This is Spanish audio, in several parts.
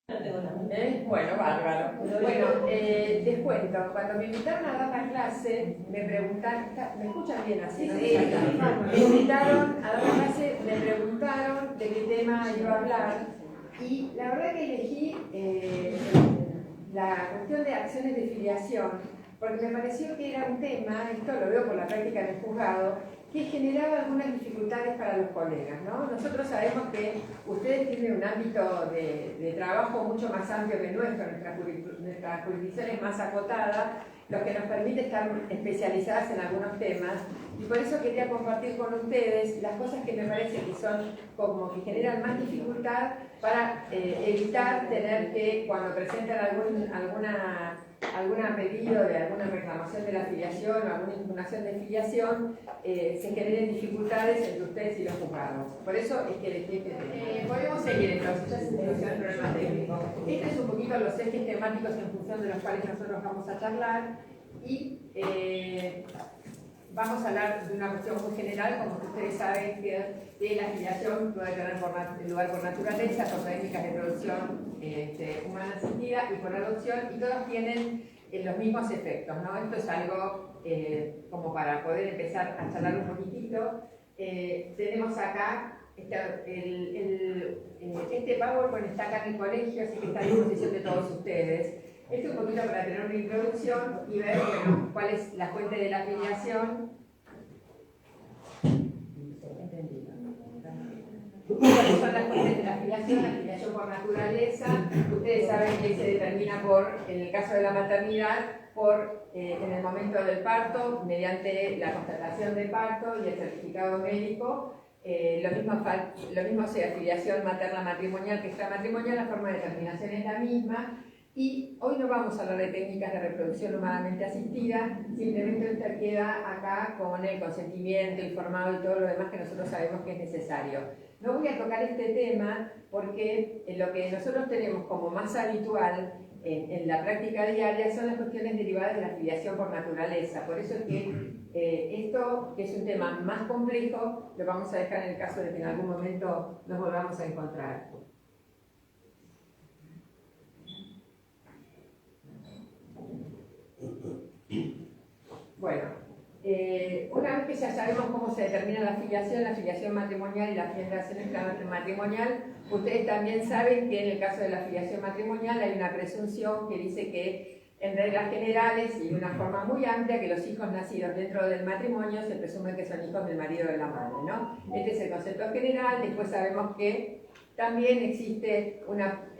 Bueno, bárbaro. Bueno, les cuento, cuando me invitaron a dar la clase, me preguntaron, ¿me escuchan bien así? ¿No? Sí. Me invitaron a dar la clase, me preguntaron de qué tema iba a hablar, y la verdad que elegí la cuestión de acciones de filiación, porque me pareció que era un tema, esto lo veo por la práctica en el juzgado, que generaba algunas dificultades para los colegas, ¿no? Nosotros sabemos que ustedes tienen un ámbito de trabajo mucho más amplio que nuestra jurisdicción es más acotada, lo que nos permite estar especializadas en algunos temas, y por eso quería compartir con ustedes las cosas que me parece que son como que generan más dificultad para evitar tener que, cuando presentan algún pedido de alguna reclamación de la filiación o alguna impugnación de filiación, se generen dificultades entre ustedes y los juzgados. Por eso es que les dije, podemos seguir entonces, ya se soluciona el problema técnico. Este es un poquito los ejes temáticos en función de los cuales nosotros vamos a charlar, y vamos a hablar de una cuestión muy general, como que ustedes saben que la filiación puede tener lugar por naturaleza, por técnicas de producción humana asistida y por adopción, y todos tienen los mismos efectos, ¿no? Esto es algo como para poder empezar a charlar un poquitito. Tenemos acá, este PowerPoint está acá en el colegio, así que está a disposición de todos ustedes. Esto es un poquito para tener una introducción y ver, bueno, cuál es la fuente de la filiación. ¿Cuáles son las fuentes de la filiación por naturaleza? Ustedes saben que se determina en el caso de la maternidad, en el momento del parto, mediante la constatación de parto y el certificado médico. Lo mismo sea filiación materna matrimonial que extramatrimonial, la forma de determinación es la misma. Y hoy no vamos a hablar de técnicas de reproducción humanamente asistida, simplemente esta queda acá con el consentimiento informado y todo lo demás que nosotros sabemos que es necesario. No voy a tocar este tema porque lo que nosotros tenemos como más habitual en la práctica diaria son las cuestiones derivadas de la filiación por naturaleza. Por eso es que esto, que es un tema más complejo, lo vamos a dejar en el caso de que en algún momento nos volvamos a encontrar. Bueno, una vez que ya sabemos cómo se determina la filiación matrimonial y la filiación extramatrimonial, ustedes también saben que en el caso de la filiación matrimonial hay una presunción que dice que en reglas generales y de una forma muy amplia que los hijos nacidos dentro del matrimonio se presume que son hijos del marido o de la madre, ¿no? Este es el concepto general. Después sabemos que también existe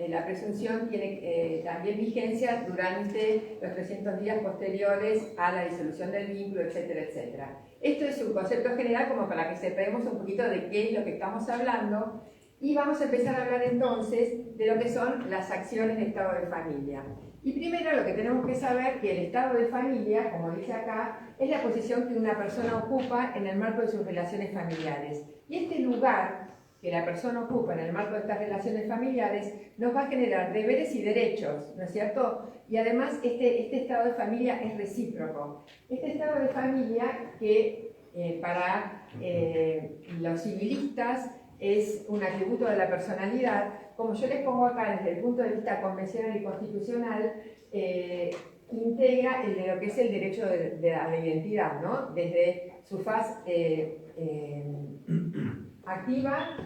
la presunción tiene también vigencia durante los 300 días posteriores a la disolución del vínculo, etcétera, etcétera. Esto es un concepto general como para que sepamos un poquito de qué es lo que estamos hablando, y vamos a empezar a hablar entonces de lo que son las acciones de estado de familia. Y primero lo que tenemos que saber que el estado de familia, como dice acá, es la posición que una persona ocupa en el marco de sus relaciones familiares. Y este lugar que la persona ocupa en el marco de estas relaciones familiares nos va a generar deberes y derechos, ¿no es cierto? Y además este estado de familia es recíproco. Este estado de familia que para los civilistas es un atributo de la personalidad, como yo les pongo acá desde el punto de vista convencional y constitucional, integra el de lo que es el derecho a la identidad, ¿no? Desde su faz activa,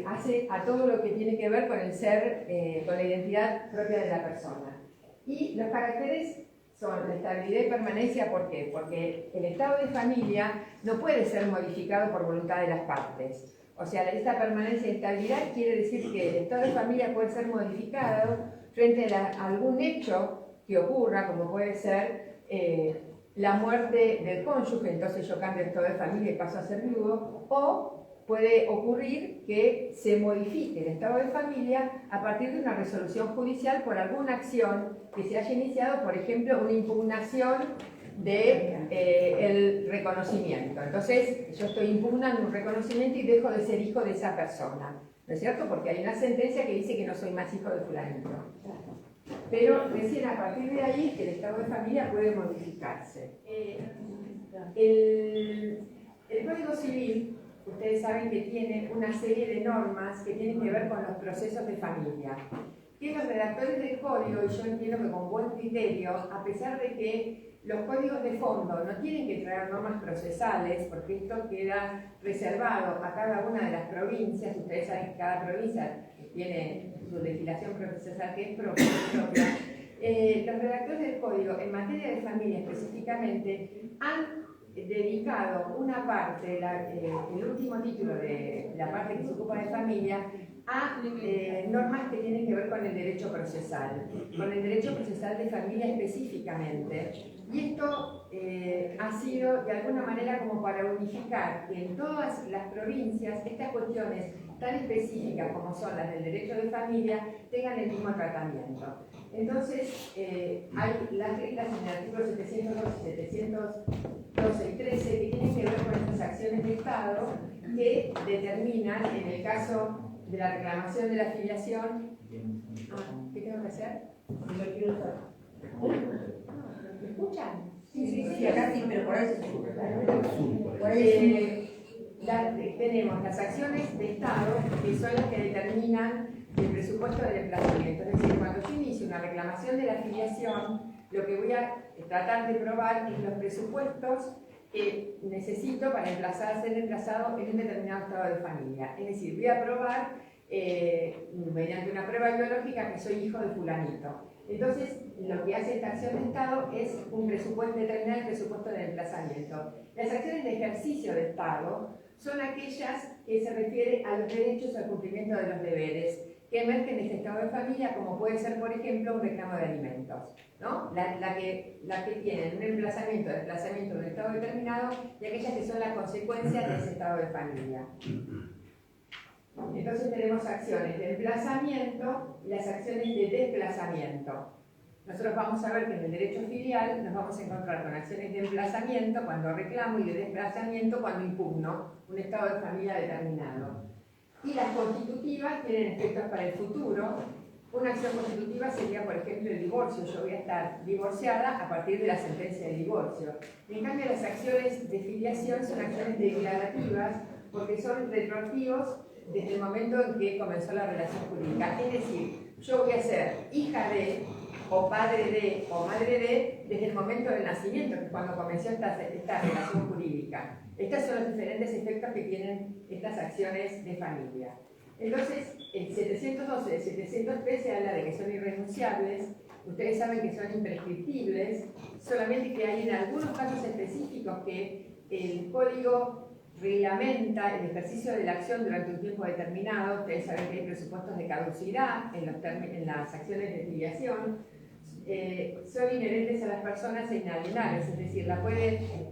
hace a todo lo que tiene que ver con el ser, con la identidad propia de la persona. Y los caracteres son la estabilidad y permanencia. ¿Por qué? Porque el estado de familia no puede ser modificado por voluntad de las partes. O sea, esta permanencia y estabilidad quiere decir que el estado de familia puede ser modificado frente a algún hecho que ocurra, como puede ser la muerte del cónyuge, entonces yo cambio el estado de familia y paso a ser viudo, o puede ocurrir que se modifique el estado de familia a partir de una resolución judicial por alguna acción que se haya iniciado, por ejemplo, una impugnación del reconocimiento. Entonces, yo estoy impugnando un reconocimiento y dejo de ser hijo de esa persona, ¿no es cierto? Porque hay una sentencia que dice que no soy más hijo de fulanito. Pero recién a partir de ahí es que el estado de familia puede modificarse. El Código Civil, ustedes saben que tiene una serie de normas que tienen que ver con los procesos de familia. que los redactores del código, y yo entiendo que con buen criterio, a pesar de que los códigos de fondo no tienen que traer normas procesales, porque esto queda reservado a cada una de las provincias. Ustedes saben que cada provincia tiene su legislación procesal que es propia. Los redactores del código, en materia de familia específicamente, han dedicado una parte, el último título de la parte que se ocupa de familia, a normas que tienen que ver con el derecho procesal de familia específicamente. Y esto ha sido de alguna manera como para unificar que en todas las provincias estas cuestiones tan específicas como son las del derecho de familia tengan el mismo tratamiento. Entonces, hay las reglas en el artículo 712, 712 y 13 que tienen que ver con estas acciones de Estado que determinan, en el caso de la reclamación de la filiación, ¿qué tengo que hacer? ¿Me escuchan? Sí, acá sí, pero por ahí se escucha. Tenemos las acciones de Estado, que son las que determinan el presupuesto del emplazamiento. Es decir, cuando yo inicio una reclamación de la filiación, lo que voy a tratar de probar es los presupuestos que necesito para ser emplazado en un determinado estado de familia. Es decir, voy a probar mediante una prueba biológica que soy hijo de fulanito. Entonces, lo que hace esta acción de Estado es un presupuesto, determinar el presupuesto del emplazamiento. Las acciones de ejercicio de Estado son aquellas que se refieren a los derechos al cumplimiento de los deberes que emergen de este estado de familia, como puede ser, por ejemplo, un reclamo de alimentos, ¿no? La que tienen un desplazamiento de un estado determinado, y aquellas que son la consecuencia de ese estado de familia. Entonces tenemos acciones de emplazamiento y las acciones de desplazamiento. Nosotros vamos a ver que en el derecho filial nos vamos a encontrar con acciones de emplazamiento cuando reclamo y de desplazamiento cuando impugno un estado de familia determinado. Y las constitutivas tienen efectos para el futuro. Una acción constitutiva sería, por ejemplo, el divorcio. Yo voy a estar divorciada a partir de la sentencia de divorcio. En cambio, las acciones de filiación son acciones declarativas porque son retroactivos desde el momento en que comenzó la relación jurídica. Es decir, yo voy a ser hija de, o padre de, o madre de, desde el momento del nacimiento, que es cuando comenzó esta relación jurídica. Estos son los diferentes efectos que tienen estas acciones de familia. Entonces, el 712 y el 713 habla de que son irrenunciables. Ustedes saben que son imprescriptibles, solamente que hay en algunos casos específicos que el código reglamenta el ejercicio de la acción durante un tiempo determinado. Ustedes saben que hay presupuestos de caducidad en las acciones de filiación. Son inherentes a las personas e inalienables, es decir,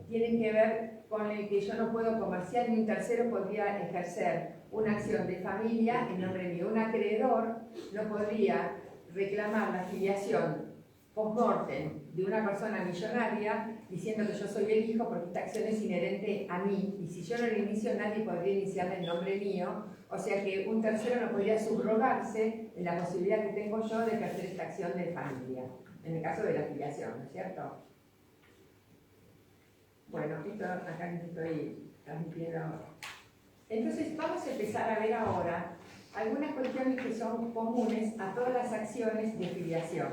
tienen que ver con el que yo no puedo comerciar ni un tercero podría ejercer una acción de familia en nombre mío. Un acreedor no podría reclamar la filiación post-mortem de una persona millonaria diciendo que yo soy el hijo porque esta acción es inherente a mí, y si yo no la inicio nadie podría iniciarla en nombre mío, o sea que un tercero no podría subrogarse en la posibilidad que tengo yo de ejercer esta acción de familia, en el caso de la filiación, ¿no es cierto? Bueno, esto acá les estoy transmitiendo. Entonces vamos a empezar a ver ahora algunas cuestiones que son comunes a todas las acciones de filiación.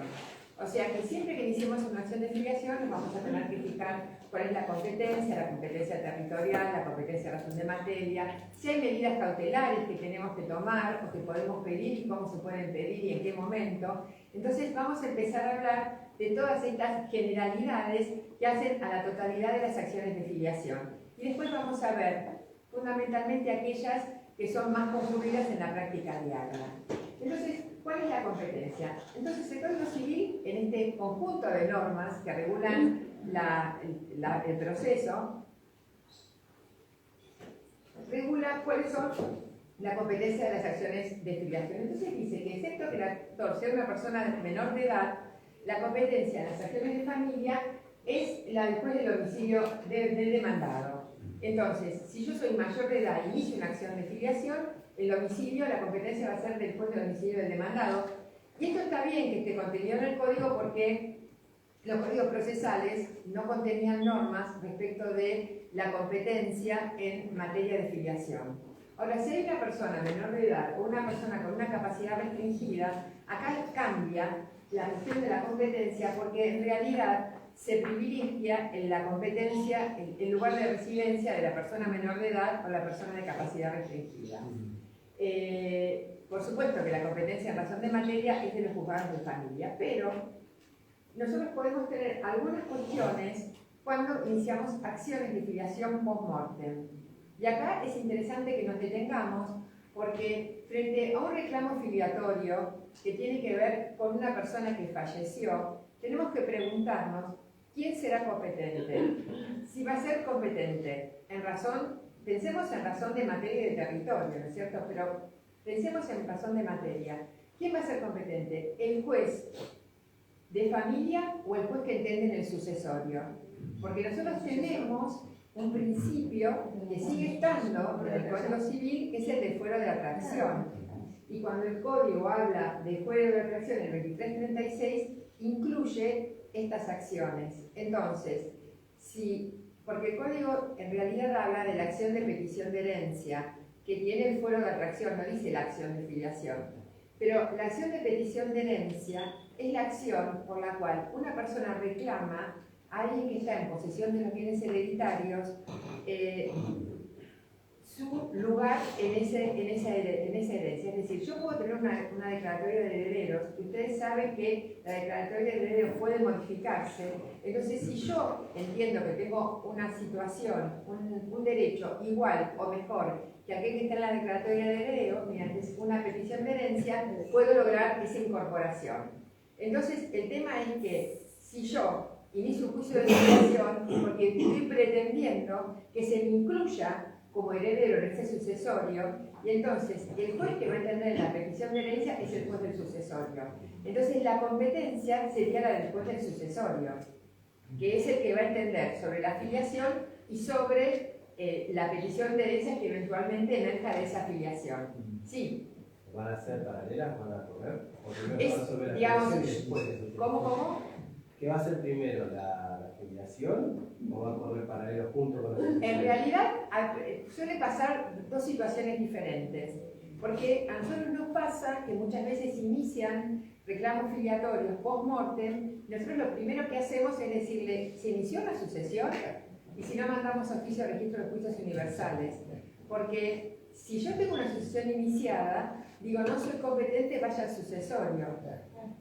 O sea que siempre que iniciemos una acción de filiación nos vamos a tener que fijar cuál es la competencia territorial, la competencia de razón de materia, si hay medidas cautelares que tenemos que tomar o que podemos pedir y cómo se pueden pedir y en qué momento. Entonces vamos a empezar a hablar de todas estas generalidades que hacen a la totalidad de las acciones de filiación. Y después vamos a ver fundamentalmente aquellas que son más concurridas en la práctica diaria. Entonces, ¿cuál es la competencia? Entonces, el Código Civil, en este conjunto de normas que regulan el proceso, regula cuáles son la competencia de las acciones de filiación. Entonces dice que, excepto que el actor sea una persona menor de edad, la competencia de las acciones de familia es la después del homicidio del demandado. Entonces, si yo soy mayor de edad y inicio una acción de filiación, el homicidio, la competencia va a ser después del homicidio del demandado. Y esto está bien que esté contenido en el código porque los códigos procesales no contenían normas respecto de la competencia en materia de filiación. Ahora, si hay una persona menor de edad o una persona con una capacidad restringida, acá cambia la cuestión de la competencia porque en realidad se privilegia en la competencia el lugar de residencia de la persona menor de edad o la persona de capacidad restringida. Por supuesto que la competencia en razón de materia es de los juzgados de familia, pero nosotros podemos tener algunas cuestiones cuando iniciamos acciones de filiación post-mortem. Y acá es interesante que nos detengamos porque frente a un reclamo filiatorio que tiene que ver con una persona que falleció, tenemos que preguntarnos quién será competente. Si va a ser competente en razón, pensemos en razón de materia y de territorio, ¿no es cierto? Pero pensemos en razón de materia. ¿Quién va a ser competente? ¿El juez de familia o el juez que entiende en el sucesorio? Porque nosotros tenemos un principio que sigue estando en el Código Civil, que es el de fuero de atracción. Y cuando el Código habla de fuero de atracción, el 2336 incluye estas acciones. Entonces, porque el Código en realidad habla de la acción de petición de herencia, que tiene el fuero de atracción, no dice la acción de filiación. Pero la acción de petición de herencia es la acción por la cual una persona reclama a alguien que está en posesión de los bienes hereditarios su lugar en esa herencia. Es decir, yo puedo tener una declaratoria de herederos, y ustedes saben que la declaratoria de herederos puede modificarse. Entonces, si yo entiendo que tengo una situación, un derecho igual o mejor que aquel que está en la declaratoria de herederos, mediante una petición de herencia, puedo lograr esa incorporación. Entonces, el tema es que si yo inicio un juicio de filiación, porque estoy pretendiendo que se me incluya como heredero en ese sucesorio, y entonces el juez que va a entender la petición de herencia es el juez del sucesorio. Entonces la competencia sería la del juez del sucesorio, que es el que va a entender sobre la filiación y sobre la petición de herencia que eventualmente emerja de esa filiación. Sí. ¿Van a ser paralelas? ¿Van a correr? ¿O primero Es, va a resolver la digamos, filiación y después la sucesión? ¿Cómo? ¿Qué va a ser primero, la filiación o va a correr paralelo junto con la sucesión? En realidad suele pasar dos situaciones diferentes, porque a nosotros nos pasa que muchas veces inician reclamos filiatorios post-mortem. Nosotros lo primero que hacemos es decirle, ¿se inició la sucesión? Y si no, mandamos oficio de registro de juicios universales, porque si yo tengo una sucesión iniciada, digo, no soy competente, vaya al sucesorio.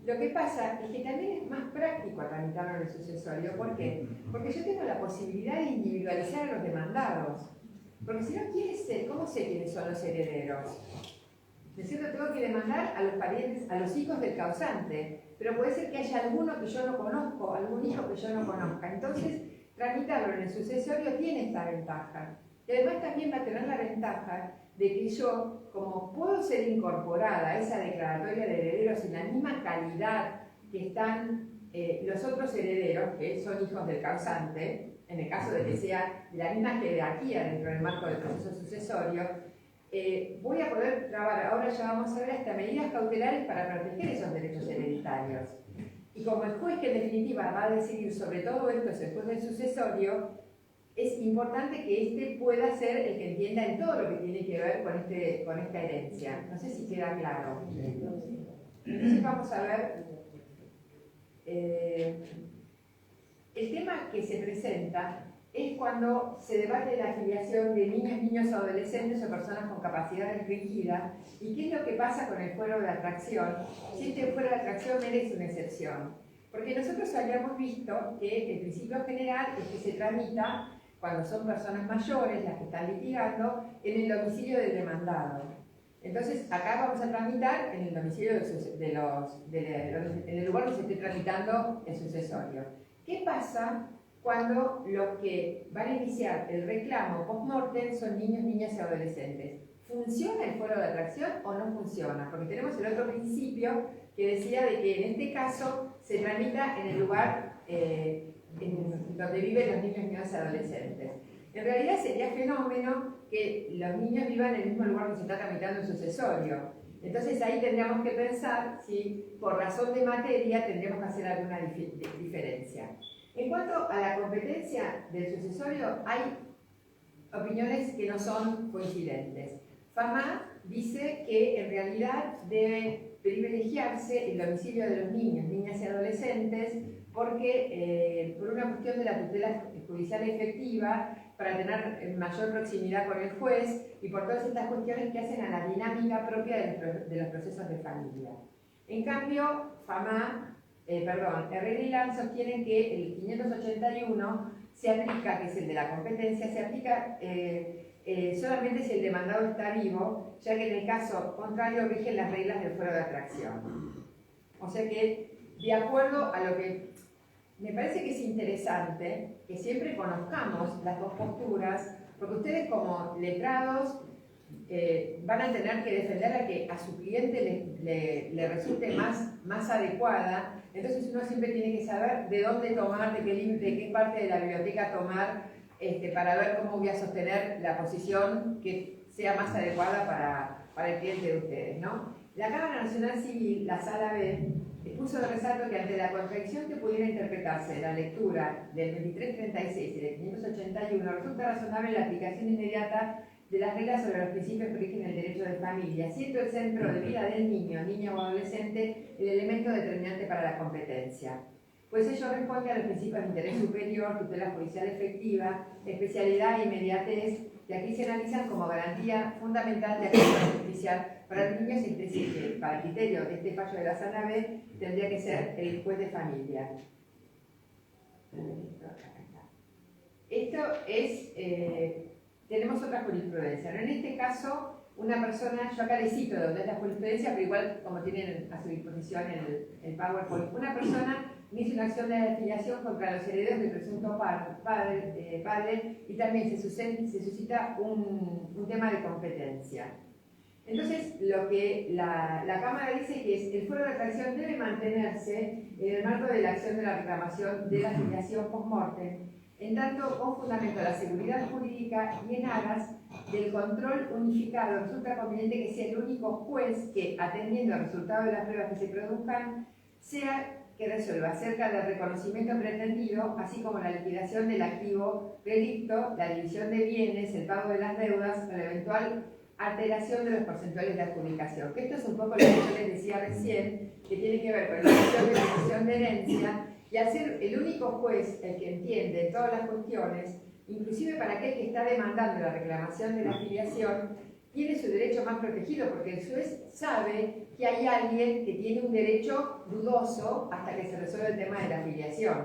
Lo que pasa es que también es más práctico tramitarlo en el sucesorio. ¿Por qué? Porque yo tengo la posibilidad de individualizar a los demandados. Porque si no, ¿cómo sé quiénes son los herederos? ¿De cierto? Tengo que demandar a los parientes, a los hijos del causante. Pero puede ser que haya alguno que yo no conozco, algún hijo que yo no conozca. Entonces, tramitarlo en el sucesorio tiene esta ventaja. Y además también va a tener la ventaja de que yo, como puedo ser incorporada a esa declaratoria de herederos en la misma calidad que están los otros herederos, que son hijos del causante, en el caso de que sea de la misma jerarquía dentro del marco del proceso sucesorio, voy a poder trabajar, ahora ya vamos a ver, hasta medidas cautelares para proteger esos derechos hereditarios. Y como el juez que en definitiva va a decidir sobre todo esto es el juez del sucesorio, es importante que éste pueda ser el que entienda en todo lo que tiene que ver con esta herencia. No sé si queda claro. Entonces vamos a ver. El tema que se presenta es cuando se debate la afiliación de niños, adolescentes o personas con capacidad restringida y qué es lo que pasa con el fuero de atracción, si este fuero de atracción merece una excepción. Porque nosotros habíamos visto que el principio general es que se tramita cuando son personas mayores las que están litigando en el domicilio del demandado. Entonces, acá vamos a tramitar en el domicilio en el lugar donde se esté tramitando el sucesorio. ¿Qué pasa cuando los que van a iniciar el reclamo post-mortem son niños, niñas y adolescentes? ¿Funciona el fuero de atracción o no funciona? Porque tenemos el otro principio que decía de que en este caso se tramita en el lugar donde viven los niños, niñas y adolescentes. En realidad sería fenómeno que los niños vivan en el mismo lugar donde se está tramitando el sucesorio. Entonces ahí tendríamos que pensar si por razón de materia tendríamos que hacer alguna diferencia. En cuanto a la competencia del sucesorio, hay opiniones que no son coincidentes. FAMA dice que en realidad debe privilegiarse el domicilio de los niños, niñas y adolescentes, porque por una cuestión de la tutela judicial efectiva, para tener mayor proximidad con el juez y por todas estas cuestiones que hacen a la dinámica propia de los procesos de familia. En cambio, Herrera y Lan sostienen que el 581 se aplica, que es el de la competencia, se aplica solamente si el demandado está vivo, ya que en el caso contrario rigen las reglas del fuero de atracción. O sea que, de acuerdo a lo que me parece que es interesante, que siempre conozcamos las dos posturas, porque ustedes como letrados van a tener que defender la que a su cliente le resulte más adecuada. Entonces uno siempre tiene que saber de dónde tomar, de qué parte de la biblioteca tomar, para ver cómo voy a sostener la posición que sea más adecuada para el cliente de ustedes, ¿no? La Cámara Nacional Civil, la Sala B, puso de resalto que ante la contradicción que pudiera interpretarse de la lectura del 2336 y del 581, resulta razonable la aplicación inmediata de las reglas sobre los principios que rigen el derecho de familia, siendo el centro de vida del niño, niña o adolescente el elemento determinante para la competencia. Pues ello responde a los principios de interés superior, tutela judicial efectiva, especialidad e inmediatez, que aquí se analizan como garantía fundamental de acción judicial para los niños, y que para el criterio de este fallo de la Sala B tendría que ser el juez de familia. Esto es, tenemos otra jurisprudencia, ¿no? En este caso, una persona, yo acá les cito de dónde es la jurisprudencia, pero igual como tienen a su disposición el PowerPoint, una persona inicia una acción de afiliación contra los herederos del presunto padre y también se suscita un tema de competencia. Entonces, lo que la Cámara dice que es el fuero de atracción debe mantenerse en el marco de la acción de la reclamación de la afiliación post-mortem, en tanto con fundamento a la seguridad jurídica y en aras del control unificado, resulta conveniente que sea el único juez que, atendiendo al resultado de las pruebas que se produzcan, sea que resuelva acerca del reconocimiento pretendido, así como la liquidación del activo relicto, la división de bienes, el pago de las deudas, o la eventual alteración de los porcentuales de adjudicación. Que esto es un poco lo que yo les decía recién, que tiene que ver con la cuestión de la división de herencia, y al ser el único juez el que entiende todas las cuestiones, inclusive para aquel que está demandando la reclamación de la afiliación, tiene su derecho más protegido, porque el juez sabe que hay alguien que tiene un derecho dudoso hasta que se resuelve el tema de la afiliación.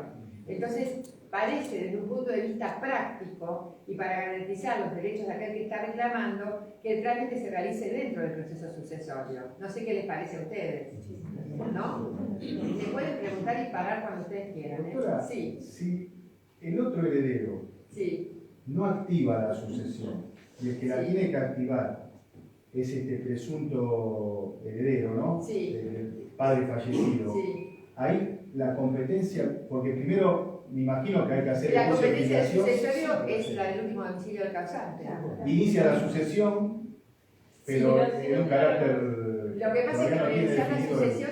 Entonces, parece desde un punto de vista práctico y para garantizar los derechos de aquel que está reclamando, que el trámite se realice dentro del proceso sucesorio. No sé qué les parece a ustedes, ¿no? Me pueden preguntar y parar cuando ustedes quieran, ¿eh? Doctora, Sí. Si el otro heredero no activa la sucesión y el que la tiene que activar es este presunto heredero, ¿no? El padre fallecido. Ahí la competencia, porque primero me imagino que hay que hacer la el competencia del sucesorio es la del último domicilio del causante. Inicia la sucesión, pero en un carácter. Lo que pasa es que para iniciar la sucesión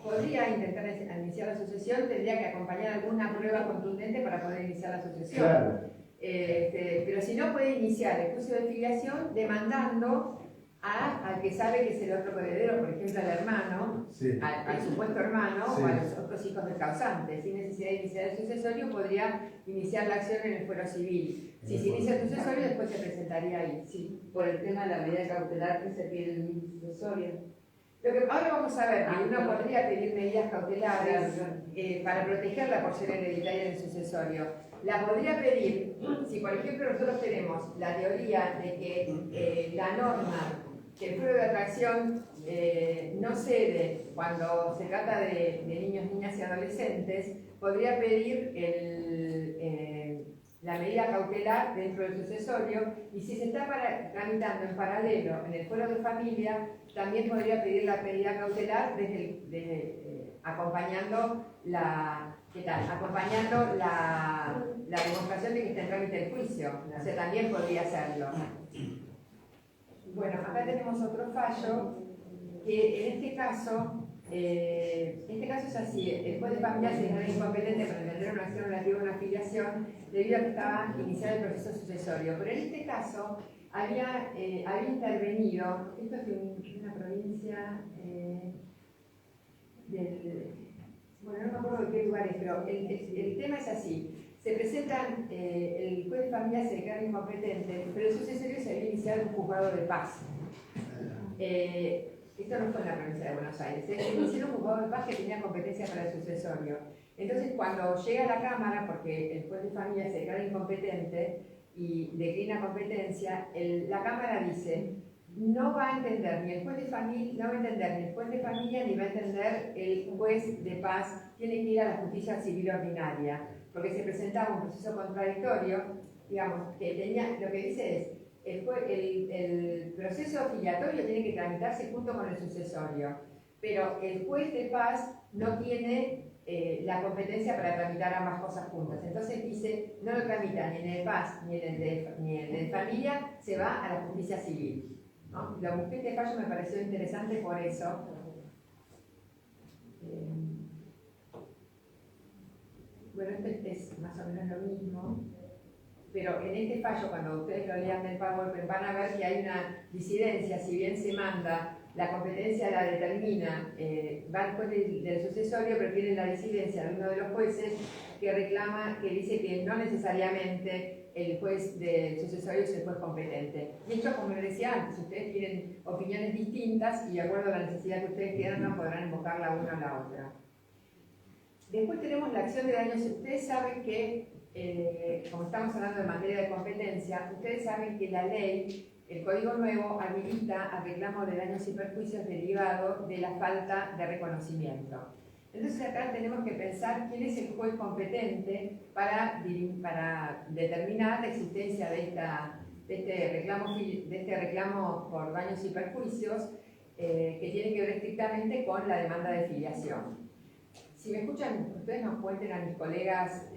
podría intentar iniciar la sucesión, tendría que acompañar alguna prueba contundente para poder iniciar la sucesión. Claro. Pero si no, puede iniciar el juicio de filiación demandando al que sabe que es el otro heredero, por ejemplo al hermano, al supuesto hermano o a los otros hijos del causante. Sin necesidad de iniciar el sucesorio, podría iniciar la acción en el fuero civil. Si se inicia el sucesorio, después se presentaría ahí. Sí. Por el tema de la medida cautelar que se pide en el sucesorio. Ahora vamos a ver que uno podría pedir medidas cautelares para protegerla por ser hereditaria en el sucesorio. La podría pedir si, por ejemplo, nosotros tenemos la teoría de que la norma, que el fuero de atracción no cede cuando se trata de niños, niñas y adolescentes, podría pedir la medida cautelar dentro del sucesorio, y si se está tramitando en paralelo en el fuero de familia, también podría pedir la medida cautelar acompañando la demostración de que está en trámite el juicio. O sea, también podría hacerlo. Bueno, acá tenemos otro fallo que en este caso es así: el juez de familia se declara incompetente para entender una acción relativa a una afiliación debido a que estaba iniciado el proceso sucesorio. Pero en este caso había intervenido, esto es de una provincia bueno, no me acuerdo de qué lugar es, pero el tema es así. Se presentan, el juez de familia se declara incompetente, pero el sucesorio se había iniciado en un juzgado de paz. Esto no fue en la provincia de Buenos Aires, se inició en un juzgado de paz que tenía competencia para el sucesorio. Entonces, cuando llega a la Cámara, porque el juez de familia se declara incompetente y declina competencia, la Cámara dice: no va a entender ni el juez de familia, no va a entender ni el juez de familia, ni va a entender el juez de paz, tiene que ir a la justicia civil ordinaria, porque se presentaba un proceso contradictorio, digamos, que tenía, lo que dice es, el proceso filiatorio tiene que tramitarse junto con el sucesorio, pero el juez de paz no tiene la competencia para tramitar ambas cosas juntas. Entonces dice, no lo tramita ni en el paz ni en el de familia, se va a la justicia civil. ¿No? Lo busqué este fallo, me pareció interesante por eso. Bueno, este es más o menos lo mismo, pero en este fallo, cuando ustedes lo lean del PowerPoint, van a ver que hay una disidencia. Si bien se manda, la competencia la determina, va al juez del sucesorio, pero tiene la disidencia de uno de los jueces que reclama, que dice que no necesariamente el juez del sucesorio es el juez competente. De hecho, como les decía antes, ustedes tienen opiniones distintas y de acuerdo a la necesidad que ustedes quieran, no podrán invocar la una a la otra. Después tenemos la acción de daños. Ustedes saben que, como estamos hablando de materia de competencia, ustedes saben que la ley, el Código Nuevo, habilita al reclamo de daños y perjuicios derivado de la falta de reconocimiento. Entonces acá tenemos que pensar quién es el juez competente para determinar la existencia de este reclamo por daños y perjuicios que tiene que ver estrictamente con la demanda de filiación. Si me escuchan, ustedes nos cuenten a mis colegas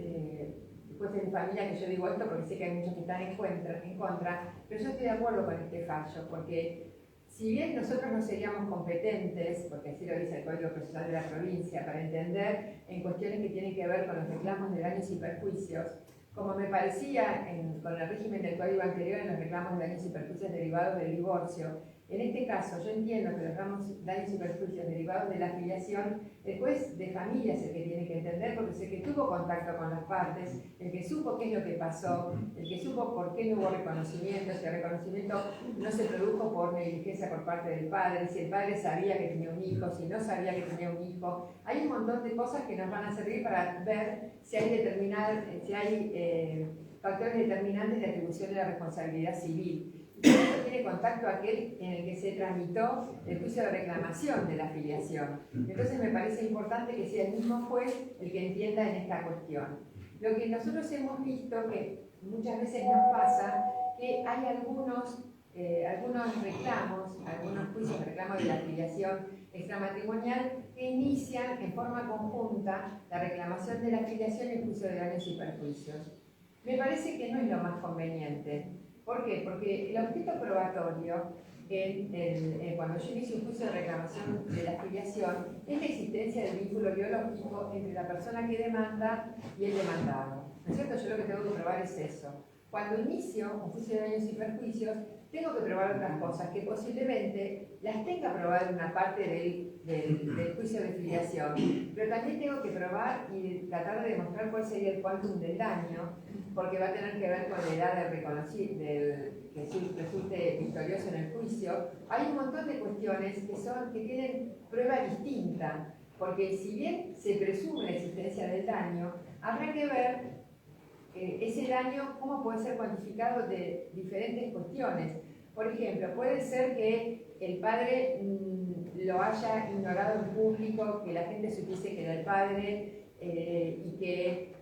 jueces de familia que yo digo esto porque sé que hay muchos que están en contra, pero yo estoy de acuerdo con este fallo, porque si bien nosotros no seríamos competentes, porque así lo dice el Código Procesal de la provincia, para entender en cuestiones que tienen que ver con los reclamos de daños y perjuicios, como me parecía con el régimen del Código anterior en los reclamos de daños y perjuicios derivados del divorcio, en este caso yo entiendo que los daños y perjuicios derivados de la filiación, el juez de familia es el que tiene que entender, porque es el que tuvo contacto con las partes, el que supo qué es lo que pasó, el que supo por qué no hubo reconocimiento, si el reconocimiento no se produjo por negligencia por parte del padre, si el padre sabía que tenía un hijo, si no sabía que tenía un hijo. Hay un montón de cosas que nos van a servir para ver si hay factores determinantes de atribución de la responsabilidad civil. Tiene contacto aquel en el que se tramitó el juicio de reclamación de la filiación. Entonces me parece importante que sea el mismo juez el que entienda en esta cuestión. Lo que nosotros hemos visto, que muchas veces nos pasa, que hay algunos reclamos, algunos juicios de reclamo de la filiación extramatrimonial que inician en forma conjunta la reclamación de la filiación y el juicio de daños y perjuicios. Me parece que no es lo más conveniente. ¿Por qué? Porque el objeto probatorio, cuando yo inicio un juicio de reclamación de la filiación, es la existencia del vínculo biológico entre la persona que demanda y el demandado. ¿No es cierto? Yo lo que tengo que probar es eso. Cuando inicio un juicio de daños y perjuicios, tengo que probar otras cosas que posiblemente las tenga probadas en una parte del juicio de filiación, pero también tengo que probar y tratar de demostrar cuál sería el quantum del daño, porque va a tener que ver con la edad que resulte victorioso en el juicio. Hay un montón de cuestiones que tienen prueba distinta, porque si bien se presume la existencia del daño, habrá que ver ese daño, cómo puede ser cuantificado de diferentes cuestiones. Por ejemplo, puede ser que el padre lo haya ignorado en público, que la gente supiese que era el padre y que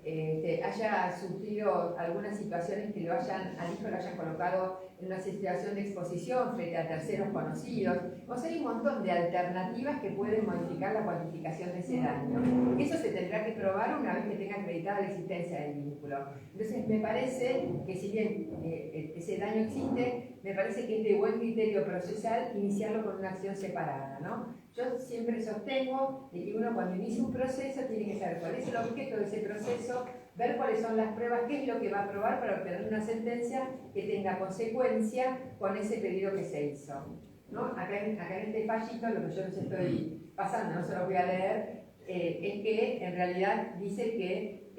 haya sufrido algunas situaciones que al hijo lo hayan colocado en una situación de exposición frente a terceros conocidos. O sea, hay un montón de alternativas que pueden modificar la cuantificación de ese daño. Eso se tendrá que probar una vez que tenga acreditada la existencia del vínculo. Entonces, me parece que si bien ese daño existe, me parece que es de buen criterio procesal iniciarlo con una acción separada, ¿no? Yo siempre sostengo de que uno cuando inicia un proceso tiene que saber cuál es el objeto de ese proceso, ver cuáles son las pruebas, qué es lo que va a probar para obtener una sentencia que tenga consecuencia con ese pedido que se hizo, ¿no? Acá en este fallito, lo que yo les estoy pasando, no se los voy a leer, es que en realidad dice que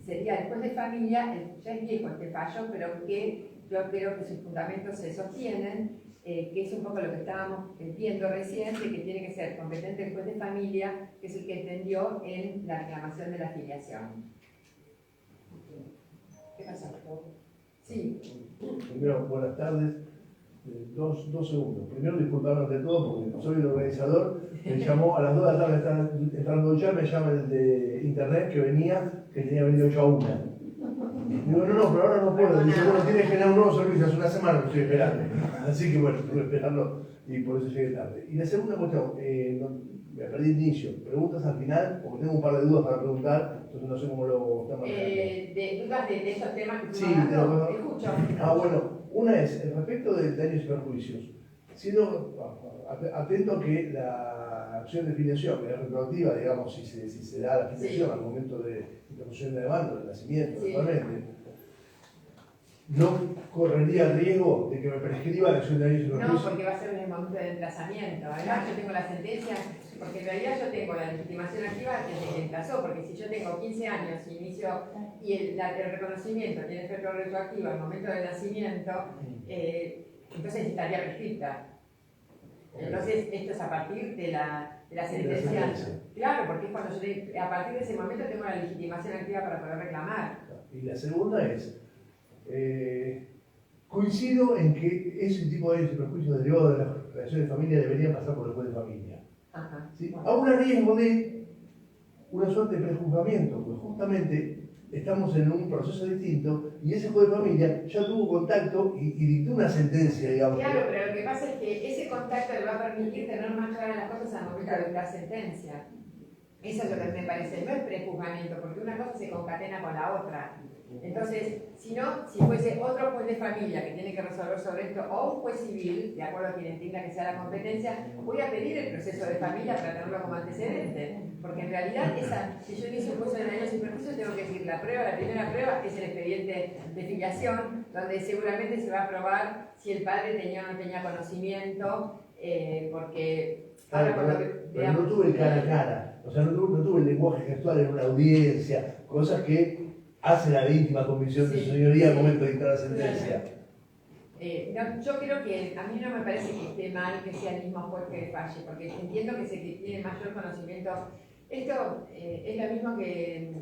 sería el juez de familia, ya es viejo este fallo, pero que yo creo que sus fundamentos se sostienen, que es un poco lo que estábamos viendo recién, de que tiene que ser competente el juez de familia, que es el que entendió en la reclamación de la filiación. ¿Qué pasa? Sí. Primero, buenas tardes. Dos segundos. Primero, disculparme ante todo porque soy el organizador. Me llamó a las 2 de la tarde, estaba entrando ya, me llama el de internet que venía, que tenía venido yo a 1. Digo, no, pero ahora no puedo. Dice, bueno, tienes que generar un nuevo servicio, hace una semana que estoy esperando. Así que bueno, tuve que esperarlo y por eso llegué tarde. Y la segunda cuestión, me perdí el inicio. Preguntas al final, porque tengo un par de dudas para preguntar, entonces no sé cómo lo están manejando. De dudas de esos temas que Sí, hablando, escucho. Bueno, una es, respecto de daños y perjuicios, siendo atento a que la acción de filiación, que es retroactiva, digamos, si se da la filiación al momento de interrupción de demanda, del nacimiento, actualmente, ¿no correría el riesgo de que me prescriba la acción de daños y perjuicios? No, porque va a ser en el momento del emplazamiento. Además, yo tengo la sentencia, porque en realidad yo tengo la legitimación activa desde que emplazó, porque si yo tengo 15 años y inicio y el reconocimiento tiene efecto retroactivo al momento del nacimiento, entonces estaría prescripta. Entonces, esto es a partir de la sentencia. Claro, porque es cuando yo a partir de ese momento tengo la legitimación activa para poder reclamar. Y la segunda es, coincido en que ese tipo de daños y perjuicios derivados de las relaciones de familia deberían pasar por el juez de familia. Ajá. ¿Sí? Aún a riesgo de una suerte de prejuzgamiento, pues justamente estamos en un proceso distinto y ese juez de familia ya tuvo contacto y dictó una sentencia, digamos. Claro, pero lo que pasa es que ese contacto le va a permitir tener más claras las cosas al momento de dictar sentencia. Eso es lo que me parece, no es prejuzgamiento, porque una cosa se concatena con la otra. Entonces, si fuese otro juez de familia que tiene que resolver sobre esto, o un juez civil, de acuerdo a quien entienda que sea la competencia, voy a pedir el proceso de familia para tenerlo como antecedente. Porque en realidad, si yo inicio un juicio de daños y perjuicios, tengo que decir, la primera prueba es el expediente de filiación, donde seguramente se va a probar si el padre tenía o no tenía conocimiento, porque... Pero no tuve el cara a cara, o sea, no tuve el lenguaje gestual en una audiencia, cosas que hace la víctima convicción de su señoría al momento de dictar la sentencia. Yo creo que a mí no me parece que esté mal que sea el mismo juez que falle, porque entiendo que tiene mayor conocimiento. Esto es lo mismo que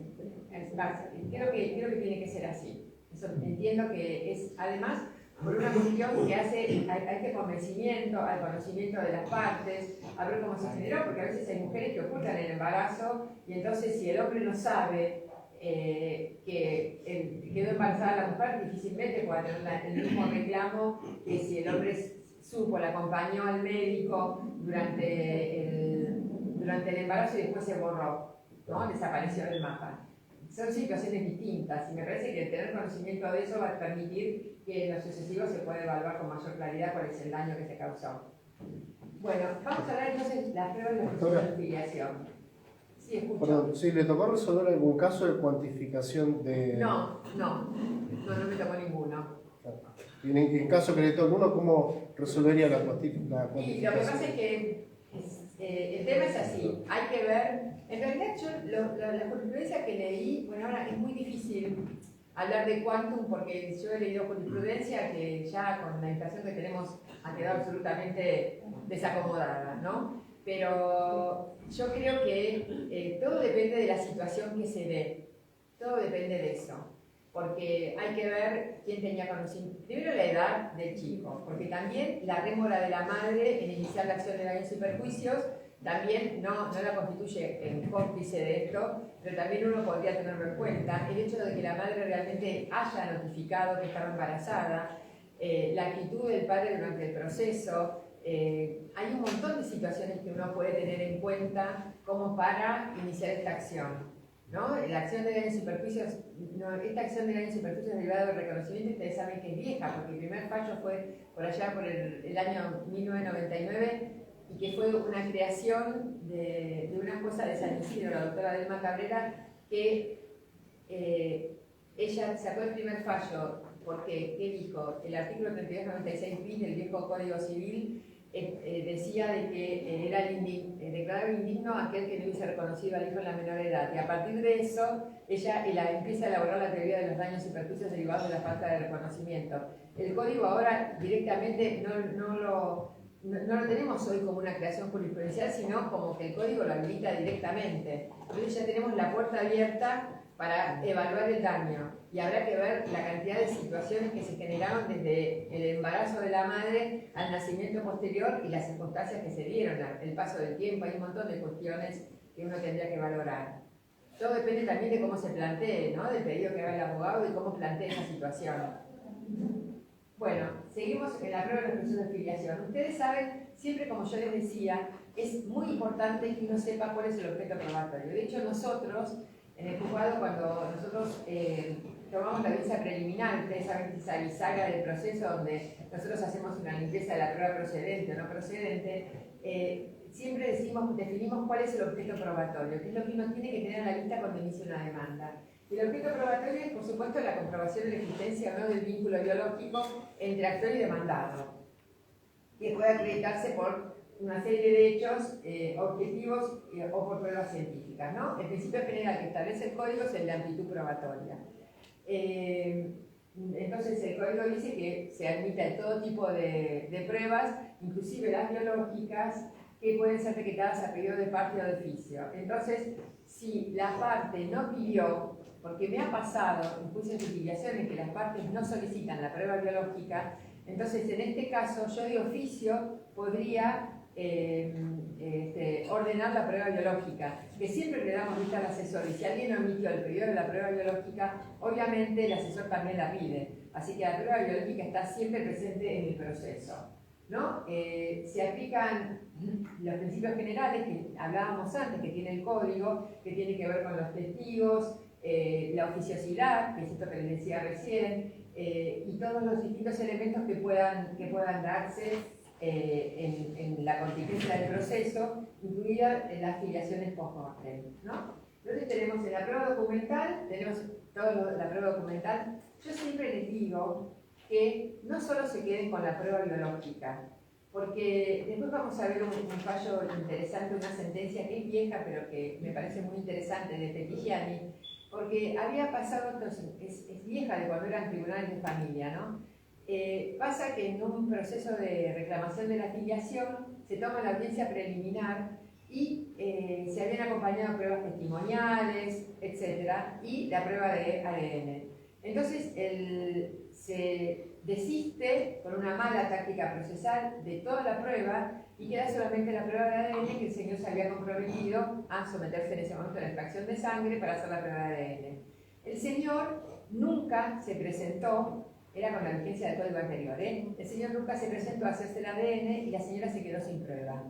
creo que tiene que ser así. Eso, entiendo que es además por una cuestión que hace a este convencimiento, al conocimiento de las partes, a ver cómo se generó, porque a veces hay mujeres que ocultan el embarazo y entonces si el hombre no sabe que quedó embarazada la mujer, difícilmente pueda tener el mismo reclamo que si el hombre supo, la acompañó al médico durante el embarazo y después se borró, ¿no? Desapareció del mapa. Son situaciones distintas y me parece que tener conocimiento de eso va a permitir que en lo sucesivo se pueda evaluar con mayor claridad cuál es el daño que se causó. Bueno, vamos a hablar entonces de las pruebas de filiación. Sí, escucho. Perdón, ¿sí le tocó resolver algún caso de cuantificación de...? No me tocó ninguno. Y en caso que le toque uno, ¿cómo resolvería la cuantificación? Y lo que pasa es que el tema es así, hay que ver, en realidad yo la jurisprudencia que leí, bueno, ahora es muy difícil hablar de quantum porque yo he leído jurisprudencia que ya con la inflación que tenemos ha quedado absolutamente desacomodada, ¿no? Pero yo creo que todo depende de la situación que se dé, todo depende de eso, porque hay que ver quién tenía conocimiento, primero la edad del chico, porque también la rémora de la madre en iniciar la acción de daños y perjuicios también no la constituye en cómplice de esto, pero también uno podría tenerlo en cuenta, el hecho de que la madre realmente haya notificado que estaba embarazada, la actitud del padre durante el proceso. Hay un montón de situaciones que uno puede tener en cuenta como para iniciar esta acción, ¿no? La acción de daños y perjuicios, esta acción de daños y perjuicios derivada del reconocimiento, ustedes saben que es vieja, porque el primer fallo fue por allá por el año 1999 y que fue una creación de una jueza de San Isidro, la doctora Delma Cabrera, que ella sacó el primer fallo porque, ¿qué dijo? El artículo 3296 bis del viejo Código Civil decía de que era declarado indigno aquel que no hubiese reconocido al hijo en la menor edad. Y a partir de eso, ella empieza a elaborar la teoría de los daños y perjuicios derivados de la falta de reconocimiento. El código ahora directamente no lo tenemos hoy como una creación jurisprudencial, sino como que el código lo habilita directamente. Entonces ya tenemos la puerta abierta para evaluar el daño, y habrá que ver la cantidad de situaciones que se generaron desde el embarazo de la madre al nacimiento posterior y las circunstancias que se dieron, el paso del tiempo. Hay un montón de cuestiones que uno tendría que valorar. Todo depende también de cómo se plantee, ¿no? Del pedido que haga el abogado y cómo plantee esa situación. Bueno, seguimos en la prueba de los procesos de filiación. Ustedes saben, siempre como yo les decía, es muy importante que uno sepa cuál es el objeto probatorio. De hecho, nosotros, en el juzgado, cuando nosotros tomamos la audiencia preliminar, ustedes saben que esa bisagra del proceso donde nosotros hacemos una limpieza de la prueba procedente o no procedente, siempre definimos cuál es el objeto probatorio, que es lo que uno tiene que tener en la vista cuando inicia una demanda. Y el objeto probatorio es, por supuesto, la comprobación de la existencia o no del vínculo biológico entre actor y demandado, que puede acreditarse por una serie de hechos objetivos o por pruebas científicas, ¿no? El principio general que establece el código es el de amplitud probatoria. Entonces el código dice que se admite todo tipo de pruebas, inclusive las biológicas, que pueden ser requisitadas a pedido de parte o de oficio. Entonces, si la parte no pidió, porque me ha pasado en juicios de filiación en que las partes no solicitan la prueba biológica, entonces en este caso yo de oficio podría ordenar la prueba biológica, que siempre le damos vista al asesor, y si alguien omitió el pedido de la prueba biológica, obviamente el asesor también la pide, así que la prueba biológica está siempre presente en el proceso, ¿no? Se aplican los principios generales que hablábamos antes, que tiene el código, que tiene que ver con los testigos, la oficiosidad, que es esto que les decía recién, y todos los distintos elementos que puedan darse en la contingencia del proceso, incluidas las filiaciones post-mortem, ¿no? Entonces tenemos en la prueba documental, tenemos toda la prueba documental. Yo siempre les digo que no solo se queden con la prueba biológica, porque después vamos a ver un fallo interesante, una sentencia que es vieja, pero que me parece muy interesante, de Petigiani, porque había pasado, entonces, es vieja de cuando eran tribunales de familia, ¿no? Pasa que en un proceso de reclamación de la filiación se toma la audiencia preliminar y se habían acompañado pruebas testimoniales, etc., y la prueba de ADN. Entonces se desiste por una mala táctica procesal de toda la prueba y queda solamente la prueba de ADN, que el señor se había comprometido a someterse en ese momento a la extracción de sangre para hacer la prueba de ADN. El señor nunca se presentó, era con la vigencia del código anterior, el señor nunca se presentó a hacerse el ADN y la señora se quedó sin prueba.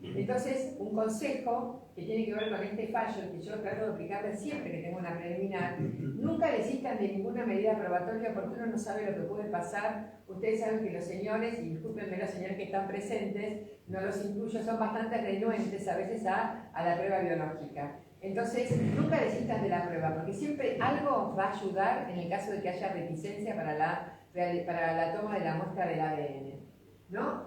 Entonces, un consejo que tiene que ver con este fallo, que yo trato de aplicarle siempre que tengo una preliminar: nunca desistan de ninguna medida probatoria, porque uno no sabe lo que puede pasar. Ustedes saben que los señores, y discúlpenme los señores que están presentes, no los incluyo, son bastante renuentes a veces a la prueba biológica. Entonces, nunca desistan de la prueba, porque siempre algo va a ayudar en el caso de que haya reticencia para la toma de la muestra del ADN, ¿no?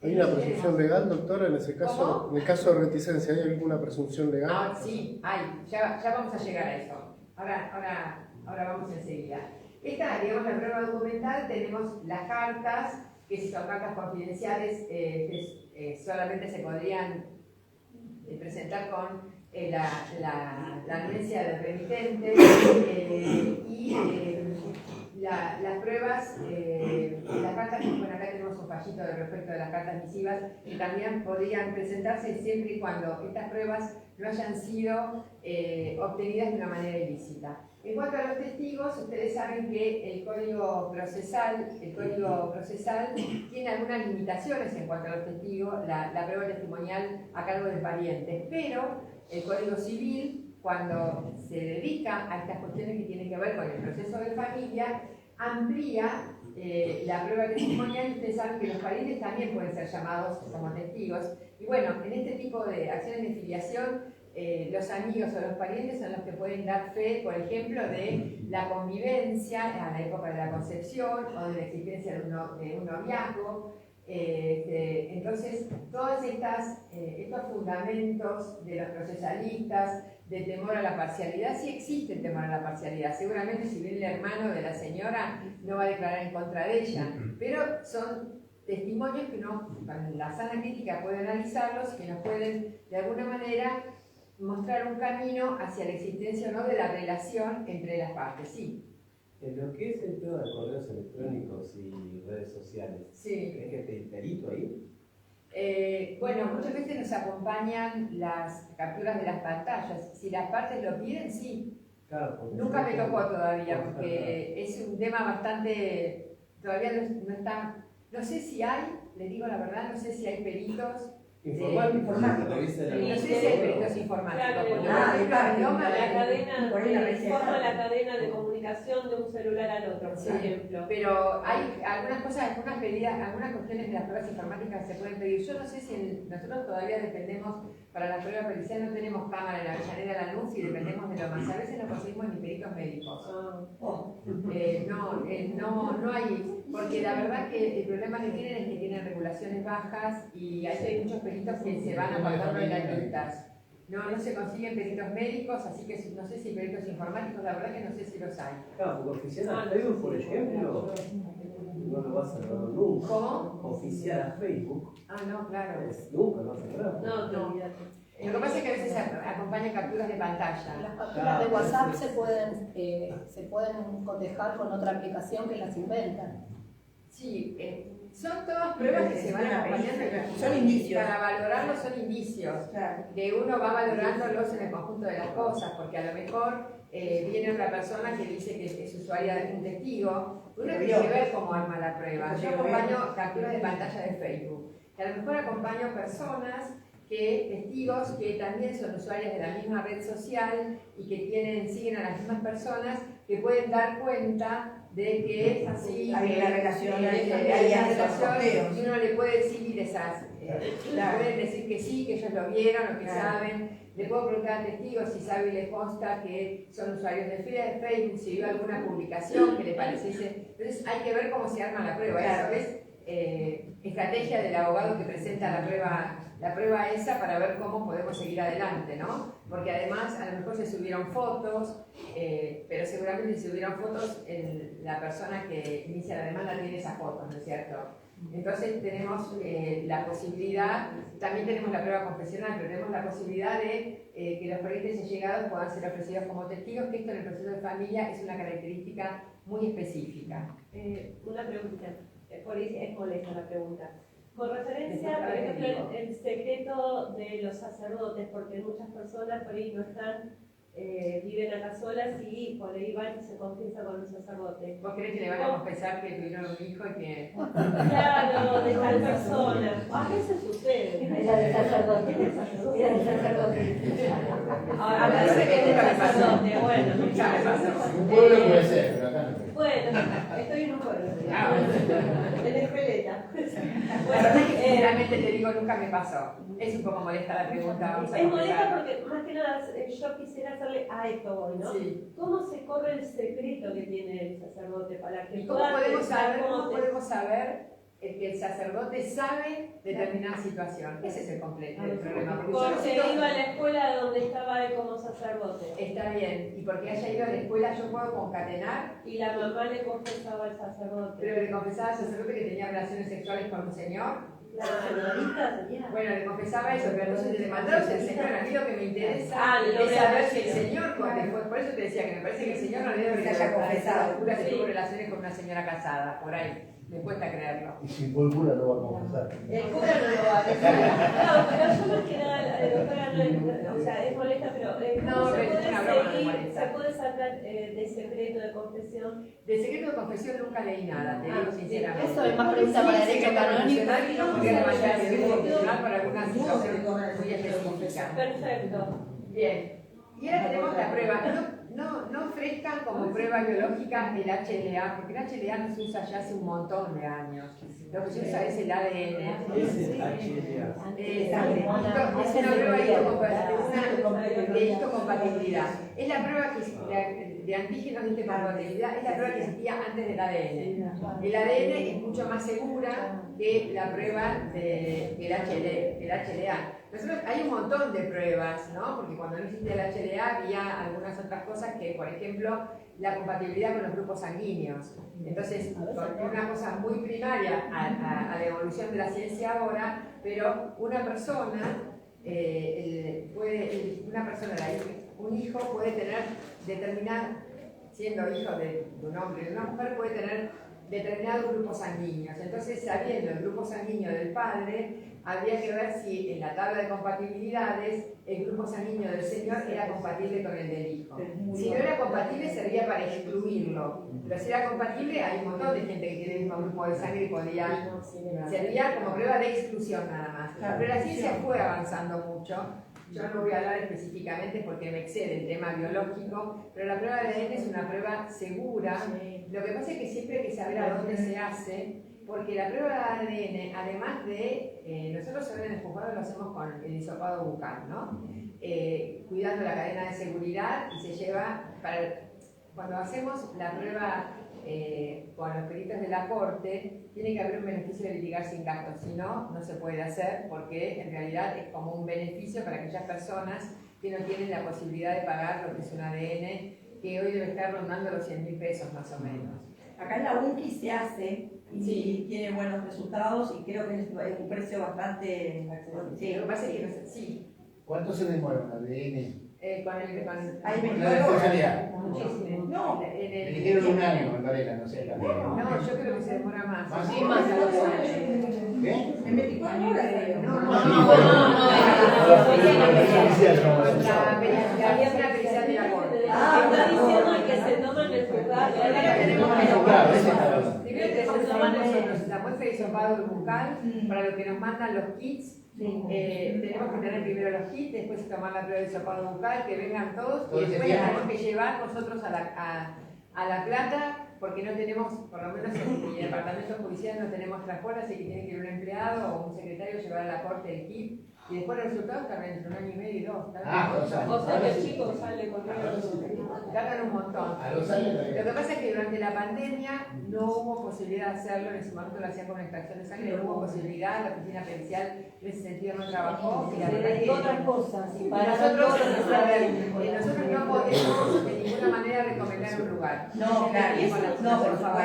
¿Hay una presunción legal, doctora, en ese caso? ¿Cómo? En el caso de reticencia, ¿hay alguna presunción legal? Ah, sí, hay, ya vamos a llegar a eso. Ahora vamos enseguida. Esta, digamos, la prueba documental, tenemos las cartas, que si son cartas confidenciales, solamente se podrían presentar con la anuencia del remitente, y las pruebas, las cartas, bueno, acá tenemos un fallito respecto de las cartas misivas, que también podrían presentarse siempre y cuando estas pruebas no hayan sido obtenidas de una manera ilícita. En cuanto a los testigos, ustedes saben que el código procesal tiene algunas limitaciones en cuanto a los testigos, la prueba testimonial a cargo de parientes, pero el Código Civil, cuando se dedica a estas cuestiones que tienen que ver con el proceso de familia, amplía la prueba testimonial, y ustedes saben que los parientes también pueden ser llamados como testigos. Y bueno, en este tipo de acciones de filiación, los amigos o los parientes son los que pueden dar fe, por ejemplo, de la convivencia a la época de la concepción o de la existencia de un noviazgo. Entonces, todos estos fundamentos de los procesalistas, de temor a la parcialidad, sí existe el temor a la parcialidad. Seguramente si viene el hermano de la señora no va a declarar en contra de ella, pero son testimonios que uno, con la sana crítica, puede analizarlos, que nos pueden de alguna manera mostrar un camino hacia la existencia o no de la relación entre las partes, sí. En lo que es el tema de correos electrónicos y redes sociales, Sí. ¿tenés que pedir perito ahí? Bueno, muchas veces nos acompañan las capturas de las pantallas. Si las partes lo piden, sí. Claro, Nunca me tocó todavía, porque es un tema bastante... Todavía no está... No sé si hay, les digo la verdad, no sé si hay peritos... Informáticos. No sé si hay peritos informáticos. Porque, forma la cadena de comunicación de un celular al otro, por ejemplo. Pero hay algunas cosas, algunas cuestiones de las pruebas informáticas se pueden pedir. Yo no sé si nosotros todavía dependemos, para la prueba pericial no tenemos cámara en la Avellaneda Lanús y dependemos de lo más. A veces no conseguimos ni peritos médicos. No hay, porque la verdad que el problema que tienen es que tienen regulaciones bajas y hay muchos peritos que se van apartando de las listas. No se consiguen peritos médicos, así que no sé si peritos informáticos, la verdad que no sé si los hay. Claro, porque oficiar a Facebook, por ejemplo, no lo vas a lograr nunca. ¿Cómo? Oficiar a Facebook. No, claro. Nunca lo vas a lograr. No. Lo que pasa es que a veces acompañan capturas de pantalla. Las capturas de WhatsApp se pueden cotejar con otra aplicación que las inventan. Sí, son todas pruebas que se van acompañando. Son indicios. Para valorarlos son indicios. Que uno va valorándolos en el conjunto de las cosas, porque a lo mejor viene otra persona que dice que es usuaria de un testigo. Uno tiene que ver cómo arma la prueba. Yo acompaño capturas de pantalla de Facebook. Que a lo mejor acompaño personas testigos que también son usuarios de la misma red social y que siguen a las mismas personas que pueden dar cuenta de que es así, hay una relación, y uno le puede decir esas, pueden decir que sí, que ellos lo vieron o que saben. Le puedo preguntar al testigo si sabe y le consta que son usuarios de Facebook, si vio alguna publicación que le pareciese. Entonces hay que ver cómo se arma la prueba. Eso es estrategia del abogado que presenta la prueba esa para ver cómo podemos seguir adelante, ¿no? Porque además a lo mejor se subieron fotos, pero seguramente si subieron fotos, la persona que inicia la demanda tiene esas fotos, ¿no es cierto? Entonces tenemos la posibilidad, también tenemos la prueba confesional, pero tenemos la posibilidad de que los parientes allegados puedan ser ofrecidos como testigos, que esto en el proceso de familia es una característica muy específica. Una pregunta, por ahí es molesta la pregunta. Con referencia, por ejemplo, el secreto de los sacerdotes, porque muchas personas por ahí no están, viven acá solas y por ahí van y se confiesan con un sacerdote. ¿Vos crees que le van a confesar que tuvieron un hijo y que...? Claro, de tal persona. A veces sucede. Era del sacerdote. Era del sacerdote. Ahora dice que es del sacerdote, bueno. Nunca me pasó. Un pueblo puede ser, pero acá no. Bueno, estoy en un pueblo. En Espeleta. Bueno, sinceramente te digo, nunca me pasó. Es un poco molesta la pregunta. Es molesta porque, más que nada, yo quisiera hacerle a esto hoy, ¿no? Sí. ¿Cómo se corre el secreto que tiene el sacerdote para que ¿Y cómo podemos saber que el sacerdote sabe determinada situación? Ese es el problema. Porque iba a la escuela donde estaba él como sacerdote. Está bien, y porque haya ido a la escuela yo puedo concatenar. Y la mamá le confesaba al sacerdote. Pero le confesaba al sacerdote que tenía relaciones sexuales con un señor. La señorita tenía. Bueno, le confesaba eso, pero entonces le mandaron al señor. A mí lo que me interesa lo es de saber la si el señora. señor, por eso te decía que me parece que el señor no le debe Se haya confesado. cura si tuvo relaciones con una señora casada, por ahí. Me cuesta creerlo. Y si fue el cura no va a confesar. El cura no lo va a decir. No, pero yo más que nada, doctora, no, o sea, es molesta, pero No, pero es una broma, no se molesta. puede sacar de secreto de confesión. De secreto de confesión nunca leí nada, te digo sinceramente. Eso es más pregunta para derecho canónico. Y no podría levantar el secreto confesional para alguna situación muy específica. Perfecto. Bien. Y ahora tenemos la prueba. No ofrezcan como prueba biológica el HLA, porque el HLA no se usa ya hace un montón de años. Lo que se usa es el ADN. Es el HLA. Exacto. Es una prueba de histocompatibilidad. Es la prueba de antígenos de histocompatibilidad, es la prueba que existía antes del ADN. El ADN es mucho más segura que la prueba del HLA. Hay un montón de pruebas, ¿no? Porque cuando no existía el HLA había algunas otras cosas que, por ejemplo, la compatibilidad con los grupos sanguíneos. Entonces, una cosa muy primaria a la evolución de la ciencia ahora, pero una persona, un hijo puede tener siendo hijo de un hombre y de una mujer, puede tener determinados grupos sanguíneos. Entonces, sabiendo el grupo sanguíneo del padre, habría que ver si en la tabla de compatibilidades el grupo sanguíneo del señor era compatible con el del hijo. Si no era compatible, servía para excluirlo. Pero si era compatible, hay un montón de gente que tiene el mismo grupo de sangre y servía como prueba de exclusión nada más. Pero la ciencia fue avanzando mucho. Yo no voy a hablar específicamente porque me excede el tema biológico, pero la prueba de ADN es una prueba segura. Lo que pasa es que siempre hay que saber a dónde se hace, porque la prueba de ADN, además de, nosotros en el juzgado lo hacemos con el hisopado bucal, ¿no? Cuidando la cadena de seguridad, y se lleva, cuando hacemos la prueba con los peritos de la corte, tiene que haber un beneficio de litigar sin gastos, si no, no se puede hacer, porque en realidad es como un beneficio para aquellas personas que no tienen la posibilidad de pagar lo que es un ADN, que hoy debe estar rondando los 100.000 pesos más o menos. Acá en la UNCI se hace y tiene buenos resultados y creo que es un precio bastante accesible. Sí, lo que pasa es que no sé, sí. ¿Cuánto se demora un ADN? Hay 24 horas. Muchísimo. No, Me dijeron un año, me parece, no sé. No, yo creo que se demora más. ¿Más? Sí, más a 2 años. ¿Qué? en 24 horas. No, la medicina pericial de la corte. Está diciendo que se toma en el juzgado. Primero tenemos que tomar nosotros la muestra de hisopado bucal para lo que nos mandan los kits. Tenemos que tener primero los kits, después tomar la prueba de hisopado bucal, que vengan todos, y después la tenemos que llevar nosotros a La Plata, porque no tenemos, por lo menos en mi departamento judicial no tenemos transporte, así que tiene que ir un empleado o un secretario llevar a la corte el kit, y después los resultados tardan entre 1 año y medio y 2. O sea que el chico sale corriendo. Tardan un montón. Lo que pasa es que durante la pandemia no hubo posibilidad de hacerlo, en ese momento lo hacían con extracción de sangre, no hubo posibilidad, la oficina pericial en ese sentido no trabajó, y la verdad que otras cosas. nosotros no podemos de ninguna manera recomendar un lugar. No, claro, no, por favor.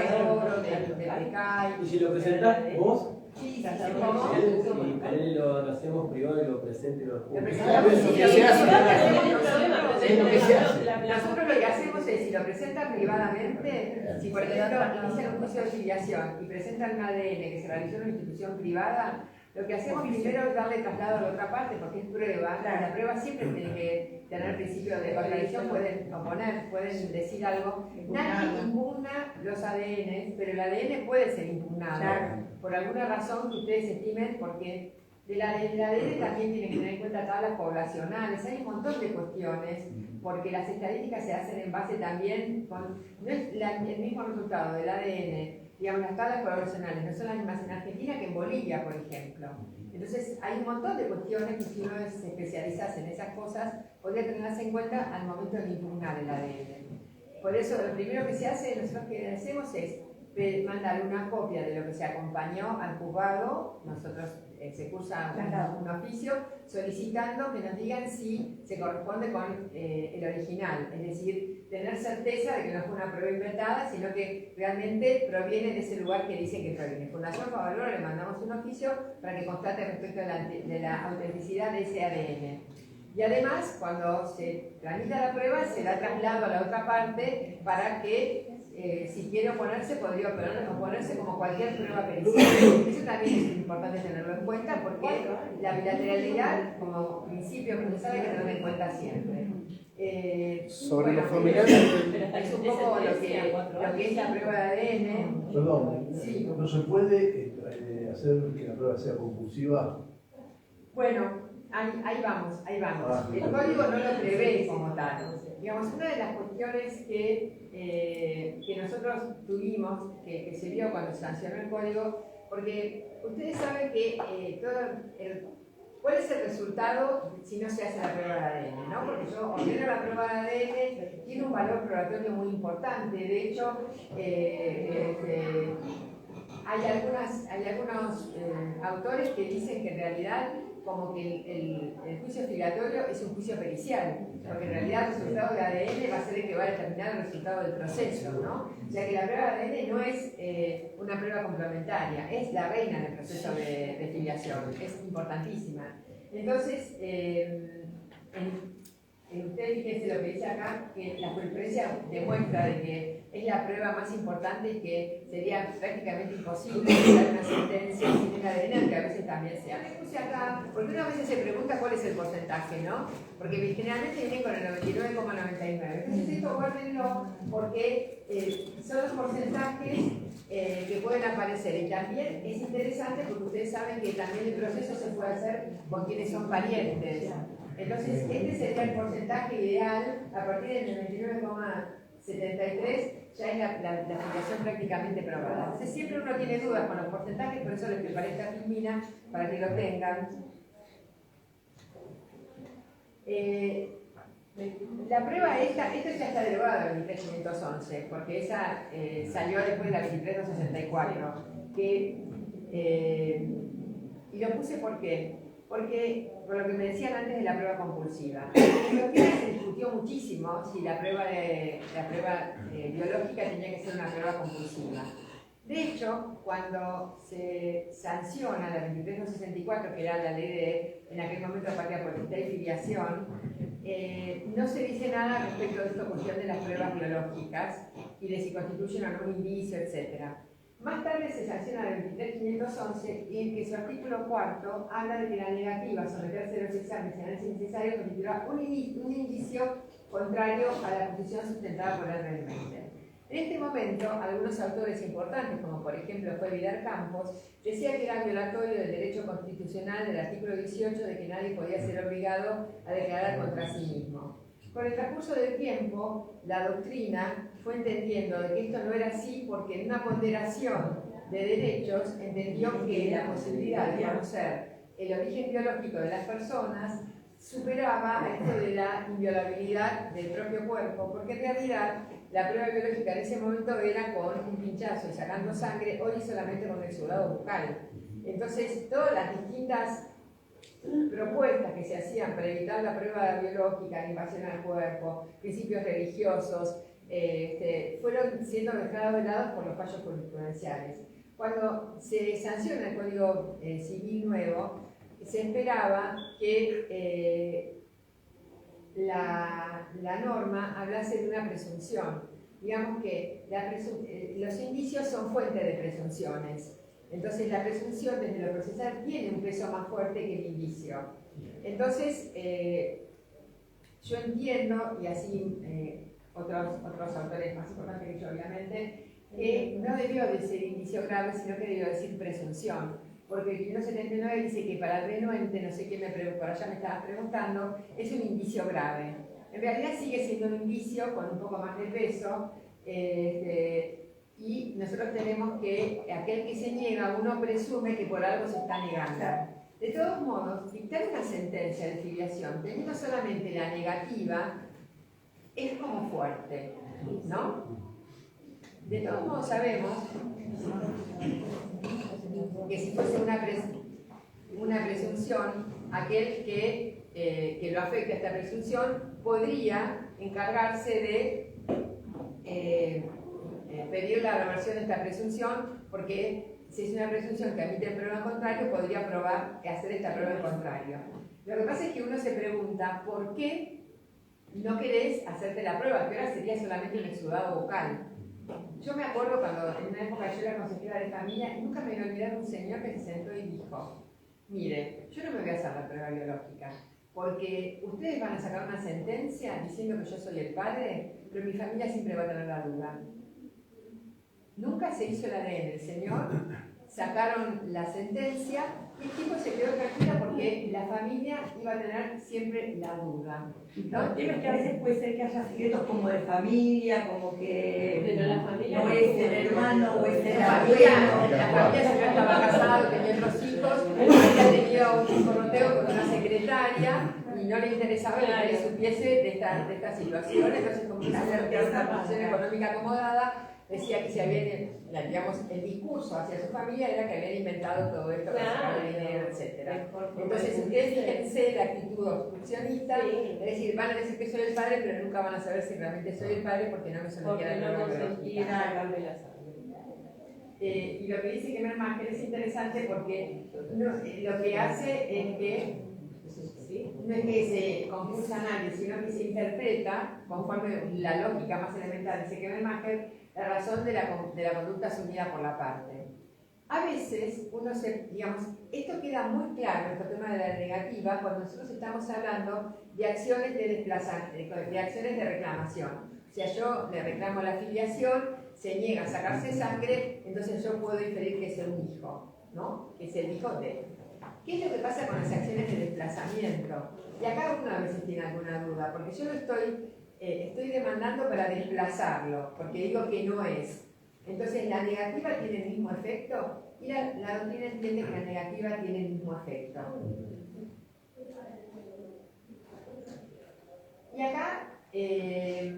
Y si lo presentás vos, Sí, y Perelli lo hacemos privado y lo presente y lo Nosotros lo que hacemos es, si lo presentan privadamente, si por ejemplo inician un juicio de filiación y presentan un ADN que se realizó en una institución privada, lo que hacemos primero es darle traslado a la otra parte porque es prueba. La prueba siempre tiene que tener principio de contradicción, pueden oponer, pueden decir algo. Nadie impugna los ADN, pero el ADN puede ser impugnado por alguna razón que ustedes estimen, porque del ADN también tienen que tener en cuenta tablas poblacionales, hay un montón de cuestiones, porque las estadísticas se hacen en base también con, no es el mismo resultado del ADN, digamos, las tablas poblacionales no son las mismas en Argentina que en Bolivia, por ejemplo. Entonces hay un montón de cuestiones que si uno se especializase en esas cosas, podría tenerlas en cuenta al momento de impugnar el ADN. Por eso lo primero que se hace, nosotros que hacemos es mandar una copia de lo que se acompañó al juzgado, nosotros se cursa un oficio solicitando que nos digan si se corresponde con el original, es decir, tener certeza de que no fue una prueba inventada, sino que realmente proviene de ese lugar que dice que proviene. Fundación Favaloro le mandamos un oficio para que constate respecto de la autenticidad de ese ADN. Y además, cuando se tramita la prueba, se da traslado a la otra parte para que si quiere oponerse, podría oponerse como cualquier prueba pericial. Eso también es importante tenerlo en cuenta porque la bilateralidad, como principio procesal, hay que tenerlo en cuenta siempre. Sobre los familiares. Es un poco lo que es la prueba de ADN. Perdón, Sí. ¿no se puede hacer que la prueba sea conclusiva? Bueno, ahí vamos. El código no lo prevé como tal. Digamos, una de las cuestiones que nosotros tuvimos, que se vio cuando se sancionó el código, porque ustedes saben que ¿cuál es el resultado si no se hace la prueba de ADN? ¿No? Porque yo ordeno la prueba de ADN, tiene un valor probatorio muy importante. De hecho, hay algunos autores que dicen que en realidad como que el juicio filiatorio es un juicio pericial, porque en realidad el resultado de ADN va a ser el que va a determinar el resultado del proceso, ¿no? O sea que la prueba de ADN no es una prueba complementaria, es la reina del proceso de filiación, es importantísima. Entonces, ustedes fíjense lo que dice acá, que la jurisprudencia demuestra de que es la prueba más importante y que sería prácticamente imposible dar una sentencia sin el ADN, aunque a veces también sea. Me puse acá, porque una vez se pregunta cuál es el porcentaje, ¿no? Porque generalmente vienen con el 99,99. Entonces esto guárdenlo porque son los porcentajes que pueden aparecer. Y también es interesante porque ustedes saben que también el proceso se puede hacer con quienes son parientes. Entonces, este sería el porcentaje ideal. A partir del 99,73 ya es la filiación prácticamente probada. Entonces, siempre uno tiene dudas con los porcentajes, por eso les preparé esta filmina para que lo tengan. La prueba esta ya está derogada de la 23511, porque esa salió después de la 23264. Y lo puse porque por lo que me decían antes de la prueba compulsiva. En los días se discutió muchísimo si la prueba biológica tenía que ser una prueba compulsiva. De hecho, cuando se sanciona la 23264, que era la ley de, en aquel momento, patria potestad y filiación, no se dice nada respecto de esta cuestión de las pruebas biológicas y de si constituyen o no un indicio, etc. Más tarde se sanciona la 23511 y en que su artículo 4 habla de que la negativa a someterse a los exámenes y análisis necesarios constituirá un indicio contrario a la posición sustentada por el reglamento. En este momento, algunos autores importantes, como por ejemplo fue Vidal Campos, decía que era violatorio del derecho constitucional del artículo 18 de que nadie podía ser obligado a declarar contra sí mismo. Con el transcurso del tiempo, la doctrina fue entendiendo de que esto no era así porque en una ponderación de derechos entendió que la posibilidad de conocer el origen biológico de las personas superaba esto de la inviolabilidad del propio cuerpo, porque en realidad la prueba biológica en ese momento era con un pinchazo y sacando sangre, hoy solamente con el exudado bucal. Entonces, todas las distintas propuestas que se hacían para evitar la prueba biológica, la invasión al cuerpo, principios religiosos, fueron siendo dejados de lado por los fallos jurisprudenciales. Cuando se sanciona el Código Civil nuevo, se esperaba que la norma hablase de una presunción. Digamos que los indicios son fuente de presunciones. Entonces la presunción desde lo procesal tiene un peso más fuerte que el indicio. Entonces, yo entiendo, y así otros autores más importantes que yo obviamente, que no debió de ser indicio grave, sino que debió decir presunción. Porque el 1979 dice que para el renuente, no sé quién por allá me estaba preguntando, es un indicio grave. En realidad sigue siendo un indicio con un poco más de peso, y nosotros tenemos que aquel que se niega, uno presume que por algo se está negando. De todos modos, dictar una sentencia de filiación teniendo solamente la negativa es como fuerte, ¿no? De todos modos sabemos que si fuese una presunción, aquel que lo afecte a esta presunción podría encargarse de pedir la reversión de esta presunción, porque si es una presunción que admite prueba en contrario, podría hacer esta prueba en contrario. Lo que pasa es que uno se pregunta, ¿por qué no querés hacerte la prueba? Que ahora sería solamente un exudado bucal. Yo me acuerdo cuando en una época yo era consejera de familia, y nunca me voy a olvidar de un señor que se sentó y dijo, mire, yo no me voy a hacer la prueba biológica, porque ustedes van a sacar una sentencia diciendo que yo soy el padre, pero mi familia siempre va a tener la duda. Nunca se hizo el ADN. El señor sacaron la sentencia y el tipo se quedó tranquila porque la familia iba a tener siempre la duda. No, el tema es que a veces puede ser que haya secretos como de familia, como que Pero la familia no es el hermano o es el La abuelo. familia se estaba casado, tenía otros hijos, ella tenía un porroteo con una secretaria y no le interesaba que nadie supiese de esta situación, entonces como que una posición económica acomodada, decía que se habían, digamos, el discurso hacia su familia era que habían inventado todo esto para sacar dinero, etc. Entonces ustedes fíjense la actitud obstruccionista, es decir, van a decir que soy el padre, pero nunca van a saber si realmente soy el padre porque no me sometí a la prueba biológica. Y lo que dice Kemal Maher es interesante porque lo que hace es que no es que se compulsa a nadie, sino que se interpreta, conforme la lógica más elemental, dice Kemal Maher, la razón de la conducta asumida por la parte. A veces, digamos, esto queda muy claro, este tema de la negativa, cuando nosotros estamos hablando de acciones de desplazamiento, de acciones de reclamación. O sea, yo le reclamo la filiación, se niega a sacarse sangre, entonces yo puedo inferir que es un hijo, ¿no? Que es el hijo de. ¿Qué es lo que pasa con las acciones de desplazamiento? Y acá uno a veces tiene alguna duda, porque yo lo estoy demandando para desplazarlo, porque digo que no es. Entonces, ¿la negativa tiene el mismo efecto? Y la doctrina entiende que la negativa tiene el mismo efecto. Y acá, es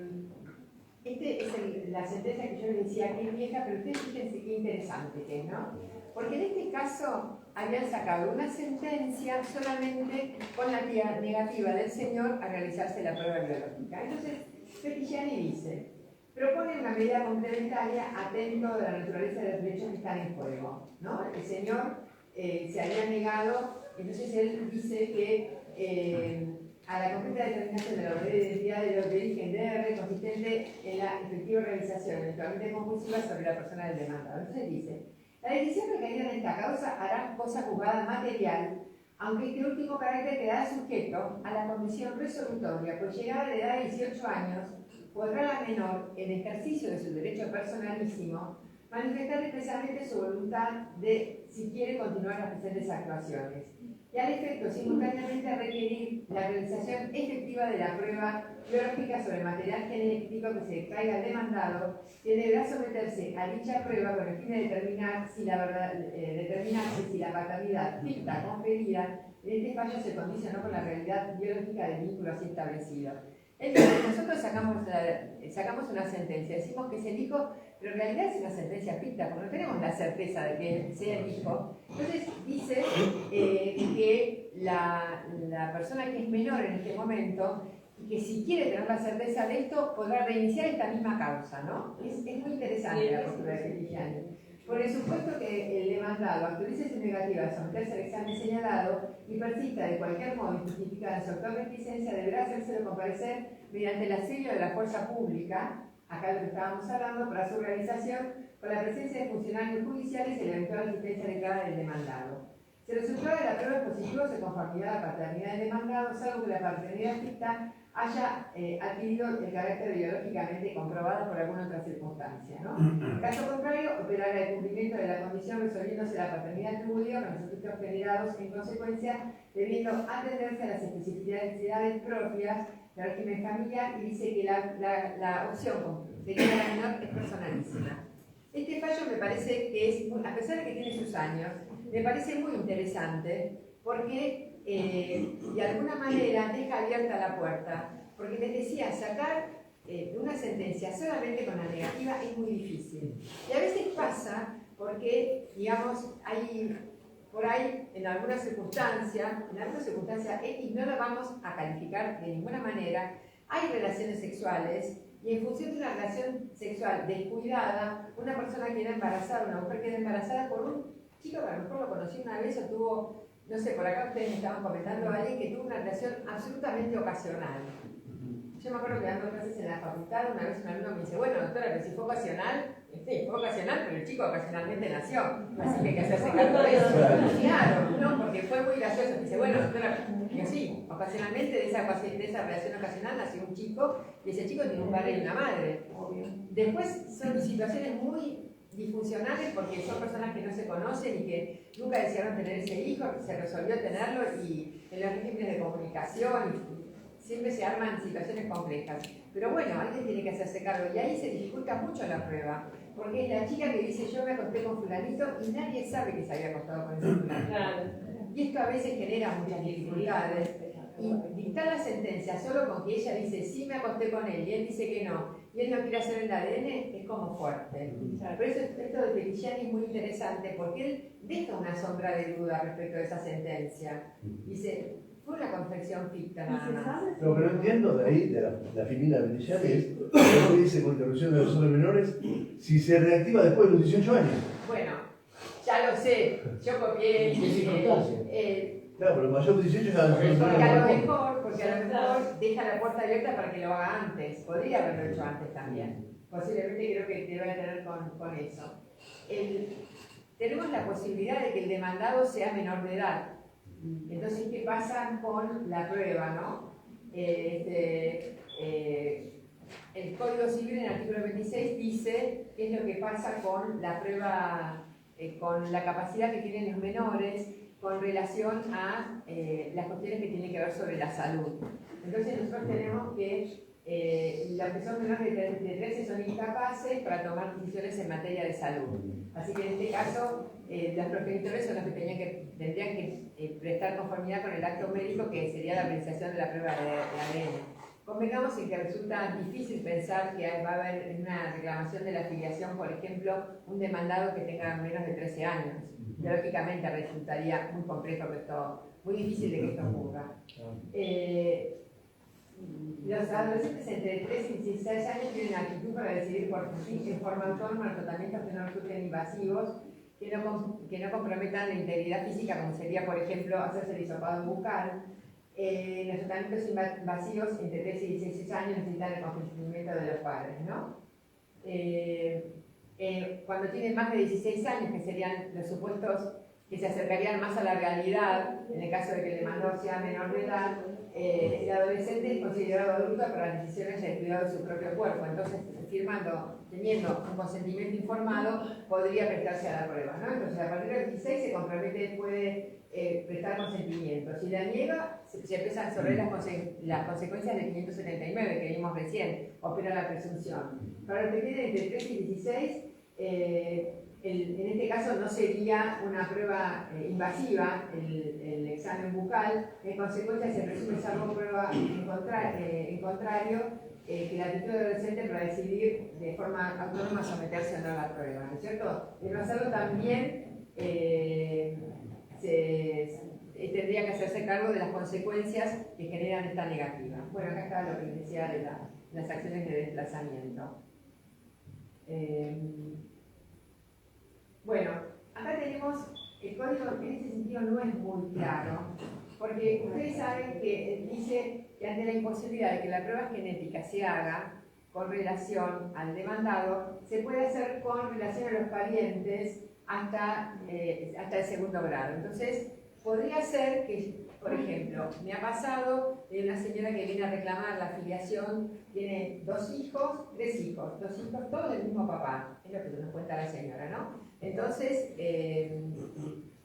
la sentencia que yo les decía que es vieja, pero ustedes fíjense qué interesante que es, ¿no? Porque en este caso habían sacado una sentencia solamente con la negativa del señor a realizarse la prueba biológica. Entonces, Pettigiani dice, propone una medida complementaria atento de la naturaleza de los derechos que están en juego, ¿no? El señor se había negado, entonces él dice que a la completa determinación de la verdadera identidad de origen DR consistente en la efectiva realización eventualmente compulsiva sobre la persona del demandado. Entonces dice, la decisión requerida en esta causa hará cosa juzgada material, aunque este último carácter quedará sujeto a la condición resolutoria, pues llegada a la edad de 18 años, podrá la menor, en ejercicio de su derecho personalísimo, manifestar expresamente su voluntad de si quiere continuar las presentes actuaciones. Y al efecto, simultáneamente requerir la realización efectiva de la prueba biológica sobre el material genético que se traiga al demandado, que deberá someterse a dicha prueba con el fin de determinar si la paternidad ficta conferida en este fallo se condicionó con la realidad biológica del vínculo así establecido. Entonces, nosotros sacamos una sentencia, decimos que es el hijo, pero en realidad es una sentencia ficta, porque no tenemos la certeza de que sea el hijo. Entonces dice que la persona que es menor en este momento, y que si quiere tener la certeza de esto, podrá reiniciar esta misma causa, ¿no? Es muy interesante la postura de Pettigiani. Por el supuesto que el demandado autorice su negativa a someterse al examen señalado y persista de cualquier modo injustificada en su actual reticencia, deberá hacérselo comparecer mediante el asedio de la fuerza pública, acá de lo que estábamos hablando, para su realización con la presencia de funcionarios judiciales y la eventual asistencia declarada del demandado. Si el resultado de la prueba es positivo, se conformará la paternidad del demandado, salvo que la paternidad ficta haya adquirido el carácter biológicamente comprobado por alguna otra circunstancia, ¿no? En caso contrario, operará el cumplimiento de la condición resolviéndose la paternidad atribuida con los efectos generados en consecuencia, debiendo atenderse a las especificidades propias del régimen familiar, y dice que la opción de que la menor es personalísima. Este fallo me parece que es, a pesar de que tiene sus años, me parece muy interesante porque de alguna manera deja abierta la puerta, porque les decía, sacar una sentencia solamente con la negativa es muy difícil. Y a veces pasa porque, digamos, hay por ahí en alguna circunstancia X no la vamos a calificar de ninguna manera, hay relaciones sexuales y en función de una relación sexual descuidada, una persona queda embarazada, una mujer queda embarazada por un chico que a lo mejor lo conocí una vez o tuvo, no sé, por acá ustedes me estaban comentando a alguien que tuvo una relación absolutamente ocasional. Yo me acuerdo que dando clases en la facultad, una vez un alumno me dice, bueno, doctora, pero si fue ocasional, sí, fue ocasional, pero el chico ocasionalmente nació, así que hay que hacerse cargo de eso. Claro, no, porque fue muy gracioso. Me dice, bueno, doctora, yo sí, ocasionalmente de esa relación ocasional nació un chico, y ese chico tiene un padre y una madre. Después son situaciones muy disfuncionales porque son personas que no se conocen y que nunca desearon tener ese hijo, se resolvió tenerlo y en los regímenes de comunicación siempre se arman situaciones complejas. Pero bueno, alguien tiene que hacerse cargo y ahí se dificulta mucho la prueba, porque es la chica que dice yo me acosté con fulanito y nadie sabe que se había acostado con ese fulanito. Y esto a veces genera muchas dificultades. Y dictar la sentencia solo con que ella dice sí me acosté con él y él dice que no, y él no quiere hacer el ADN, es como fuerte. Por eso esto de Petillani es muy interesante, porque él deja una sombra de duda respecto a esa sentencia. Dice, fue una confección ficta nada más. Lo que no entiendo de ahí, de la figura de Petillani, es lo que dice con interrupción de los hombres menores, si se reactiva después de los 18 años. Bueno, ya lo sé, yo copié Claro, pero mayor de 18 ya porque a lo mejor deja la puerta abierta para que lo haga antes. Podría haberlo hecho antes también. Posiblemente creo que debe tener con eso. Tenemos la posibilidad de que el demandado sea menor de edad. Entonces, ¿qué pasa con la prueba, no? El Código Civil en el artículo 26 dice qué es lo que pasa con la prueba, con la capacidad que tienen los menores con relación a las cuestiones que tienen que ver sobre la salud. Entonces nosotros tenemos que los que son menores de 13 son incapaces para tomar decisiones en materia de salud. Así que en este caso los progenitores son los que tendrían que prestar conformidad con el acto médico que sería la realización de la prueba de ADN. Convengamos en que resulta difícil pensar que va a haber una reclamación de la filiación, por ejemplo, un demandado que tenga menos de 13 años. Lógicamente resultaría muy complejo que esto, muy difícil de que esto ocurra. Los adolescentes entre 3 y 16 años tienen actitud para decidir por sí en forma autónoma los tratamientos que no resulten invasivos, que no comprometan la integridad física, como sería, por ejemplo, hacerse el hisopado bucal. Los tratamientos invasivos entre 3 y 16 años necesitan el consentimiento de los padres, ¿no? Cuando tienen más de 16 años, que serían los supuestos que se acercarían más a la realidad, en el caso de que el demandado sea menor de edad, el adolescente es considerado adulto para las decisiones de cuidado de su propio cuerpo. Entonces, teniendo un consentimiento informado, podría prestarse a la prueba, ¿no? Entonces, a partir del 16 se compromete, puede prestar consentimiento. Si la niega, se empiezan sobre las consecuencias del 579 que vimos recién, opera la presunción. Para los que tienen entre 3 y 16, en este caso no sería una prueba invasiva el examen bucal, en consecuencia se presume salvo prueba en contrario que la actitud del adolescente para decidir de forma autónoma someterse o no a la prueba, ¿no es cierto? De no hacerlo también tendría que hacerse cargo de las consecuencias que generan esta negativa. Bueno, acá está lo que les decía de las acciones de desplazamiento. Bueno, acá tenemos el código, en este sentido no es muy claro, porque ustedes saben que dice que ante la imposibilidad de que la prueba genética se haga con relación al demandado, se puede hacer con relación a los parientes hasta el segundo grado. Entonces, podría ser que, por ejemplo, me ha pasado de una señora que viene a reclamar la filiación, tiene 2 hijos, 3 hijos, 2 hijos todos del mismo papá, es lo que nos cuenta la señora, ¿no? Entonces, le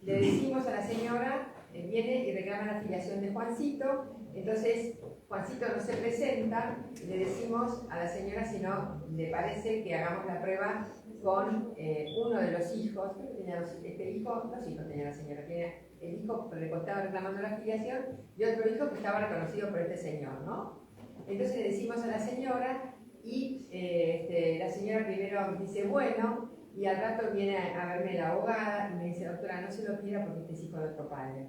decimos a la señora, viene y reclama la filiación de Juancito, entonces Juancito no se presenta, le decimos a la señora si no le parece que hagamos la prueba con uno de los hijos, tenía dos hijos tenía la señora, tenía el hijo que le estaba reclamando la filiación y otro hijo que estaba reconocido por este señor, ¿no? Entonces le decimos a la señora y la señora primero dice bueno, y al rato viene a verme la abogada y me dice, doctora, no se lo quiera porque este es hijo de otro padre.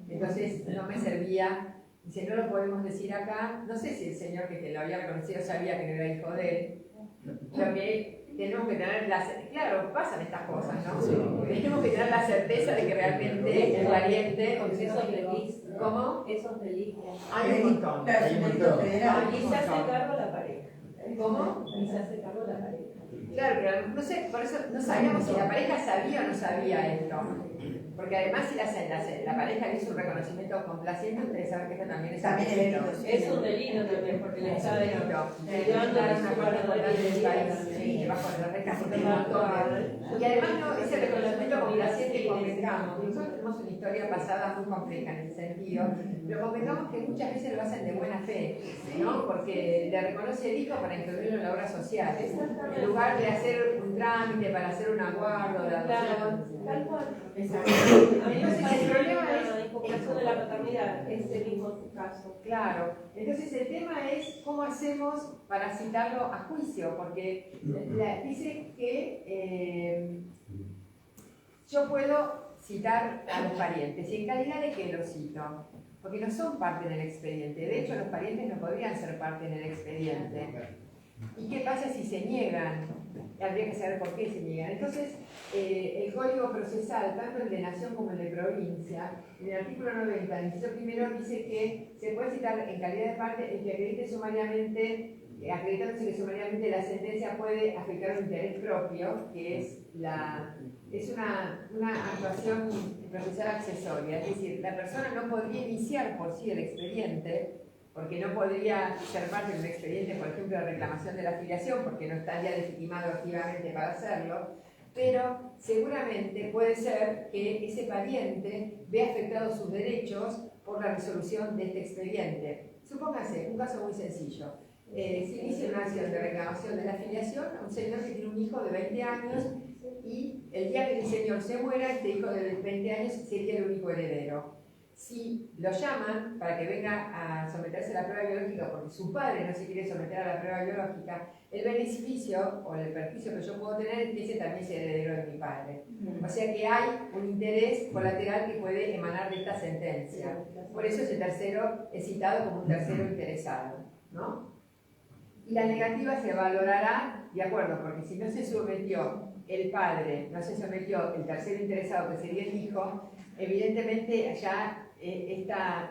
Entonces no me servía, dice, no lo podemos decir acá, no sé si el señor que lo había reconocido sabía que no era hijo de él, lo que tenemos que tener claro, pasan estas cosas, ¿no? Sí. Tenemos que tener la certeza de que realmente el pariente, esos delitos. ¿Cómo? Esos delitos. Hay un montón. Y se hace cargo la pareja. ¿Cómo? Y se hace cargo la pareja. Claro, pero no sé, por eso no sabíamos si la pareja sabía o no sabía esto. Porque además si la pareja le hizo un reconocimiento complaciente, ustedes saben que esto también es un delito. Es un delito también, porque le está privando una parte importante del país bajo las reglas contributorias. Y además ese reconocimiento complaciente convengamos. Nosotros tenemos una historia pasada muy compleja en ese sentido, pero convengamos que muchas veces lo hacen de buena fe, ¿no? Porque le reconoce el hijo para incluirlo en la obra social, en lugar de hacer un trámite para hacer un aguardo de adopción. Tal cual. Exacto. Entonces el problema es incorporación de la paternidad, es el mismo caso. Claro, entonces el tema es cómo hacemos para citarlo a juicio, porque dice que yo puedo citar a los parientes, y en calidad de que los cito, porque no son parte del expediente. De hecho, los parientes no podrían ser parte del expediente. ¿Y qué pasa si se niegan? Habría que saber por qué se niegan. Entonces, el Código Procesal, tanto el de Nación como el de Provincia, en el artículo 90, el inciso primero, dice que se puede citar en calidad de parte el que acredite sumariamente, acreditándose que sumariamente la sentencia puede afectar un interés propio, que es una actuación procesal accesoria. Es decir, la persona no podría iniciar por sí el expediente, porque no podría ser parte de un expediente, por ejemplo, de reclamación de la filiación, porque no estaría legitimado activamente para hacerlo, pero seguramente puede ser que ese pariente vea afectados sus derechos por la resolución de este expediente. Supóngase, un caso muy sencillo. Se inicia una acción de reclamación de la filiación a un señor que tiene un hijo de 20 años y el día que el señor se muera, este hijo de 20 años sería el único heredero. Si lo llaman para que venga a someterse a la prueba biológica porque su padre no se quiere someter a la prueba biológica, el beneficio o el perjuicio que yo puedo tener es que ese también sea heredero de mi padre. O sea que hay un interés colateral que puede emanar de esta sentencia. Por eso ese tercero es citado como un tercero interesado, ¿no? Y la negativa se valorará de acuerdo, porque si no se sometió el padre, no se sometió el tercero interesado, que sería el hijo, evidentemente ya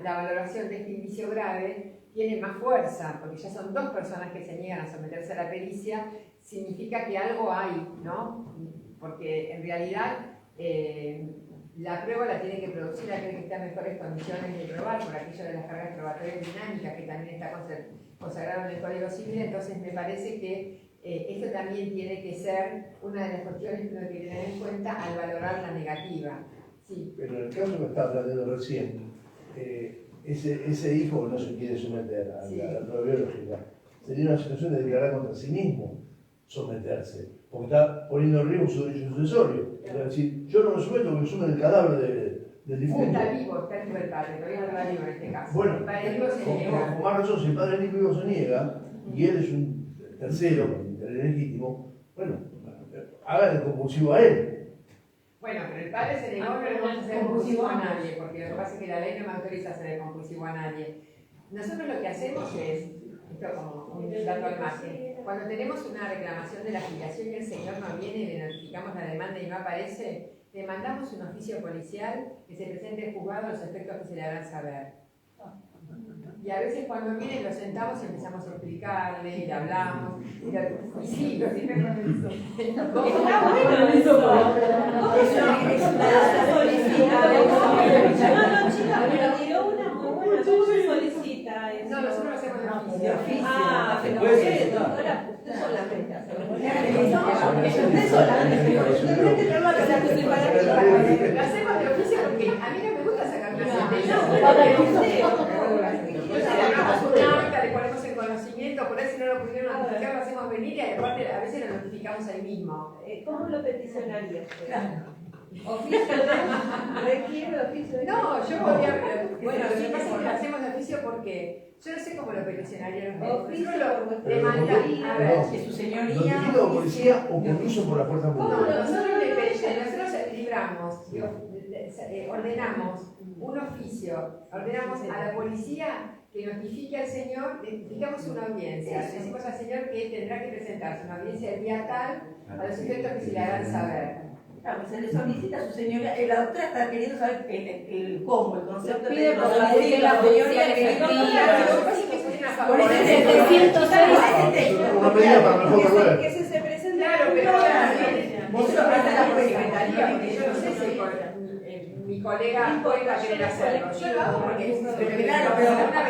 la valoración de este indicio grave tiene más fuerza, porque ya son dos personas que se niegan a someterse a la pericia, significa que algo hay, ¿no? Porque en realidad la prueba la tiene que producir aquel que está en mejores condiciones de probar, por aquello de las cargas probatorias dinámicas que también está consagrado en el Código Civil. Entonces me parece que esto también tiene que ser una de las cuestiones que uno tiene que tener en cuenta al valorar la negativa. Sí. Pero en el caso que estaba planteando recién, ese hijo no se quiere someter a la prueba biológica, sería una situación de declarar contra sí mismo someterse, porque está poniendo en riesgo su derecho sucesorio. Es decir, yo no me someto porque sume el cadáver del difunto. Está vivo el padre, todavía no está vivo en este caso. Bueno, el padre vivo se niega. con más razón, si el padre vivo se niega y él es un tercero, interés legítimo, bueno, haga el compulsivo a él. Bueno, pero el padre se negó, pero no vamos a hacer compulsivo a nadie, porque lo que pasa es que la ley no me autoriza a hacer compulsivo a nadie. Nosotros lo que hacemos es, esto como un dato al margen, cuando tenemos una reclamación de la filiación y el señor no viene y le notificamos la demanda y no aparece, le mandamos un oficio policial que se presente al juzgado a los efectos que se le harán saber. Y a veces cuando viene lo sentamos y empezamos a explicarle, y le hablamos, y sí, lo sirve con eso. Está bueno eso. No, chica, pero tiró una muy buena. ¿Cómo se solicita eso? No, nosotros lo hacemos de oficio. Ah, pero usted, doctora, usted solamente hace. Usted solamente. Lo hacemos de oficio porque a mí no me gusta sacar una sentencia. Hagamos una acta, le ponemos en conocimiento, por ahí si no lo pudieron notificar, lo hacemos venir y aparte a veces lo notificamos ahí mismo. ¿Cómo lo peticionaría usted? ¿Oficio requiere oficio de? No, yo podría. Bueno, lo que pasa es que lo hacemos de oficio porque yo no sé cómo lo peticionaría los médicos. Oficio lo demandaría, a ver, que su señoría. ¿Notificado por policía o permiso por la fuerza pública? No, nosotros libramos, ordenamos un oficio, ordenamos a la policía que notifique al señor, notificamos una audiencia, le decimos al señor que tendrá que presentarse una audiencia el día tal a los efectos que se le harán saber. Claro, se le solicita a su señoría, la doctora está queriendo saber el cómo, el concepto Pide de por la señoría que Por eso es 706. Una medida para mejor resolver. Que se presente. Claro, Eso pasa en la secretaría, porque yo no sé si mi colega pueda querer hacerlo. Yo lo hago porque claro, pero una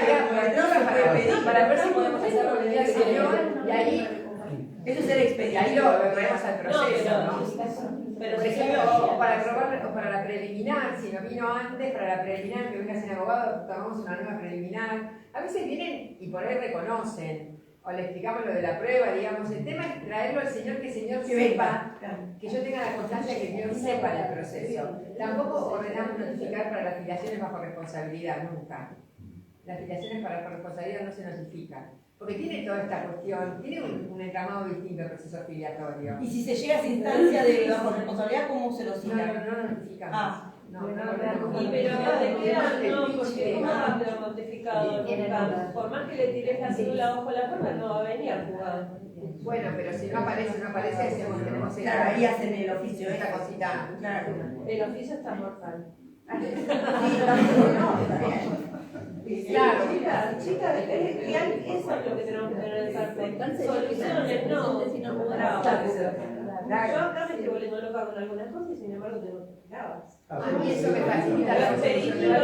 vez para ver si podemos hacerlo con el día señor y ahí. Eso es el expediente. Y ahí lo traemos al proceso, ¿no? Pero Por ejemplo, o para la preliminar, si no vino antes, para la preliminar, que venga sin abogado, tomamos una nueva preliminar. A veces vienen y por ahí reconocen, o le explicamos lo de la prueba, digamos. El tema es traerlo al señor, que el señor sepa, que yo tenga la constancia que el señor sepa del proceso. Tampoco ordenamos notificar para las filiaciones bajo responsabilidad, nunca. Las filiaciones bajo responsabilidad no se notifican. Porque tiene toda esta cuestión, tiene un entramado distinto el proceso filiatorio. Y si se llega a esa instancia de bajo responsabilidad, ¿cómo se lo cita? No notificamos. Pero ¿de qué no? Porque ¿cómo va a quedar notificado? Por más que le tires la cédula bajo la puerta, no va a venir al juzgado. Bueno, pero si no aparece, tenemos claro, ahí hacen el oficio. Esta cosita. Claro. El oficio está mortal. Claro, chicas, eso es lo que tenemos que tener en el cartel. Soluciones, no. Yo acá me estoy volviendo loca con algunas cosas y sin embargo tengo trabas. a mí eso me facilita la solución de la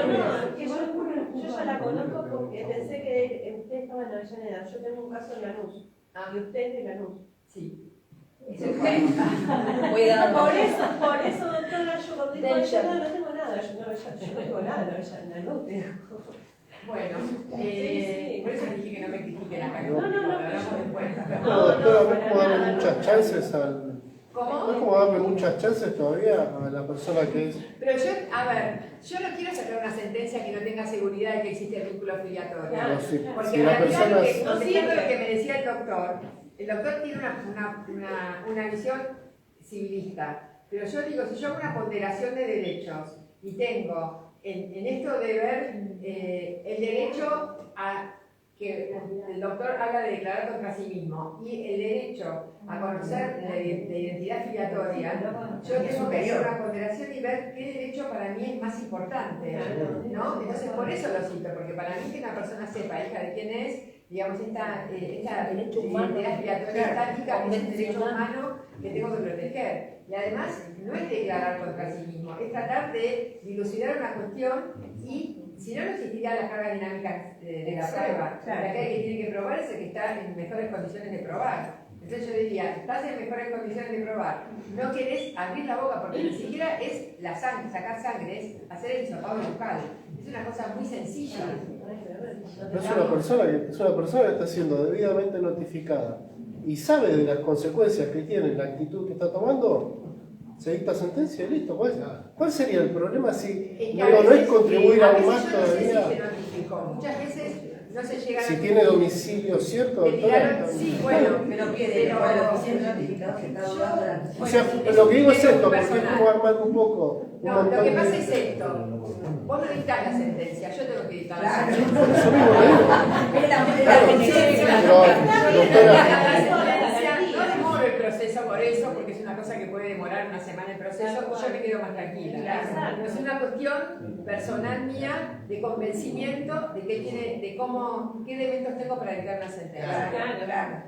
yo ya la conozco porque pensé que usted estaba en Avellaneda. Yo tengo un caso en Lanús. Y usted es de Lanús. Sí. Cuidado. Por eso, doctora, yo cuando digo Avellaneda no tengo nada. Yo no tengo nada en Avellaneda. Bueno, por eso dije que no me critiquen acá. No. Doctora, ¿no es como darle muchas chances al... ¿Cómo? ¿No es como darle muchas chances todavía a la persona que es? Pero yo no quiero sacar una sentencia que no tenga seguridad de que existe el vínculo filiatorio. Claro, sí. Porque Si en la realidad, persona... contestando lo que me decía el doctor tiene una visión civilista. Pero yo digo, si yo hago una ponderación de derechos y tengo en esto de ver el derecho a que el doctor habla de declarar contra sí mismo y el derecho a conocer la identidad filiatoria, yo tengo que hacer una ponderación y ver qué derecho para mí es más importante, ¿no? Entonces por eso lo cito, porque para mí que una persona sepa hija de quién es, digamos, esta identidad filiatoria estática es un derecho humano que tengo que proteger. Y además no es declarar contra sí mismo, es tratar de dilucidar una cuestión y si no, no existiría la carga dinámica de la prueba. La que tiene que probar es el que está en mejores condiciones de probar. Entonces yo diría, estás en mejores condiciones de probar, no querés abrir la boca porque ni siquiera es la sangre, sacar sangre, es hacer el hisopado bucal. Es una cosa muy sencilla. Pero es una persona que está siendo debidamente notificada y sabe de las consecuencias que tiene la actitud que está tomando. Se dicta sentencia y listo. ¿Cuál sería el problema si no es contribuir aún más todavía? Muchas veces no se llega a si tiene domicilio cierto, doctora. Sí, bueno, pero que el oficial notificado se está dudando de la... O sea, lo que digo es esto, porque es como armar un poco. No, lo que pasa es esto. Vos no dictás la sentencia, yo tengo que dictar la sentencia. Eso mismo lo digo. No demoro el proceso por eso, porque es una cosa que puede demorar una semana el proceso, yo me quedo más tranquila. Es una cuestión personal mía de convencimiento de qué elementos tengo para dictar una sentencia.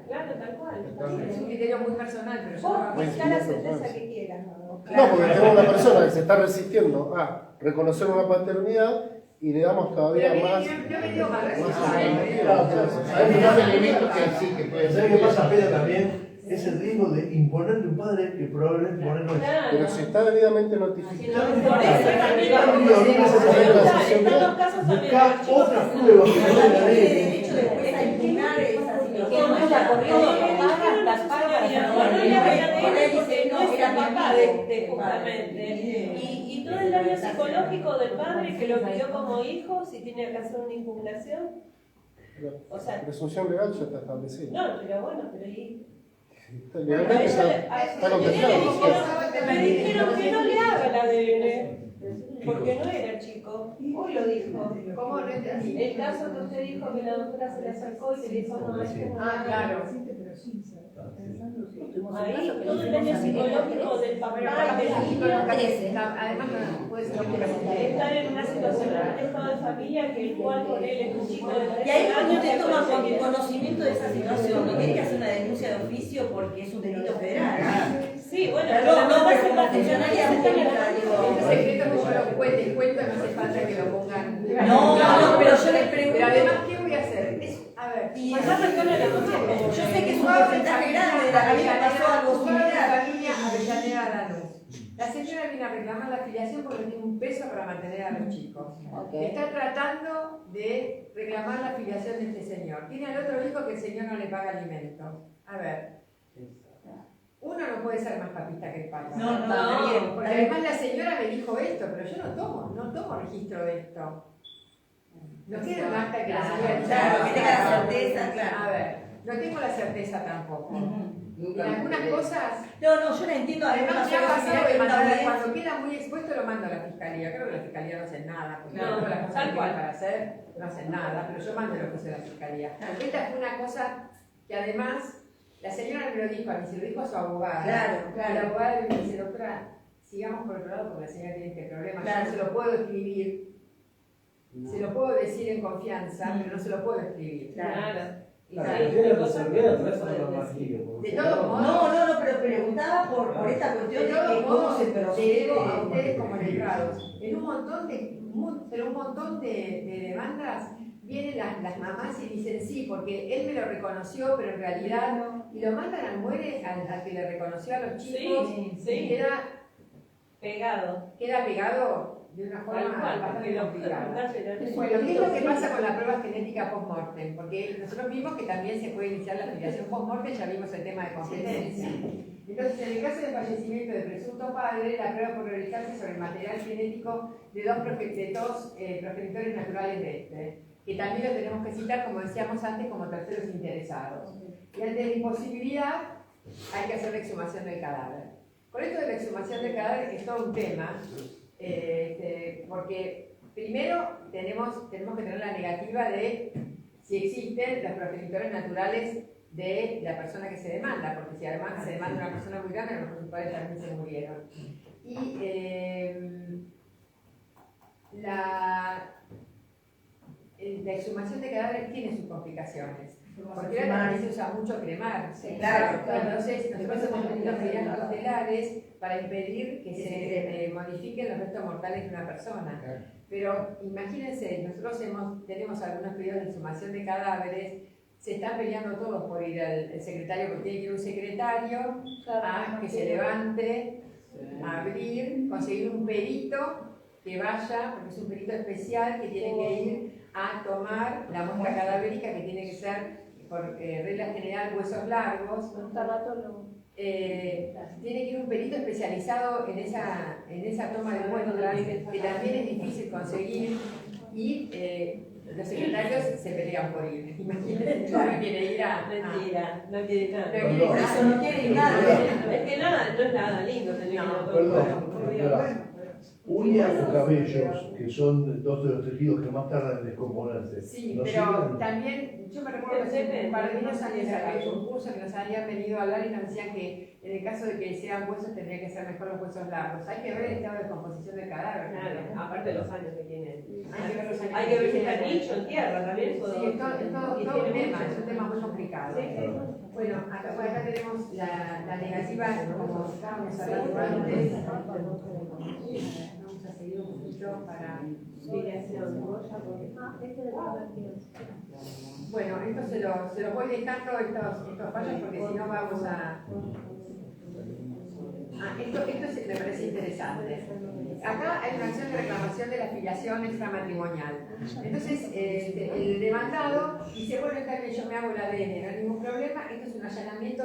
Claro, tal cual. Es un criterio muy personal, pero yo Vos dictá la sentencia que quieras. No, porque tengo una persona que se está resistiendo a reconocer una paternidad y le damos todavía más. Yo me digo más ¿Sabes qué pasa, Pedro, también? Es el riesgo de imponerle un padre que probablemente no es. Pero si está debidamente notificado. Por eso también buscar otra prueba que no es la ley. Y todo el daño psicológico del padre que lo crió como hijo, si tiene que hacer una impugnación. O sea, La presunción legal ya está establecida. no, pero bueno, pero ahí. Legalmente está contemplado. Me dijeron que no le haga la ADN, porque no era chico. Hoy lo dijo. ¿Cómo no entendí? El caso que usted dijo que la doctora se le acercó y le dijo, no, es que no. Claro. Ahí todo el daño psicológico del papá y del niño además no puede ser estar en una situación de un estado de familia que el cual con él es un chico de 13 Y ahí cuando años. usted toma conocimiento de esa situación, no tiene que hacer una denuncia de oficio porque es un delito federal. Sí, bueno, Perdón, no, pero como pasa- funcionaria pública, digo. Este secreto como lo cuento, no hace falta que lo pongan. No, pero yo les pregunto. Pero además, ¿qué voy a hacer? A ver, Y Además, recuerda la noche. yo sé que es un porcentaje grande, a mí me pasó algo similar. Familia Avellaneda Lanús. La señora viene a reclamar la afiliación porque tiene un peso para mantener a los chicos. Está tratando de reclamar la afiliación de este señor. Tiene al otro hijo que el señor no le paga alimentos. A ver, uno no puede ser más papista que el Papa. No, No, bien. Porque además la señora me dijo esto, pero yo no tomo registro de esto. No quiero un acta que la señora Claro, que tenga la certeza, claro. A ver, no tengo la certeza tampoco. En algunas cosas. No, yo la entiendo. Además, me ha pasado de una mandar, audiencia. cuando queda muy expuesto lo mando a la fiscalía. Creo que la fiscalía no hace nada, porque No, todas las tal cosas que cual. tiene para hacer no hacen nada, pero yo mando lo que hace la fiscalía. Esta fue una cosa que además la señora me lo dijo a mí, se lo dijo a su abogada. Claro, Y claro. la abogada me dice, doctora, sigamos por otro lado porque la señora tiene este problema. Claro. Yo no se lo puedo escribir, se lo puedo decir en confianza, pero no se lo puedo escribir. Claro. Claro, Sí, tiene hay que cosas ser que bien, no no se es pueden algo decir. vacío. De todos modos. No, pero preguntaba por esta cuestión De de todos que cómo modos, se le procede. digo a ustedes como letrados, en un montón de demandas vienen las mamás y dicen sí, porque él me lo reconoció, pero en realidad y lo mandan al muere al que le reconoció a los chicos Sí, y sí. queda Pegado. pegado de una forma Tal cual, bastante porque complicada. lo Bueno, ¿qué es lo que pasa con la prueba genética post-mortem? Porque nosotros vimos que también se puede iniciar la afiliación post-mortem, ya vimos el tema de competencia. Entonces, en el caso de fallecimiento de presunto padre, la prueba puede realizarse sobre el material genético de dos progenitores naturales de este, que también lo tenemos que citar, como decíamos antes, como terceros interesados. Y ante la imposibilidad, hay que hacer la exhumación del cadáver. Con esto de la exhumación del cadáver es todo un tema, porque primero tenemos que tener la negativa de si existen los progenitores naturales de la persona que se demanda, porque si además se demanda una persona muy grande, los progenitores también se murieron. Y la exhumación de cadáveres tiene sus complicaciones. Porque ahora también se usa mucho cremar. Claro. Entonces, nosotros hemos tenido medidas cautelares para impedir que se modifiquen los restos mortales de una persona. Pero imagínense, nosotros tenemos algunos pedidos de exhumación de cadáveres, se están peleando todos por ir al secretario, porque tiene que ir un secretario a que se levante, a abrir, conseguir un perito que vaya, porque es un perito especial que tiene que ir a tomar la muestra cadavérica, que tiene que ser por regla general huesos largos. Tiene que ir un perito especializado en esa toma de muestras, que también es difícil conseguir, y los secretarios se pelean por ir. Imagínense, no quiere ir a... Mentira, no quiere nada. Por eso no quiere nada. Es que nada, no es nada lindo tener que Perdón, por Dios. doctora. Uñas o cabellos, que son dos de los tejidos que más tardan en descomponerse. Sí, ¿no pero sirven? también, yo me recuerdo que hace un par de años había hecho un curso que nos habían venido a hablar y nos decían que en el caso de que sean huesos tendría que ser mejor los huesos largos. Hay que ver el estado de composición del cadáver. Claro, aparte de los años que tienen. Hay que ver los años Hay que ver si tiene. está nicho en tierra también. Sí, es todo un tema, es un tema muy complicado. Bueno, acá tenemos la negativa, como estábamos hablando antes. Vamos a seguir un poquito para... Bueno, esto se lo voy dejando estos fallos porque si no vamos a... Esto me parece interesante. Acá hay una acción de reclamación de la afiliación extramatrimonial. Entonces, el demandado dice, bueno, está bien, yo me hago el ADN, no hay ningún problema, esto es un allanamiento,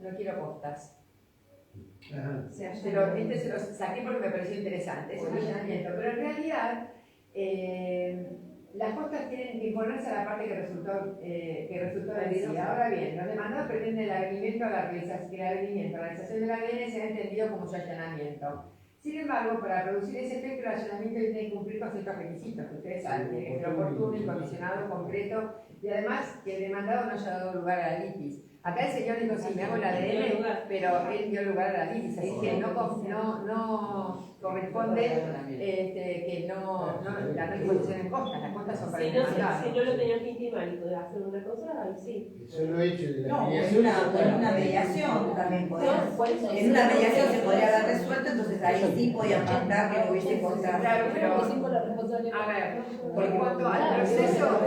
no quiero postas. Se lo saqué porque me pareció interesante, es un allanamiento, pero en realidad las postas tienen que imponerse a la parte que resultó vencida. Ahora bien, los demandados pretenden el advenimiento a la realización del ADN se ha entendido como su allanamiento. Sin embargo, para producir ese efecto, el allanamiento tiene que cumplir con ciertos requisitos que ustedes saben, tiene que ser oportuno, incondicionado, concreto y además que el demandado no haya dado lugar a la litis. Acá el señor dijo, sí, me hago el ADN, pero él dio lugar a la litis, así que no corresponde que la no disposición en costas, las costas son para el demandado. Si no lo tenías que intimar y podés hacer una cosa, ahí sí. El solo hecho de la No, afiliación. en una mediación también podía. En una mediación se podría haber resuelto, entonces ahí sí podían mandar que no hubiese costas. Claro, pero a ver, en cuanto al proceso,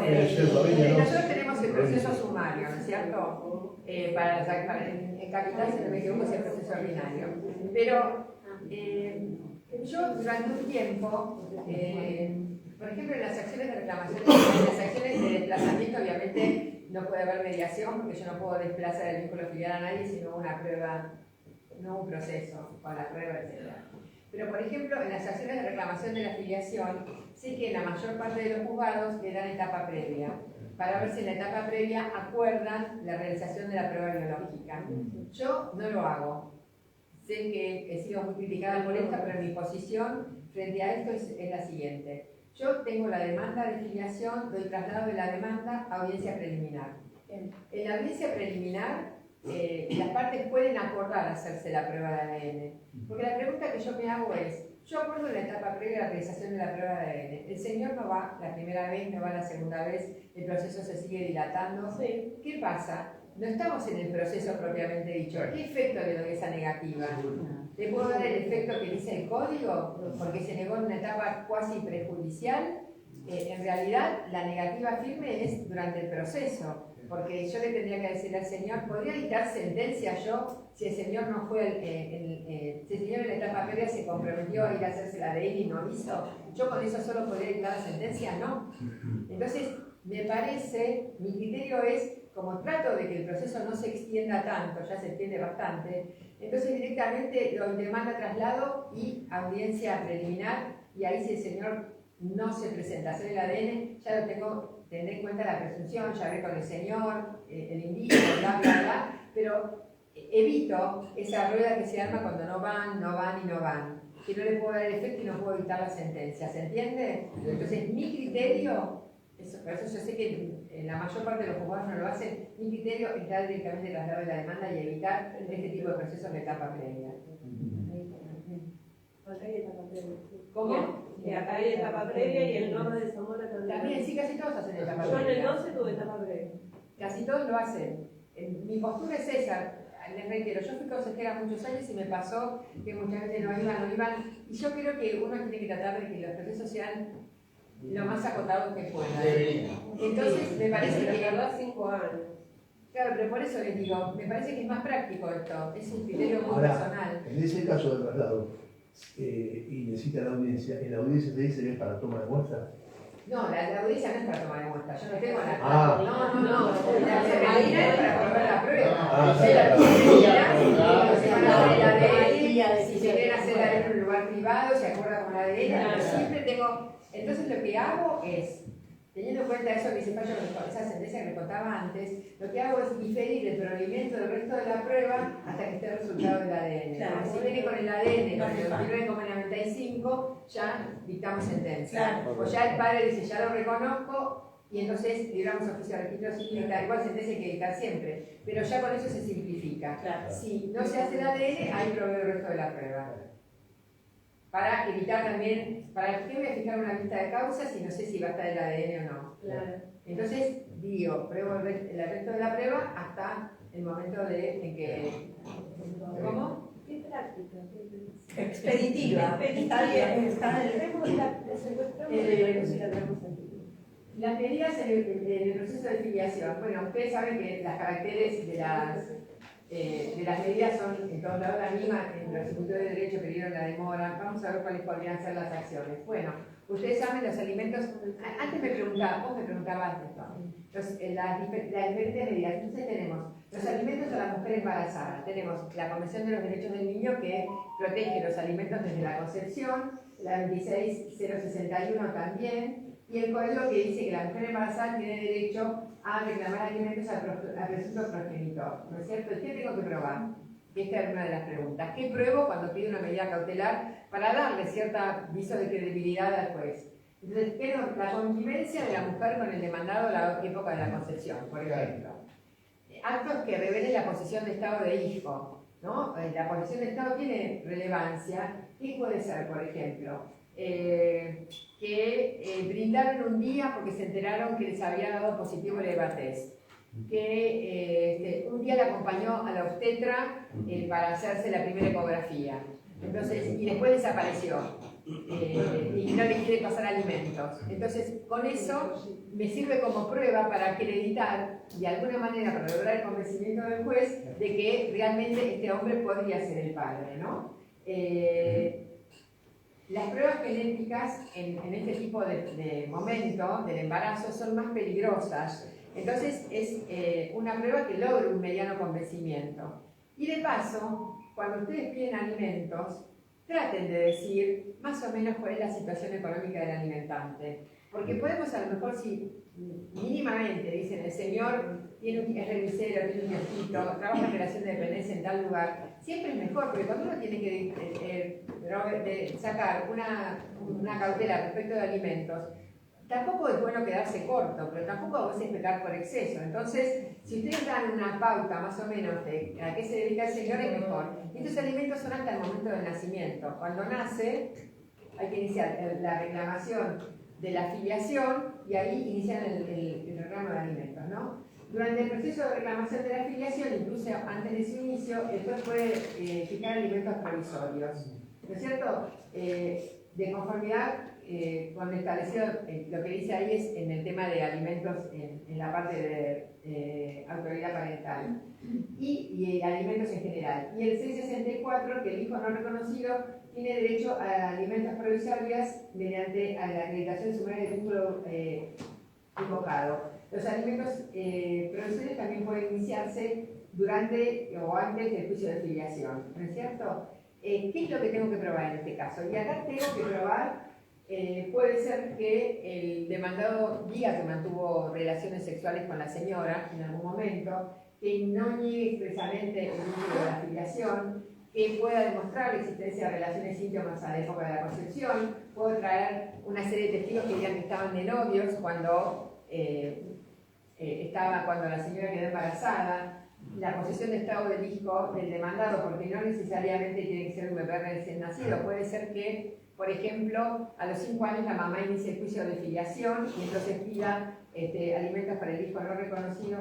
nosotros tenemos el proceso sumario, ¿no es cierto? En Capital, si no me equivoco, es el proceso ordinario. Pero yo durante un tiempo, por ejemplo, en las acciones de reclamación, en las acciones de desplazamiento, obviamente no puede haber mediación porque yo no puedo desplazar el vínculo filial a nadie sino una prueba, no un proceso con la prueba, etc. Pero, por ejemplo, en las acciones de reclamación de la filiación, sé que en la mayor parte de los juzgados le dan etapa previa, para ver si en la etapa previa acuerdan la realización de la prueba biológica. Yo no lo hago. Sé que he sido muy criticada por esta, pero mi posición frente a esto es la siguiente. Yo tengo la demanda de filiación, doy traslado de la demanda a audiencia preliminar. En la audiencia preliminar, las partes pueden acordar hacerse la prueba de ADN. Porque la pregunta que yo me hago es, yo acuerdo en la etapa previa de la realización de la prueba de ADN. El señor no va la primera vez, no va la segunda vez, el proceso se sigue dilatando. Sí. ¿Qué pasa? No estamos en el proceso propiamente dicho. ¿Qué efecto le doy a esa negativa? ¿Le puedo dar el efecto que dice el código? Porque se negó en una etapa cuasi prejudicial. En realidad, la negativa firme es durante el proceso. Porque yo le tendría que decir al señor, ¿podría dictar sentencia yo si el señor no fue, si el señor en la etapa previa se comprometió a ir a hacerse la ADN y no hizo? ¿Yo con eso solo podría dictar la sentencia? No. Entonces, me parece, mi criterio es, como trato de que el proceso no se extienda tanto, ya se extiende bastante, entonces directamente lo demanda traslado y audiencia preliminar, y ahí si el señor no se presenta a hacer el ADN, ya lo tengo, tendré en cuenta la presunción, ya hablé con el señor, el indicio, bla, bla, bla, pero evito esa rueda que se arma cuando no van, que no le puedo dar el efecto y no puedo evitar la sentencia, ¿se entiende? Entonces, mi criterio, por eso yo sé que en la mayor parte de los juzgados no lo hacen, mi criterio es dar directamente el traslado de la demanda y evitar este tipo de procesos de etapa previa. Acá hay etapa previa. ¿Cómo? Acá hay etapa previa y el norte de Zamora también. Sí, casi todos hacen etapa previa. Yo en el 12 tuve etapa previa. Casi todos lo hacen. Mi postura es esa. Les reitero, yo fui consejera muchos años y me pasó que muchas veces no iban. Y yo creo que uno tiene que tratar de que los procesos sean lo más acotados que puedan. Entonces, me parece que... verdad 5 años. Claro, pero por eso les digo, me parece que es más práctico esto. Es un criterio muy personal. En ese caso de traslado, y necesita la audiencia, ¿en la audiencia te dice que es para toma de muestra? No, la audiencia no es para tomar de muestra, yo no tengo la... Ah. No. La audiencia preliminar es para probar la prueba. Si se quieren hacer la en un lugar privado, se acuerda con la ADN, pero siempre tengo... Entonces lo que hago es, teniendo en cuenta eso que se falla con esa sentencia que les contaba antes, lo que hago es diferir el provimiento del resto de la prueba hasta que esté el resultado del ADN. Claro. Si viene con el ADN, con el 29,95, ya dictamos sentencia. Claro. O ya el padre dice, ya lo reconozco, y entonces libramos oficio de registro civil, igual sentencia hay que dictar siempre, pero ya con eso se simplifica. Claro. Si no se hace el ADN, ahí provee el resto de la prueba. Para evitar también, ¿para qué voy a fijar una lista de causas si no sé si va a estar el ADN o no? Claro. Entonces, digo, pruebo el resto de la prueba hasta el momento en que... ¿Cómo? Qué práctica. Expeditiva. Está bien, está Las medidas en el proceso de filiación. Bueno, ustedes saben que las caracteres de las medidas son en todos lados las mismas, en los institutos de derecho que dieron la demora. Vamos a ver cuáles podrían ser las acciones. Bueno, ustedes saben los alimentos, antes vos me preguntabas esto, las diferentes medidas. Entonces tenemos los alimentos a la mujer embarazada, tenemos la Convención de los Derechos del Niño que protege los alimentos desde la concepción, la 26061 también, y el código que dice que la mujer embarazada tiene derecho a reclamar alimentos al presunto progenitor, ¿no es cierto? ¿Y qué tengo que probar? Esta es una de las preguntas. ¿Qué pruebo cuando pido una medida cautelar para darle cierta viso de credibilidad al juez? Entonces, tengo la convivencia de la mujer con el demandado a la época de la concepción, por ejemplo. actos que revelen la posición de Estado de hijo, ¿no? La posición de Estado tiene relevancia. ¿Qué puede ser, por ejemplo? Que brindaron un día porque se enteraron que les había dado positivo el EVA-test, que un día la acompañó a la obstetra para hacerse la primera ecografía, entonces, y después desapareció y no le quiere pasar alimentos. Entonces, con eso me sirve como prueba para acreditar, de alguna manera, para lograr el convencimiento del juez de que realmente este hombre podría ser el padre, ¿no? Las pruebas genéticas en este tipo de momento del embarazo son más peligrosas, entonces es una prueba que logra un mediano convencimiento. Y de paso, cuando ustedes piden alimentos, traten de decir más o menos cuál es la situación económica del alimentante, porque podemos a lo mejor, si mínimamente dicen el señor es remisero, tiene un viejito, trabaja en relación de dependencia en tal lugar, siempre es mejor, porque cuando uno tiene que sacar una cautela respecto de alimentos, tampoco es bueno quedarse corto, pero tampoco a veces pecar por exceso. Entonces, si ustedes dan una pauta más o menos de a qué se dedica el señor, es mejor. Estos alimentos son hasta el momento del nacimiento. Cuando nace, hay que iniciar la reclamación de la filiación y ahí inician el reclamo de alimentos, ¿no? Durante el proceso de reclamación de la filiación, incluso antes de su inicio, el juez puede fijar alimentos provisorios, ¿no es cierto? De conformidad con lo establecido, lo que dice ahí es en el tema de alimentos en la parte de autoridad parental y alimentos en general. Y el 664, que el hijo no reconocido tiene derecho a alimentos provisorios mediante la acreditación sumaria de vínculo invocado. Los alimentos provisorios también pueden iniciarse durante o antes del juicio de filiación, ¿no es cierto? ¿Qué es lo que tengo que probar en este caso? Y acá tengo que probar, puede ser que el demandado diga que mantuvo relaciones sexuales con la señora en algún momento, que no niegue expresamente el vínculo de la filiación, que pueda demostrar la existencia de relaciones íntimas a la época de la concepción, puedo traer una serie de testigos que digan que estaban de novios cuando la señora quedó embarazada, la posesión de estado del hijo del demandado, porque no necesariamente tiene que ser un bebé recién nacido, puede ser que, por ejemplo, a los 5 años la mamá inicie el juicio de filiación y entonces pida alimentos para el hijo no reconocido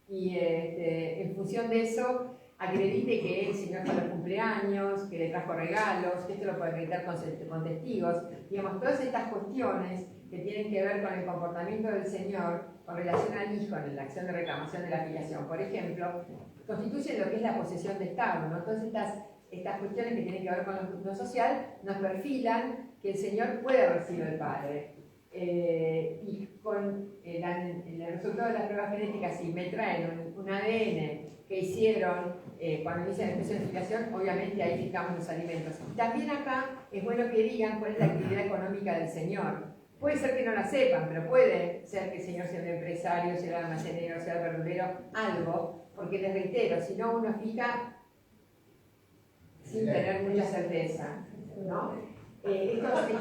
y en función de eso acredite que el señor fue a los cumpleaños, que le trajo regalos, que esto lo puede acreditar con testigos. Digamos, todas estas cuestiones que tienen que ver con el comportamiento del señor con relación al hijo en la acción de reclamación de la filiación, por ejemplo, constituyen lo que es la posesión de Estado, ¿no? Todas estas cuestiones que tienen que ver con lo social nos perfilan que el señor puede haber sido el padre. Y con el resultado de las pruebas genéticas, si me traen un ADN que hicieron cuando inician el proceso de filiación, obviamente ahí fijamos los alimentos. También acá es bueno que digan cuál es la actividad económica del señor. Puede ser que no la sepan, pero puede ser que el señor sea un empresario, sea almacenero, sea verdulero, algo, porque les reitero, si no uno fija sin tener mucha certeza, ¿no? Estos el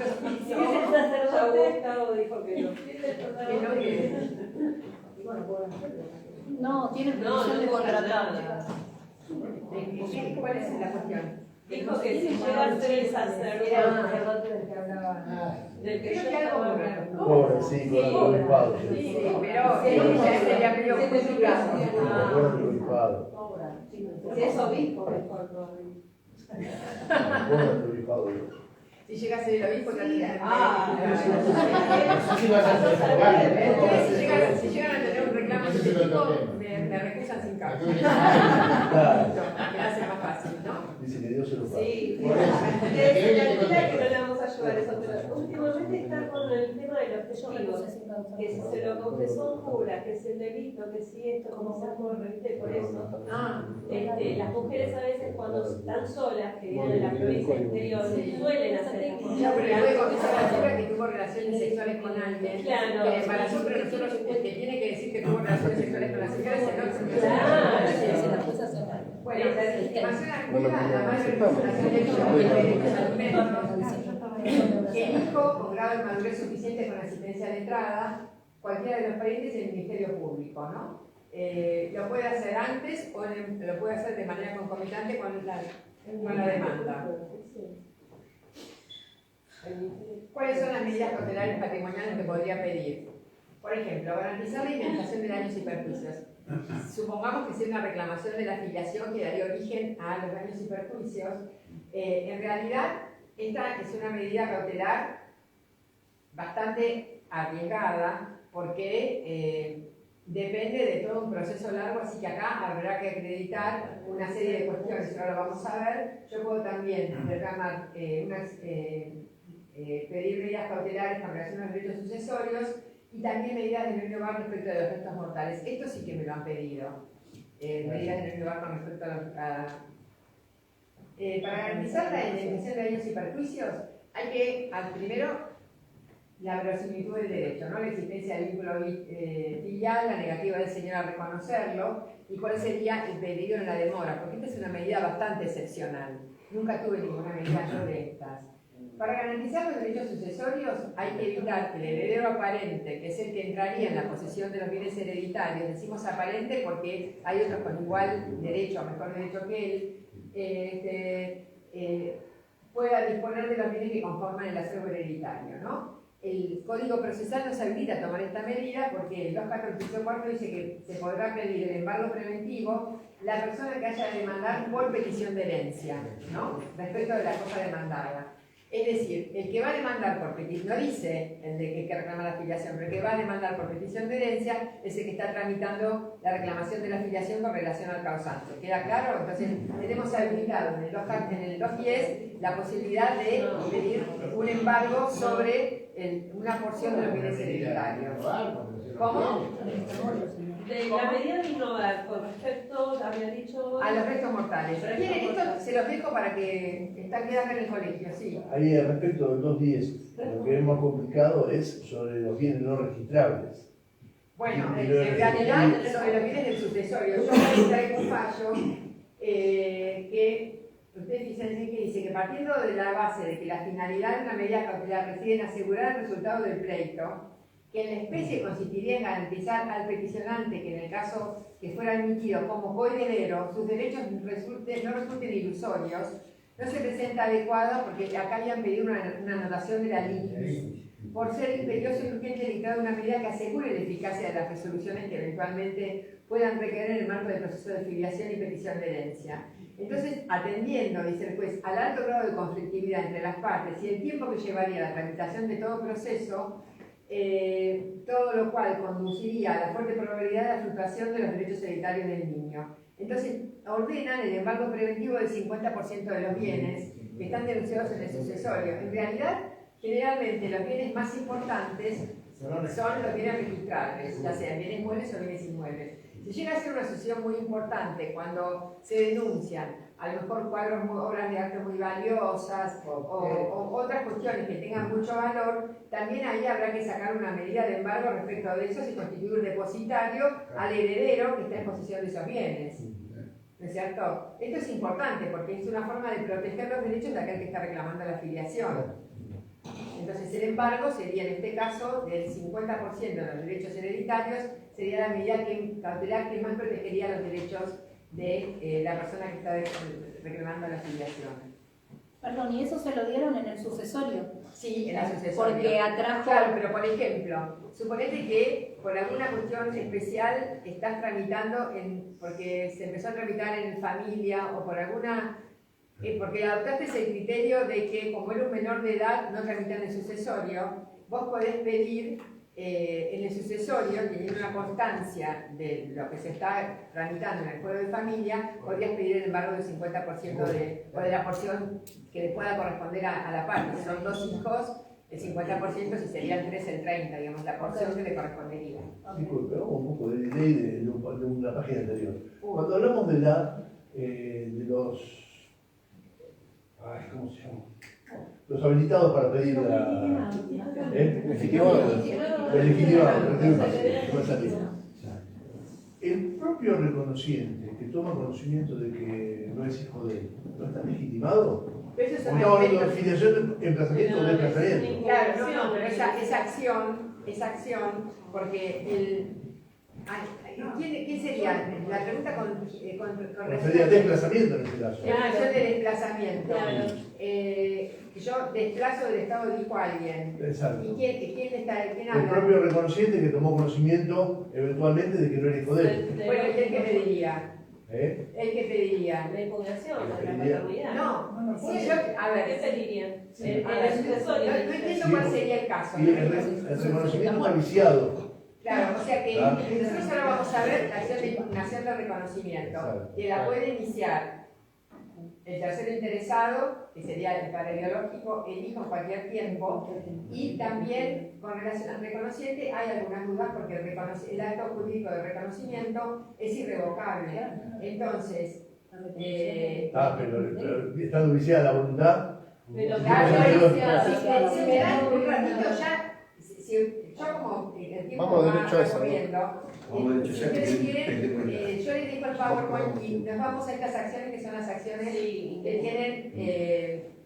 sacerdote Gustavo dijo que no. No, tiene permisión de contratar. ¿Cuál es la cuestión? Dijo que si llega a ser el sacerdote del que hablaba. del que Creo yo que algo estaba Pobre, hablando. sí, con el obispado. Sí, pero ella se le abrió justificado. Con el obispado. Si es obispo, mejor todavía. Con el obispado. Si llega a ser el obispo, también. Si llegan a tener un reclamo de este tipo, me recusan sin causa. Me hace más fácil, ¿no? Dice que Dios se lo paga. Sí, que no le vamos a ayudar eso, pero últimamente está con el tema de los testigos, que si se lo confesó un cura, que es el delito, que si esto, como se repite por eso. Las mujeres a veces cuando están solas, que vienen de la provincia interior, suelen hacer las Ya, pero le puede confesar a la chica que tuvo relaciones sexuales con alguien. Claro. Que le embarazó, pero nosotros, el que tiene que decir que tuvo relaciones sexuales con la señora es el otro. Claro. Bueno, la legitimación activa, la madre representación del hijo tiene derechos a alimentos. El hijo, con grado de madurez suficiente con asistencia de entrada, cualquiera de los parientes y el Ministerio Público, ¿no? lo puede hacer antes o lo puede hacer de manera concomitante con la demanda. ¿Cuáles son las medidas cautelares patrimoniales que podría pedir? Por ejemplo, garantizar la indemnización de daños y perjuicios. Supongamos que sea una reclamación de la afiliación que daría origen a los daños y perjuicios. En realidad, esta es una medida cautelar bastante arriesgada porque depende de todo un proceso largo, así que acá habrá que acreditar una serie de cuestiones, ahora lo vamos a ver. Yo puedo también reclamar pedir medidas cautelares con relación a los derechos sucesorios y también medidas de no innovar respecto de los restos mortales. Esto sí que me lo han pedido, medidas de no innovar con respecto a para garantizar la indemnización de daños y perjuicios hay que, primero, la verosimilitud del derecho, ¿no? La existencia del vínculo filial, la negativa del señor a reconocerlo y cuál sería el pedido en la demora, porque esta es una medida bastante excepcional. Nunca tuve ninguna medida yo de estas. Para garantizar los derechos sucesorios hay que evitar que el heredero aparente, que es el que entraría en la posesión de los bienes hereditarios, decimos aparente porque hay otros con igual derecho o mejor derecho que él, pueda disponer de los bienes que conforman el acervo hereditario, ¿no? El Código Procesal nos habilita a tomar esta medida porque el 214 dice que se podrá pedir el embargo preventivo la persona que haya de demandar por petición de herencia, ¿no? Respecto de la cosa demandada. Es decir, el que va a demandar por petición, no dice el de que reclama la afiliación, pero el que va a demandar por petición de herencia es el que está tramitando la reclamación de la afiliación con relación al causante. ¿Queda claro? Entonces, tenemos habilitado en el 210 la posibilidad de pedir un embargo sobre una porción de los bienes hereditarios. ¿Cómo? De la medida de innovar con respecto, había dicho... A los restos mortales. Bien, esto se los dejo para que quede acá en el colegio, sí. Ahí respecto del 210, lo que es más complicado es sobre los bienes no registrables. Bueno, en realidad sobre los bienes del sucesorio. Yo voy a traer un fallo que usted dice que partiendo de la base de que la finalidad de una medida cautelar reside en asegurar el resultado del pleito, que en la especie consistiría en garantizar al peticionante que en el caso que fuera admitido como coheredero sus derechos no resulten ilusorios, no se presenta adecuado porque acá habían pedido una anotación de la LIS, por ser imperioso y urgente el dictado de una medida que asegure la eficacia de las resoluciones que eventualmente puedan requerir en el marco del proceso de filiación y petición de herencia. Entonces, atendiendo, dice el juez, al alto grado de conflictividad entre las partes y el tiempo que llevaría la tramitación de todo proceso, todo lo cual conduciría a la fuerte probabilidad de la fluctuación de los derechos hereditarios del niño. Entonces, ordenan el embargo preventivo del 50% de los bienes que están denunciados en el sucesorio. En realidad, generalmente los bienes más importantes son los bienes registrables, ya sean bienes muebles o bienes inmuebles. Si llega a ser una sucesión muy importante cuando se denuncian a lo mejor obras de arte muy valiosas o otras cuestiones que tengan mucho valor, también ahí habrá que sacar una medida de embargo respecto de eso y constituir un depositario al heredero que está en posesión de esos bienes. ¿No es cierto? Esto es importante porque es una forma de proteger los derechos de aquel que está reclamando la afiliación. Entonces el embargo sería en este caso del 50% de los derechos hereditarios, sería la medida cautelar que más protegería los derechos de la persona que está reclamando la afiliación. Perdón, ¿y eso se lo dieron en el sucesorio? Sí, en el sucesorio. Porque atrajo... Claro, pero por ejemplo, suponete que por alguna cuestión especial estás tramitando, porque se empezó a tramitar en familia o por alguna... porque adoptaste ese criterio de que como era un menor de edad no tramitan el sucesorio, vos podés pedir en el sucesorio, teniendo una constancia de lo que se está tramitando en el fuero de familia, podrías pedir el embargo del 50% o de la porción que le pueda corresponder a la parte. Si son 2 hijos, el 50%, si serían 3, el 30%, digamos, la porción que le correspondería. Disculpe, vamos un poco de delay de una página anterior. Cuando hablamos de los... ¿cómo se llama? Los habilitados para pedir la... Legitimado. El legitimado, el propio reconociente que toma conocimiento de que no es hijo de él, ¿no está legitimado? Estamos hablando de filiación, emplazamiento o desplazamiento. Claro, no, pero esa acción, porque ¿Qué sería? La pregunta con Sería desplazamiento en este caso. Declaración de desplazamiento. Claro. Yo desplazo del Estado de hijo a alguien. Exacto. ¿Y quién El habla? propio reconociente que tomó conocimiento eventualmente de que no era hijo de él. Bueno, ¿y él qué pediría? ¿Eh? ¿Él qué pediría? La impugnación de la Pediría. paternidad. No, si yo, a ¿Qué ver, pedirían? Sí. a ver, no entiendo Sí, cuál sería el caso. Y el reconocimiento está viciado. Claro, o sea que Claro. nosotros ahora vamos a ver la acción de impugnación de reconocimiento, Exacto. que la puede iniciar el tercero interesado, que sería el padre biológico, el hijo en cualquier tiempo, y también con relación al reconociente hay algunas dudas porque el acto jurídico de reconocimiento es irrevocable. Entonces, Pero estando viciada la voluntad. Pero claro, claro, si me dan un ratito ya, yo como el tiempo Vamos va derecho a eso, corriendo, si ustedes quieren, yo les dejo el PowerPoint y nos vamos a estas acciones que son las acciones que tienen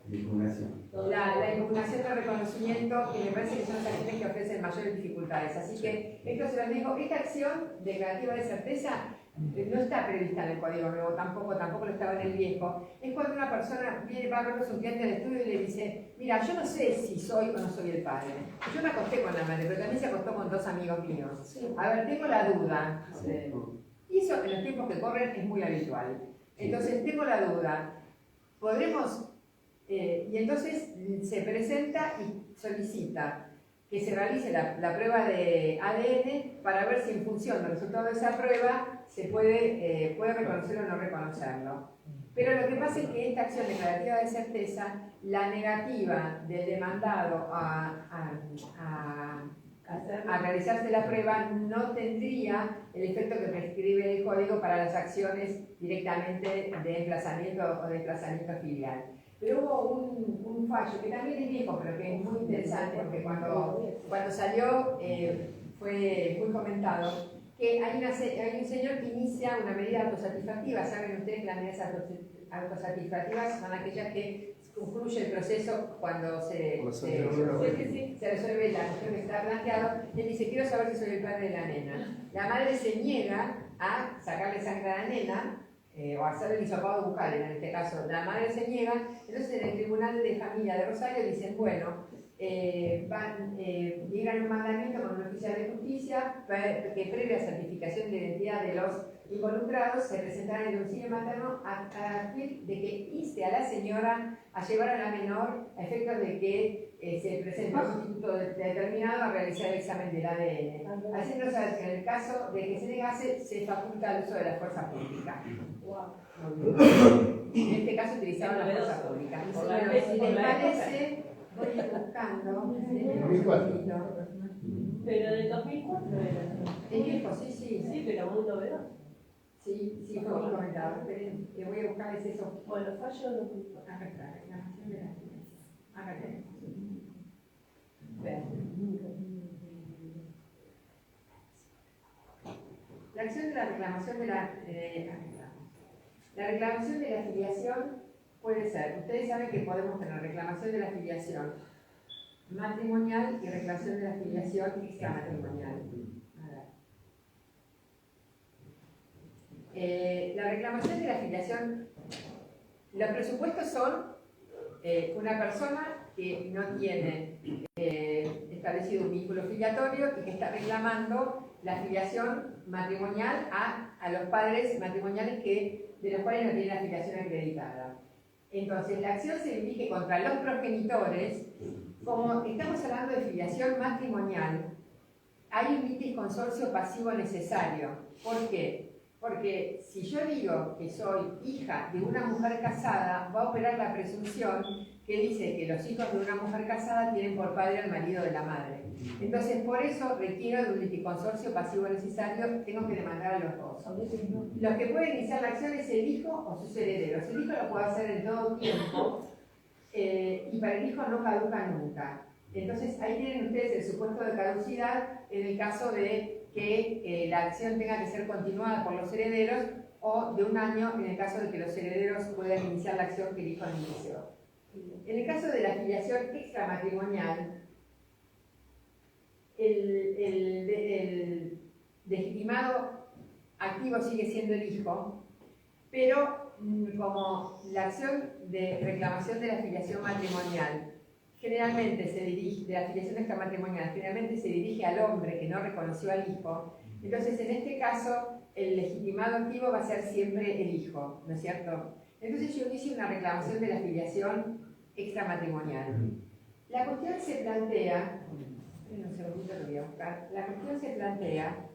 la impugnación de reconocimiento, que me parece que son las acciones que ofrecen mayores dificultades. Así que esto se los dejo. Esta acción declarativa de certeza no está prevista en el Código Nuevo, tampoco lo estaba en el viejo. Es cuando una persona va a ver a su cliente de estudio y le dice: mira, yo no sé si soy o no soy el padre. Yo me acosté con la madre, pero también se acostó con dos amigos míos. A ver, tengo la duda. Y eso en los tiempos que corren es muy habitual. Entonces, tengo la duda. ¿Podremos...? Y entonces se presenta y solicita que se realice la prueba de ADN para ver si en función del resultado de esa prueba se puede reconocer o no reconocerlo. Pero lo que pasa es que esta acción declarativa de certeza, la negativa del demandado a realizarse la prueba no tendría el efecto que prescribe el Código para las acciones directamente de emplazamiento o desplazamiento filial. Pero hubo un fallo que también es viejo, pero que es muy interesante, porque cuando salió fue muy comentado, que hay un señor que inicia una medida autosatisfactiva. Saben ustedes que las medidas autosatisfactivas son aquellas que concluye el proceso cuando se resuelve la cuestión que está planteado. Él dice: quiero saber si soy el padre de la nena. La madre se niega a sacarle sangre a la nena, o hacer el hisopado bucal, en este caso la madre se niega. Entonces en el Tribunal de Familia de Rosario dicen: bueno, llegan un mandamiento con un oficial de justicia que previa certificación de identidad de los involucrados se presentará en el domicilio materno a fin de que inste a la señora a llevar a la menor a efectos de que se presente a un instituto determinado a realizar el examen del ADN, haciendo saber que en el caso de que se negase se faculta el uso de la fuerza pública. En este caso utilizaban la fuerza pública. Bueno, si les parece, voy a ir buscando. 2004. Pero del 2004 era. Es viejo, sí. Sí, pero muy novedoso. Sí, fue muy comentado. Esperen, que voy a buscar eso. Bueno, fallo del 2004. Acá está, reclamación de la finanza. Acá tenemos. La acción de la reclamación de la reclamación de la afiliación puede ser, ustedes saben que podemos tener reclamación de la afiliación matrimonial y reclamación de la afiliación extramatrimonial. La reclamación de la afiliación, los presupuestos son una persona que no tiene establecido un vínculo filiatorio y que está reclamando la afiliación matrimonial a los padres matrimoniales de los cuales no tiene la afiliación acreditada. Entonces, la acción se dirige contra los progenitores. Como estamos hablando de filiación matrimonial, hay un litis consorcio pasivo necesario. ¿Por qué? Porque si yo digo que soy hija de una mujer casada, va a operar la presunción que dice que los hijos de una mujer casada tienen por padre al marido de la madre. Entonces, por eso requiero de un liticonsorcio pasivo necesario, tengo que demandar a los dos. Los que pueden iniciar la acción es el hijo o sus herederos. El hijo lo puede hacer en todo tiempo y para el hijo no caduca nunca. Entonces, ahí tienen ustedes el supuesto de caducidad en el caso de que la acción tenga que ser continuada por los herederos, o de un año en el caso de que los herederos puedan iniciar la acción que el hijo inició. En el caso de la afiliación extramatrimonial, legitimado activo sigue siendo el hijo, pero como la acción de reclamación de la filiación matrimonial generalmente se dirige, de la filiación extramatrimonial, generalmente se dirige al hombre que no reconoció al hijo, entonces en este caso el legitimado activo va a ser siempre el hijo, ¿no es cierto? Entonces yo inicio una reclamación de la filiación extramatrimonial. La cuestión se plantea, un segundito lo voy a buscar, la cuestión se plantea,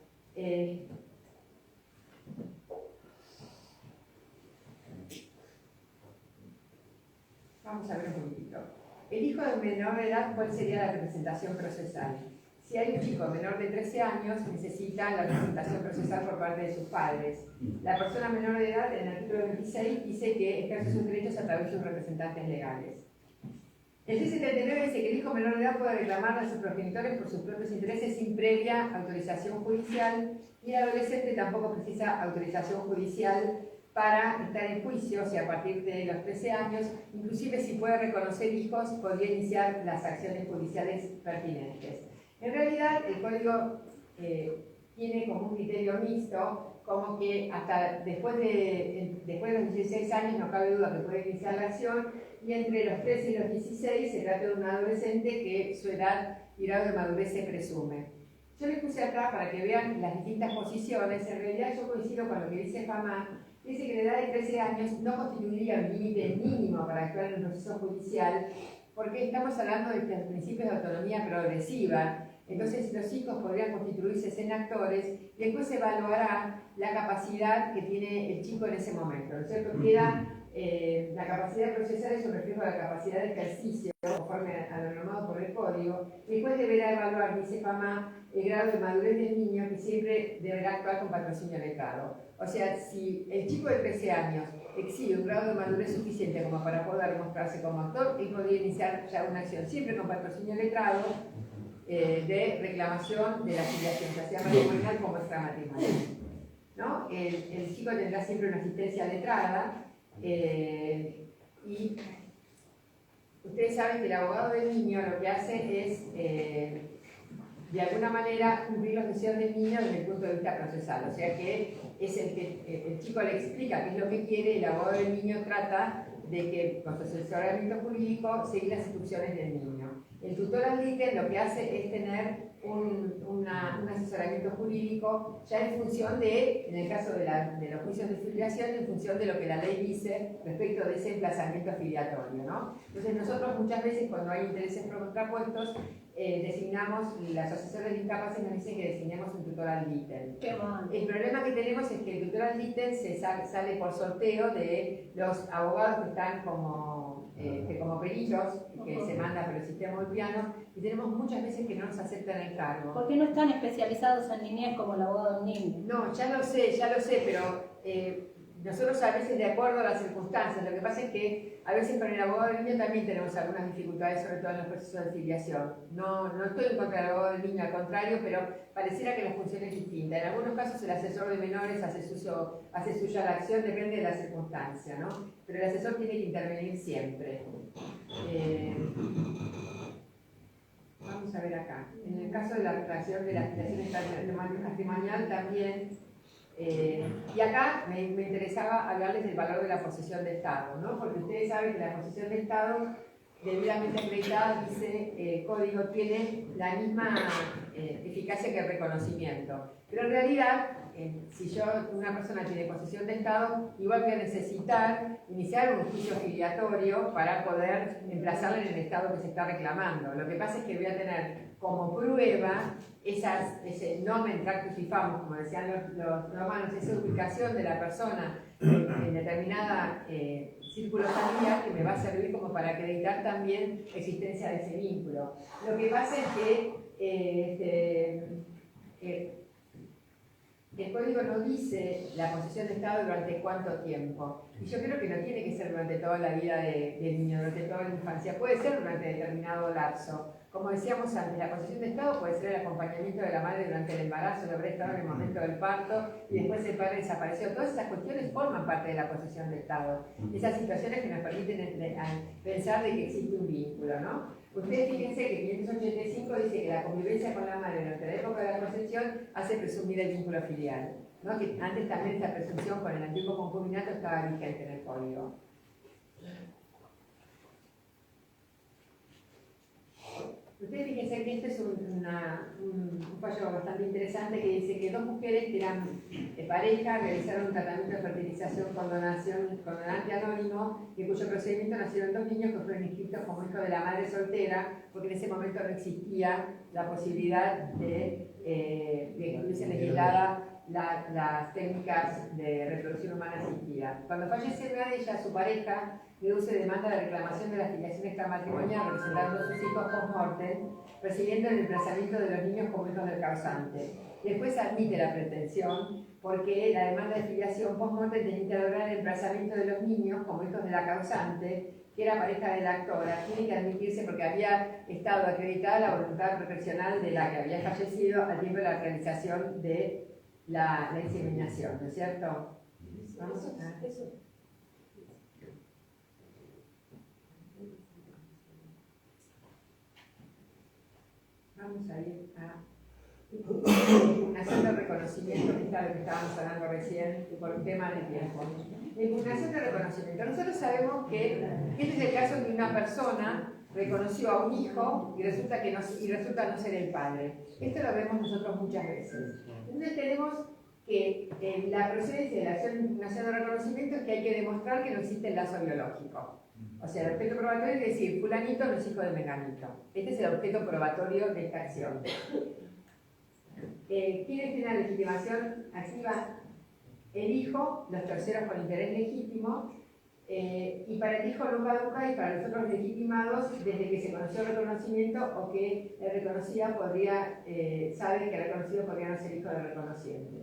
vamos a ver un poquitito. El hijo de menor de edad, ¿cuál sería la representación procesal? Si hay un chico menor de 13 años, necesita la representación procesal por parte de sus padres. La persona menor de edad, en el artículo 26, dice que ejerce sus derechos a través de sus representantes legales. El 679 dice que el hijo menor de edad puede reclamar a sus progenitores por sus propios intereses sin previa autorización judicial, y el adolescente tampoco precisa autorización judicial para estar en juicio, o sea, a partir de los 13 años, inclusive si puede reconocer hijos, podría iniciar las acciones judiciales pertinentes. En realidad, el código tiene como un criterio mixto, como que hasta después de los 16 años no cabe duda que puede iniciar la acción, y entre los 13 y los 16 se trata de un adolescente que su edad y grado de madurez se presume. Yo les puse acá para que vean las distintas posiciones. En realidad yo coincido con lo que dice Fama. Dice que la edad de 13 años no constituiría un límite mínimo para actuar en el proceso judicial, porque estamos hablando de principios de autonomía progresiva. Entonces los hijos podrían constituirse en actores y después se evaluará la capacidad que tiene el chico en ese momento, ¿no es cierto? Queda la capacidad procesal es un reflejo de la capacidad de ejercicio conforme a lo normado por el código, y después deberá evaluar, dice Fama, el grado de madurez del niño, que siempre deberá actuar con patrocinio letrado. O sea, si el chico de 13 años exhibe un grado de madurez suficiente como para poder mostrarse como actor, él podría iniciar ya una acción siempre con patrocinio letrado de reclamación de la filiación, ya sea matrimonial como extramatrimonial, ¿no? El chico tendrá siempre una asistencia letrada. Y ustedes saben que el abogado del niño lo que hace es, de alguna manera, cumplir los deseos del niño desde el punto de vista procesal. O sea que es el que el chico le explica qué es lo que quiere, y el abogado del niño trata de que, con su asesoramiento jurídico, seguir las instrucciones del niño. El tutor ad litem lo que hace es tener un asesoramiento jurídico ya en función de, en el caso de los juicios de filiación, en función de lo que la ley dice respecto de ese emplazamiento filiatorio, ¿no? Entonces nosotros muchas veces, cuando hay intereses contrapuestos, designamos, las asesores de incapaces nos dicen que designemos un tutor ad litem. El problema que tenemos es que el tutor ad litem sale por sorteo de los abogados que están como peritos, que se manda por el sistema boliviano, y tenemos muchas veces que no nos aceptan el cargo. ¿Por qué no están especializados en niñez como el abogado del niño? No, ya lo sé, pero nosotros a veces, de acuerdo a las circunstancias, lo que pasa es que a veces con el abogado del niño también tenemos algunas dificultades, sobre todo en los procesos de filiación. No estoy en contra del abogado del niño, al contrario, pero pareciera que la función es distinta. En algunos casos el asesor de menores hace suya la acción, depende de la circunstancia, ¿no? Pero el asesor tiene que intervenir siempre. Vamos a ver acá. En el caso de la reclamación de la filiación matrimonial también, y acá me interesaba hablarles del valor de la posesión de Estado, ¿no? Porque ustedes saben que la posesión de Estado, debidamente acreditada, dice el código, tiene la misma eficacia que el reconocimiento. Pero en realidad, si una persona tiene posesión de Estado, igual voy a necesitar iniciar un juicio filiatorio para poder emplazarla en el Estado que se está reclamando. Lo que pasa es que voy a tener como prueba ese nomen tractus y famus, como decían los romanos, esa ubicación de la persona en determinada círculo familiar, que me va a servir como para acreditar también la existencia de ese vínculo. Lo que pasa es que el código no dice la posesión de Estado durante cuánto tiempo. Y yo creo que no tiene que ser durante toda la vida del niño, durante toda la infancia. Puede ser durante determinado lapso. Como decíamos antes, la posesión de Estado puede ser el acompañamiento de la madre durante el embarazo, de haber estado en el momento del parto y después el padre desapareció. Todas esas cuestiones forman parte de la posesión de Estado. Esas situaciones que nos permiten pensar de que existe un vínculo, ¿no? Ustedes fíjense que 585 dice que la convivencia con la madre durante la época de la concepción hace presumir el vínculo filial, ¿no? Que antes también esta presunción con el antiguo concubinato estaba vigente en el código. Ustedes fíjense que este es un fallo bastante interesante que dice que dos mujeres que eran pareja realizaron un tratamiento de fertilización con donante anónimo y en cuyo procedimiento nacieron dos niños que fueron inscritos como hijos de la madre soltera, porque en ese momento no existía la posibilidad de incluirse legislada las técnicas de reproducción humana asistida. Cuando fallece una de ellas, su pareja deduce demanda de reclamación de la filiación extramatrimonial representando a sus hijos post-mortem, recibiendo el emplazamiento de los niños como hijos del causante. Después admite la pretensión porque la demanda de filiación post-mortem tenía que lograr el emplazamiento de los niños como hijos de la causante, que era pareja de la actora. Tiene que admitirse porque había estado acreditada la voluntad profesional de la que había fallecido al tiempo de la realización de la inseminación, ¿no es cierto? ¿Vamos a eso? Vamos a ir a impugnación de reconocimiento, que está lo que estábamos hablando recién, y por un tema de tiempo. La impugnación de reconocimiento. Nosotros sabemos que este es el caso de una persona reconoció a un hijo y resulta no ser el padre. Esto lo vemos nosotros muchas veces. Entonces tenemos que la procedencia de la acción de impugnación de reconocimiento es que hay que demostrar que no existe el lazo biológico. O sea, el objeto probatorio es decir, fulanito no es hijo de menganito. Este es el objeto probatorio de esta acción. ¿Quiénes tienen la legitimación activa? El hijo, los terceros con interés legítimo, y para el hijo no caduca y para los otros legitimados desde que se conoció el reconocimiento o que el reconocido sabe que el reconocido podría no ser hijo del reconociente.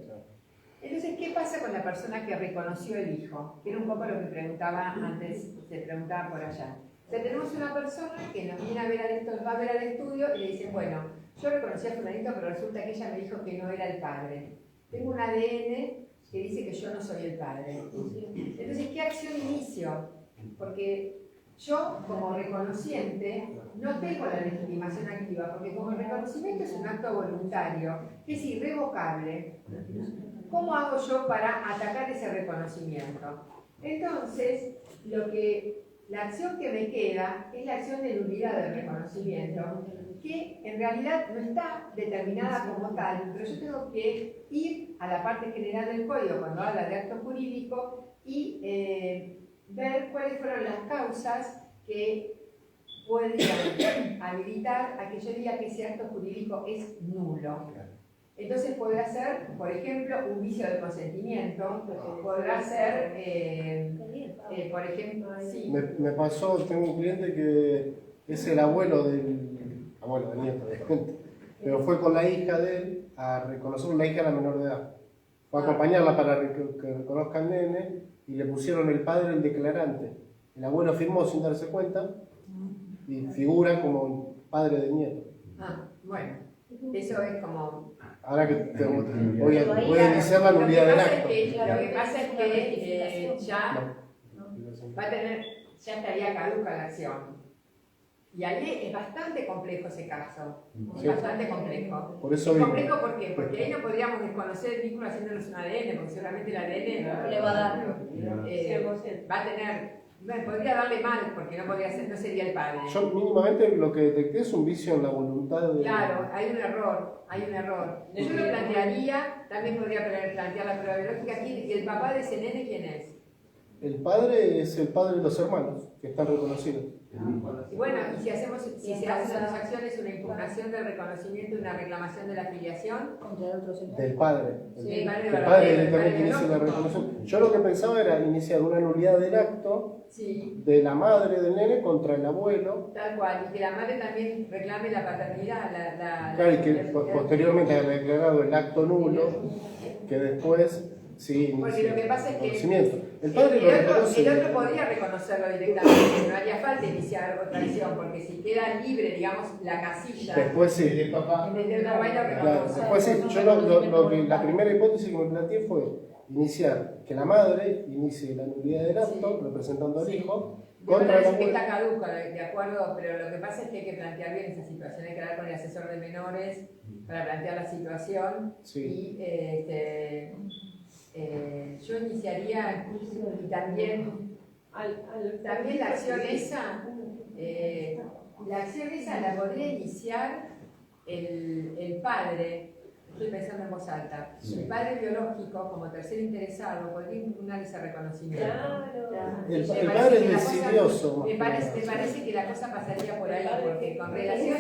Entonces, ¿qué pasa con la persona que reconoció el hijo? Que era un poco lo que preguntaba antes, se preguntaba por allá. O sea, tenemos una persona que nos viene a ver va a ver al estudio y le dice, bueno, yo reconocí a fulanito, pero resulta que ella me dijo que no era el padre. Tengo un ADN que dice que yo no soy el padre. Entonces, ¿qué acción inicio? Porque yo, como reconociente, no tengo la legitimación activa, porque como el reconocimiento es un acto voluntario, que es irrevocable. ¿Cómo hago yo para atacar ese reconocimiento? Entonces, la acción que me queda es la acción de nulidad del reconocimiento, que en realidad no está determinada como tal, pero yo tengo que ir a la parte general del código cuando habla de acto jurídico y ver cuáles fueron las causas que podrían habilitar a que yo diga que ese acto jurídico es nulo. Entonces podrá ser, por ejemplo, un vicio de consentimiento, podrá ser, por ejemplo, sí. Me pasó, tengo un cliente que es el abuelo del nieto, pero fue con la hija de él a reconocer, la hija era menor de edad. Fue a acompañarla para que reconozca al nene y le pusieron el padre el declarante. El abuelo firmó sin darse cuenta y figura como padre del nieto. Ah, bueno, eso es como... Ahora que voy a iniciar la nulidad del acto. Lo que pasa es que ya estaría caduca la acción. Y ahí es bastante complejo ese caso. Es bastante complejo. Por eso complejo ¿por qué? Porque ahí no podríamos desconocer el vínculo haciéndonos un ADN, porque seguramente el ADN le va a dar. Va a tener. Bueno, podría darle mal, porque no sería el padre. Yo mínimamente lo que detecté es un vicio en la voluntad de... Claro, hay un error. Yo lo plantearía, también podría plantear la prueba biológica. ¿El papá de ese nene quién es? El padre es el padre de los hermanos, que están reconocidos. Y bueno, y si se hacen las acciones, una impugnación del reconocimiento y una reclamación de la filiación del padre. Sí, el padre directamente inicia la reclamación. Yo lo que pensaba era iniciar una nulidad del acto de la madre del nene contra el abuelo. Tal cual, y que la madre también reclame la paternidad. Claro, y que posteriormente haya declarado el acto nulo, que después sí. Porque lo que pasa es que el padre el otro podría reconocerlo directamente, no haría falta iniciar otra acción, porque si queda libre, digamos, la casilla. Después sí. Desde el papá lo reconoce. Claro, después sí. Yo la primera hipótesis que me planteé fue iniciar, que la madre inicie la nulidad del acto, representando al hijo, Me Contra parece la que mujer. está caduca, de acuerdo, pero lo que pasa es que hay que plantear bien esa situación. Hay que hablar con el asesor de menores para plantear la situación. Sí. Y yo iniciaría, y también la acción esa, la podría iniciar el padre. Estoy pensando en voz alta. El padre biológico, como tercer interesado, podría impugnar ese reconocimiento. El padre es decidioso. Me parece que la cosa pasaría por ahí, porque con relación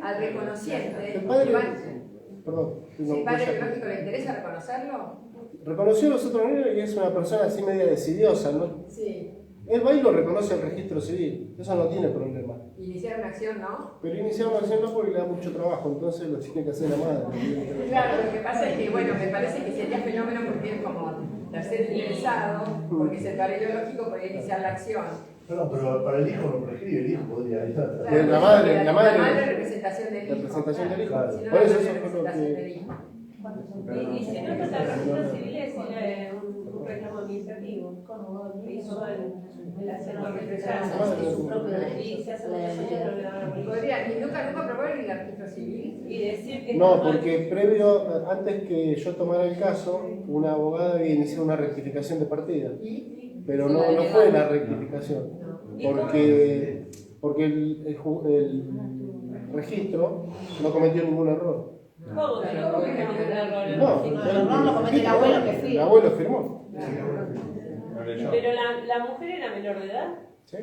al reconociente, El padre, perdón, si el padre biológico le interesa reconocerlo, reconoció a los otros niños y es una persona así media decidiosa, ¿no? sí. Él va y lo reconoce el registro civil, eso no tiene problema. Iniciar una acción, ¿no? Pero iniciar una acción no porque le da mucho trabajo, entonces lo tiene que hacer la madre. Claro, lo que pasa es que, bueno, me parece que sería fenómeno porque es como tercer interesado, porque es el padre biológico, podría iniciar la acción. No, pero para el hijo no prescribe, el hijo podría estar. Claro, La madre, representación del hijo. Representación del hijo. Claro. Si no, Por eso la eso fue lo representación que... del hijo. Y si no, para el registro civil es un reclamo administrativo. Hizo el hacerlo registrar y se hace ¿Y nunca probaron el registro civil? y decir que No, porque previo, antes que yo tomara el caso, una abogada había iniciado una rectificación de partida. Pero no fue la rectificación. Porque el registro no cometió ningún error. ¿Cómo que no cometió ningún error? No, el error lo comete el abuelo que firma. El abuelo firmó. Pero la mujer era menor de edad. ¿Sí?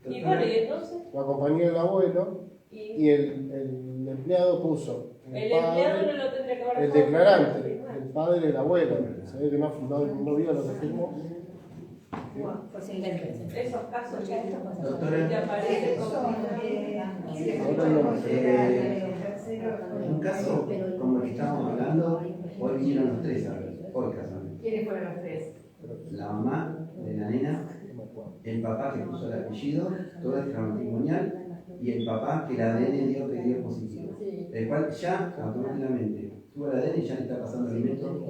Y bueno, y entonces. Lo acompañó el abuelo y el empleado puso. El empleado no lo tendría que haber El declarante, el padre del abuelo. Se ve que no vio lo que firmó. Pues invéntense. Esos casos Doctora. que aparecen como. Un caso como el que estábamos hablando, hoy vinieron los tres a ver, hoy casualmente. ¿Quiénes fueron los tres? La mamá de la nena, el papá que puso el apellido, todo extramatrimonial, y el papá que el ADN dio que dio positivo. El cual ya automáticamente tuvo el ADN y ya le está pasando alimentos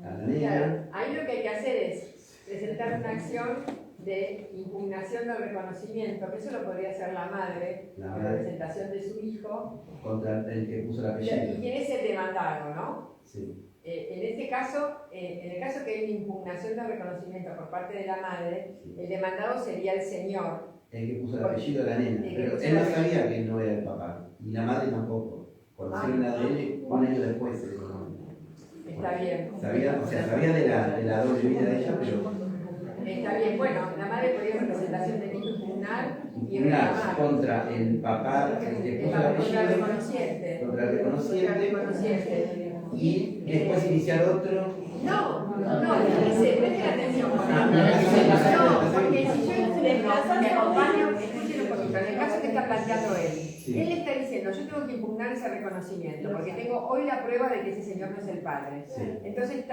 a la nena. Claro, ahí lo que hay que hacer es presentar una acción de impugnación del reconocimiento, que eso lo podría hacer la madre, La en madre. representación de su hijo, Contra el que puso el y apellido. quién es el demandado, ¿no? Sí. En este caso, en el caso que hay una impugnación de reconocimiento por parte de la madre, el demandado sería el señor. El que puso el apellido de la nena. El que Pero puso él no el sabía que no era el papá. Y la madre tampoco. Conoció el ADN un año después. Está bien. Sabía, o sea, sabía de la doble vida de ella, pero Está bien, bueno, la madre podría en representación del hijo impugnar y impugnar reclamar. contra el papá que puso el Contra el apellido, reconociente. contra el reconociente, Reconociente. y después iniciar otro. No, dice, presten atención con esto. No, porque si yo me acompaño, escuchen un poquito, en el caso que está planteando él está diciendo, yo tengo que impugnar ese reconocimiento, porque tengo hoy la prueba de que ese señor no es el padre. Sí. Entonces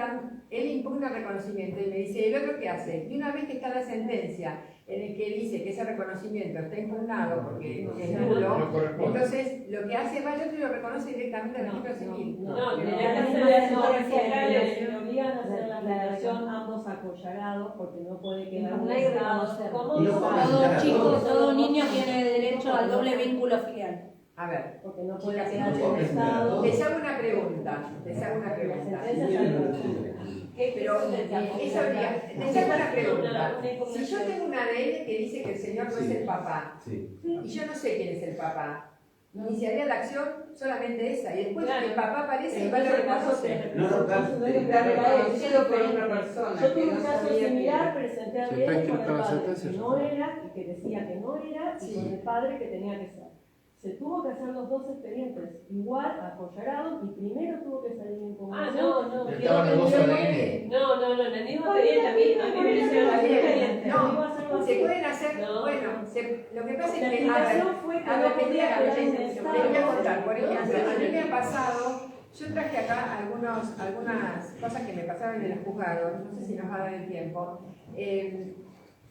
él impugna el reconocimiento y me dice, ¿el otro qué hace? Y una vez que está la sentencia en el que dice que ese reconocimiento está impugnado porque es nulo, entonces lo que hace va el otro y lo reconoce directamente al registro civil. No, tenés que hacer la le obligan a hacer la relación ambos acollarados porque no puede quedar un estado como Todo chico, todo niño tiene derecho al doble vínculo filial. A ver, porque no puede quedar un estado. les hago una pregunta. Pero les hago una pregunta. Si yo tengo un ADN que dice que el señor no es el papá, y yo no sé quién es el papá, iniciaría la acción solamente esa, y después que el papá aparece y va a lo reconoce. Está reconocido por otra persona. Yo tuve un caso similar, presenté a ¿Se está Diego con inscrito el la padre sentencia? que no era y que decía que no era, y con el padre que tenía que ser. Se tuvo que hacer los dos expedientes igual, apoyarados, y primero tuvo que salir en comunicación. No, Estaban los dos ADN. No, en el mismo expediente, a mí me hicieron el expediente. No, se pueden hacer, bueno, lo que pasa es La que, explicación fue que no podía quedar un les estado. voy a contar, por ejemplo, a mí me ha pasado, yo traje acá algunas cosas que me pasaron en los juzgados, no sé si nos va a dar el tiempo,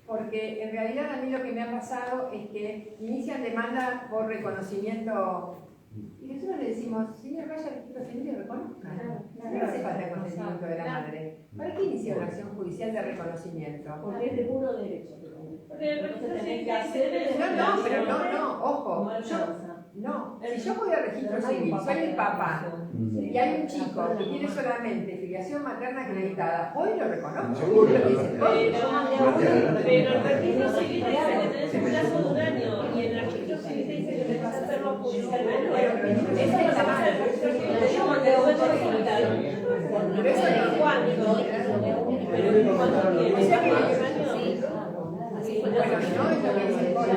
porque en realidad a mí lo que me ha pasado es que inician demanda por reconocimiento. Y nosotros le decimos, señor, vaya al registro civil y reconozca. No hace falta el consentimiento de la madre. ¿Para qué inicia una acción judicial de reconocimiento? Porque es de puro derecho. Entonces tenés que hacer No, pero no, ojo. No, si yo voy al registro civil, soy el papá, y hay un chico que tiene solamente filiación materna acreditada, hoy lo reconozco. Seguro. Pero el registro civil dice que tenés un plazo de un año, y en el registro civil dice que tenés que hacerlo judicialmente. Eso es lo que pasa en el registro civil, te digo porque devuelvo el resultado. Pero eso no. ¿Cuánto? Pero ¿cuánto tiene? ¿Un año? Bueno, no es lo que dice el código.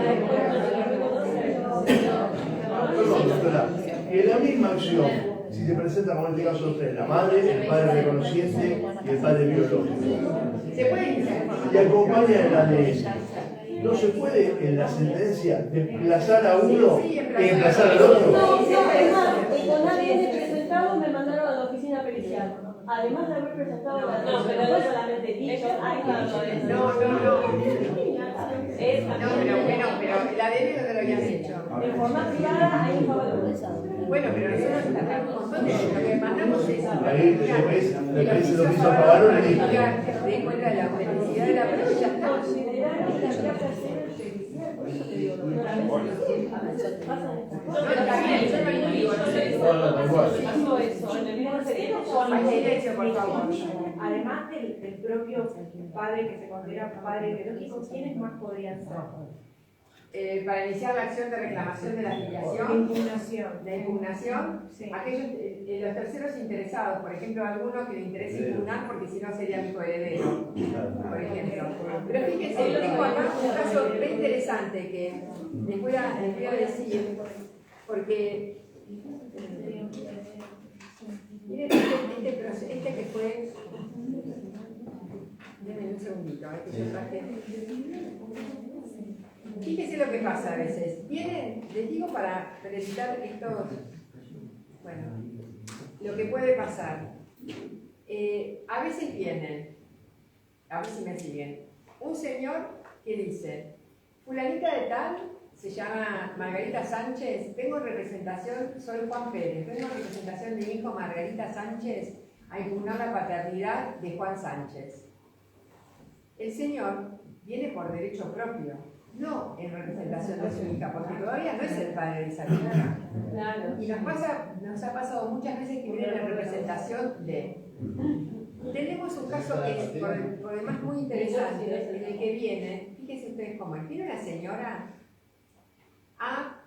Perdón, doctora. En la misma acción, si se presenta, como en este caso usted, la madre, el padre reconociente y el padre biológico, Se puede iniciar. y acompaña el ADN, ¿no se puede en la sentencia desplazar a uno y emplazar al otro? No, además, con ADN presentado me mandaron a la oficina pericial. Además de haber presentado la no, pero no solamente dicho, No, pero el ADN no te lo habías hecho. En forma privada hay un favor. Bueno, pero nosotros tratamos un montón de lo que mandamos es Ahí después lo que hizo Favarón le dijo. de cuenta de la autenticidad de la prueba y ya está. Consideraron que había que hacer el judicial, por eso te digo, doctora, a veces pasan estas cosas. No, está bien, yo no digo, no sé. Pasó eso, en el mismo secreto Hay silencio, por favor. Además del propio padre que se considera padre biológico, ¿quiénes más podrían ser? Para iniciar la acción de reclamación de la filiación, de impugnación, Sí. aquellos, los terceros interesados, por ejemplo, alguno que le interese impugnar porque si no sería mi coheredero, por ejemplo. Pero fíjense, tengo acá un caso re interesante que les voy a decir, porque miren este que fue. Denme un segundito, a ver que yo traje. Fíjense lo que pasa a veces. Vienen, les digo para evitar estos. Bueno, lo que puede pasar. A veces vienen, a ver si me siguen, un señor que dice: fulanita de tal, se llama Margarita Sánchez, vengo en representación, soy Juan Pérez, vengo en representación de mi hijo Margarita Sánchez a impugnar la paternidad de Juan Sánchez. El señor viene por derecho propio, no en representación de su hija, porque todavía no es el padre de esa hija. Claro. Y nos ha pasado muchas veces que vienen en representación de. Tenemos un caso que es por demás muy interesante, en el que viene, fíjense ustedes cómo es, viene una señora a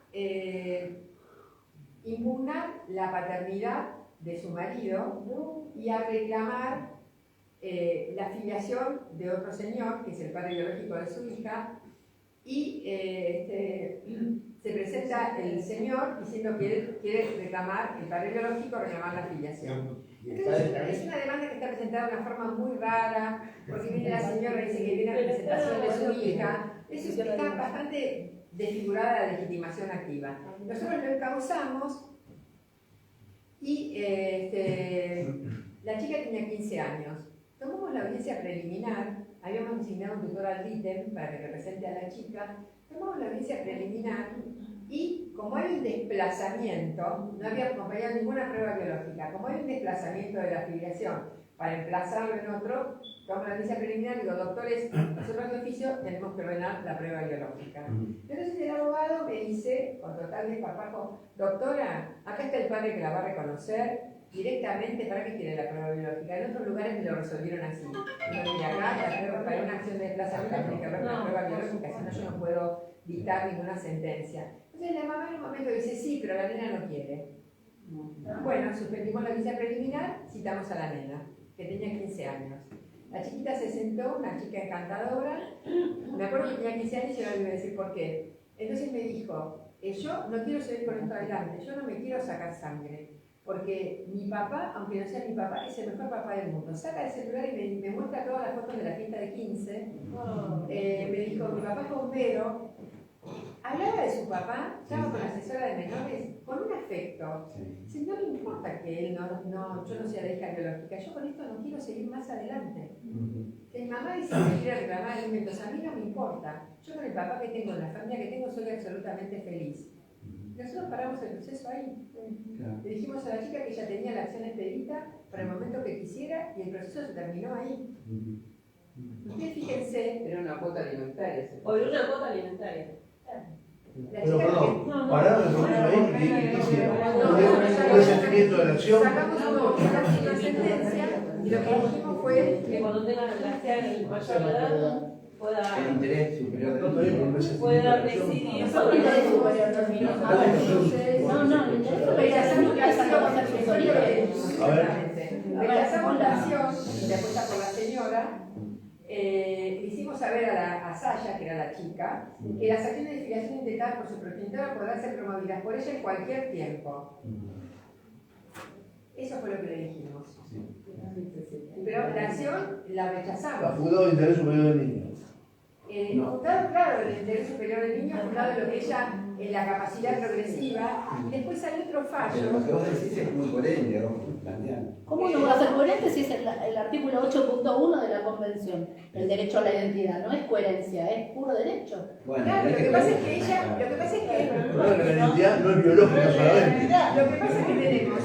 impugnar la paternidad de su marido y a reclamar la filiación de otro señor, que es el padre biológico de su hija, y se presenta el señor diciendo que él quiere reclamar, el padre biológico, reclamar la filiación. Entonces, es una demanda que está presentada de una forma muy rara, porque viene la señora y dice que viene a representación de su hija. Eso está bastante desfigurada la legitimación activa. Nosotros lo encauzamos y la chica tenía 15 años. Tomamos la audiencia preliminar, habíamos designado un tutor al ítem para que represente a la chica, tomamos la audiencia preliminar y como hay un desplazamiento, no había acompañado ninguna prueba biológica, como hay un desplazamiento de la filiación para emplazarlo en otro, tomamos la audiencia preliminar y digo, doctores, nosotros de oficio tenemos que ordenar la prueba biológica. Entonces el abogado me dice, con total desparpajo, doctora, acá está el padre que la va a reconocer, directamente, ¿para qué quiere la prueba biológica? En otros lugares me lo resolvieron así. Y acá, para una acción de desplazamiento, tiene que haber una prueba biológica, si no yo no puedo dictar ninguna sentencia. Entonces la mamá en un momento dice, sí, pero la nena no quiere. Bueno, suspendimos la audiencia preliminar, citamos a la nena, que tenía 15 años. La chiquita se sentó, una chica encantadora, me acuerdo que tenía 15 años y yo le iba a decir por qué. Entonces me dijo, yo no quiero seguir con esto adelante, yo no me quiero sacar sangre. Porque mi papá, aunque no sea mi papá, es el mejor papá del mundo. Saca el celular y me muestra todas las fotos de la fiesta de 15. Me dijo, mi papá es bombero. Hablaba de su papá, estaba con la asesora de menores, con un afecto. Dice, no me importa que él yo no sea la hija biológica, yo con esto no quiero seguir más adelante. Mi mamá dice que quiere reclamar alimentos, a mí no me importa. Yo con el papá que tengo, en la familia que tengo, soy absolutamente feliz. Nosotros paramos el proceso ahí. Le dijimos a la chica que ella tenía la acción expedita para el momento que quisiera y el proceso se terminó ahí. Ustedes fíjense, Era una cuota alimentaria. Por una cuota alimentaria. Pero perdón, pararon el proceso ahí, ¿qué hicieron? ¿Un resentimiento de la acción? sacamos una sentencia y lo que dijimos fue Que cuando tenga el mayor de edad El pueda interés superior del pueda decidir No, sobre el interés superior del niño. No, el interés superior del niño es algo más superior. A ver. Rechazamos la acción, propuesta por la señora. Hicimos saber a Saya, que era la chica, que las acciones de filiación intentadas por su progenitora podrán ser promovidas por ella en cualquier tiempo. Eso fue lo que le dijimos. Pero la acción la rechazamos. La fundado de interés superior del niño. Fundado, claro, el interés superior del niño, fundado en lo que ella, en la capacidad progresiva, y después hay otro Pero lo que fallo. vos decís es muy coherente, ¿no? Plantear. ¿Cómo no va a ser coherente si es el artículo 8.1 de la Convención? El derecho a la identidad, no es coherencia, es puro derecho. Bueno, Claro, lo tenés que pasa es que ella, lo que pasa es que Pero la identidad no es biológica solamente. Lo que pasa es que tenemos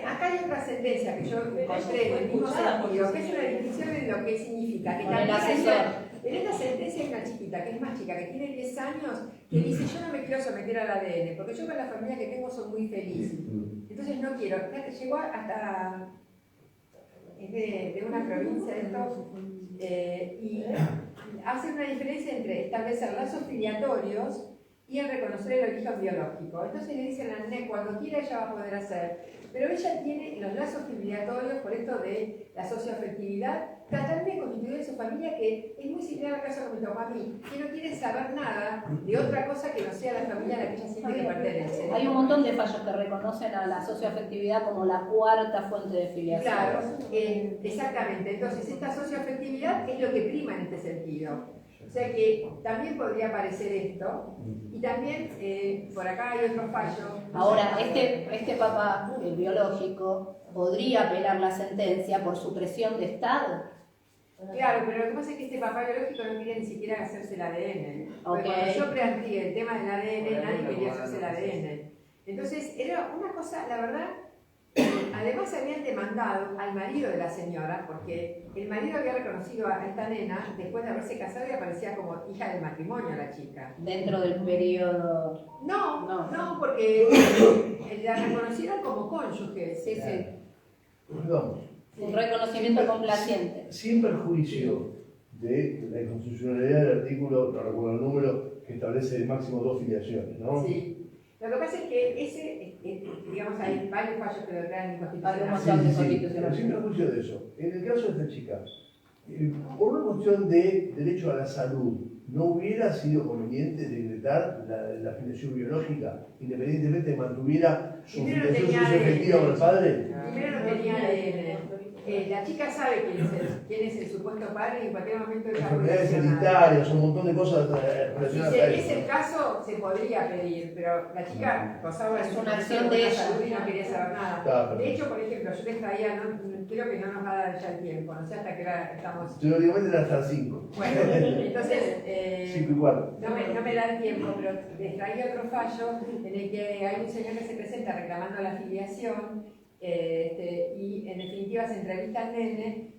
acá hay otra sentencia que yo encontré en el mismo sentido, que es una definición de lo que significa. Que Con el también asesor. en esta sentencia hay una chiquita que es más chica, que tiene 10 años, que dice: yo no me quiero someter al ADN, porque yo con la familia que tengo soy muy feliz. Entonces no quiero. Llegó hasta... es de una provincia de esto, y hace una diferencia entre establecer lazos filiatorios y el reconocer el origen biológico. Entonces le dicen a la nene, cuando quiera ella va a poder hacer. Pero ella tiene los lazos filiatorios, por esto de la socioafectividad, totalmente constituida en su familia, que es muy similar al caso que me tocó a mí, que no quiere saber nada de otra cosa que no sea la familia a la que ella siente que pertenece. Hay un montón de fallos que reconocen a la socioafectividad como la cuarta fuente de filiación. Claro, exactamente. Entonces, esta socioafectividad es lo que prima en este sentido. O sea que también podría aparecer esto, y también por acá hay otro fallo. Ahora, este papá, el biológico, podría apelar la sentencia por supresión de Estado. Claro, pero lo que pasa es que este papá biológico no quería ni siquiera hacerse el ADN. Porque Okay. cuando yo planteé el tema del ADN, nadie quería hacerse el ADN. Entonces, era una cosa, la verdad, además habían demandado al marido de la señora, porque el marido había reconocido a esta nena después de haberse casado y aparecía como hija del matrimonio la chica. Dentro del periodo... No, porque la reconocieron como cónyuge. Sí, sí. Perdón. Un reconocimiento complaciente. Sin perjuicio de la inconstitucionalidad del artículo, no recuerdo el número, que establece el máximo 2 filiaciones, ¿no? Sí. Lo que pasa es que ese, digamos, hay varios fallos que lo declaran inconstitucional. Pero sin perjuicio de eso, en el caso de esta chica, por una cuestión de derecho a la salud, ¿no hubiera sido conveniente decretar la filiación biológica, independientemente de que mantuviera su Primero filiación tenía socioafectiva con el padre? Primero no tenía ADN. La chica sabe quién es el supuesto padre y en cualquier momento ella puede Enfermedades accionar. hereditarias, un montón de cosas Si relacionadas a es eso. el caso, se podría pedir, pero la chica gozaba de Es su una condición acción de buena ella. salud y no quería saber nada. Claro. De hecho, por ejemplo, yo les traía, creo que no nos va a dar ya el tiempo, no sé hasta qué hora estamos. Teóricamente era hasta las 5. Bueno, entonces, 5 y cuarto. no me da el tiempo, pero les traía otro fallo en el que hay un señor que se presenta reclamando la filiación y en definitiva se entrevista al nene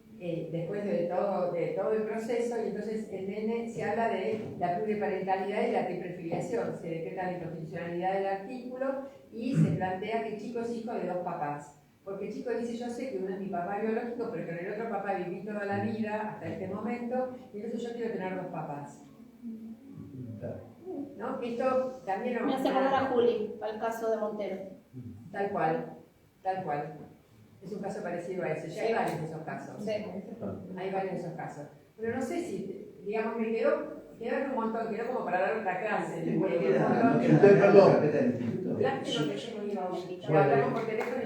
después de todo el proceso, y entonces el nene se habla de la pluriparentalidad y la triplefiliación, se decreta la inconstitucionalidad del artículo y se plantea que el chico es hijo de 2 papás. Porque el chico dice: yo sé que uno es mi papá biológico, pero con el otro papá viví toda la vida hasta este momento, y entonces yo quiero tener 2 papás. ¿No? Esto también Me hace acordar a Juli, al caso de Montero. Tal cual. Es un caso parecido a ese. Ya hay varios de esos casos. Sí. Hay varios de esos casos. Pero no sé si, digamos, me quedó un montón, quedó como para dar otra clase. Perdón. Lástima que yo no iba a hablamos por teléfono y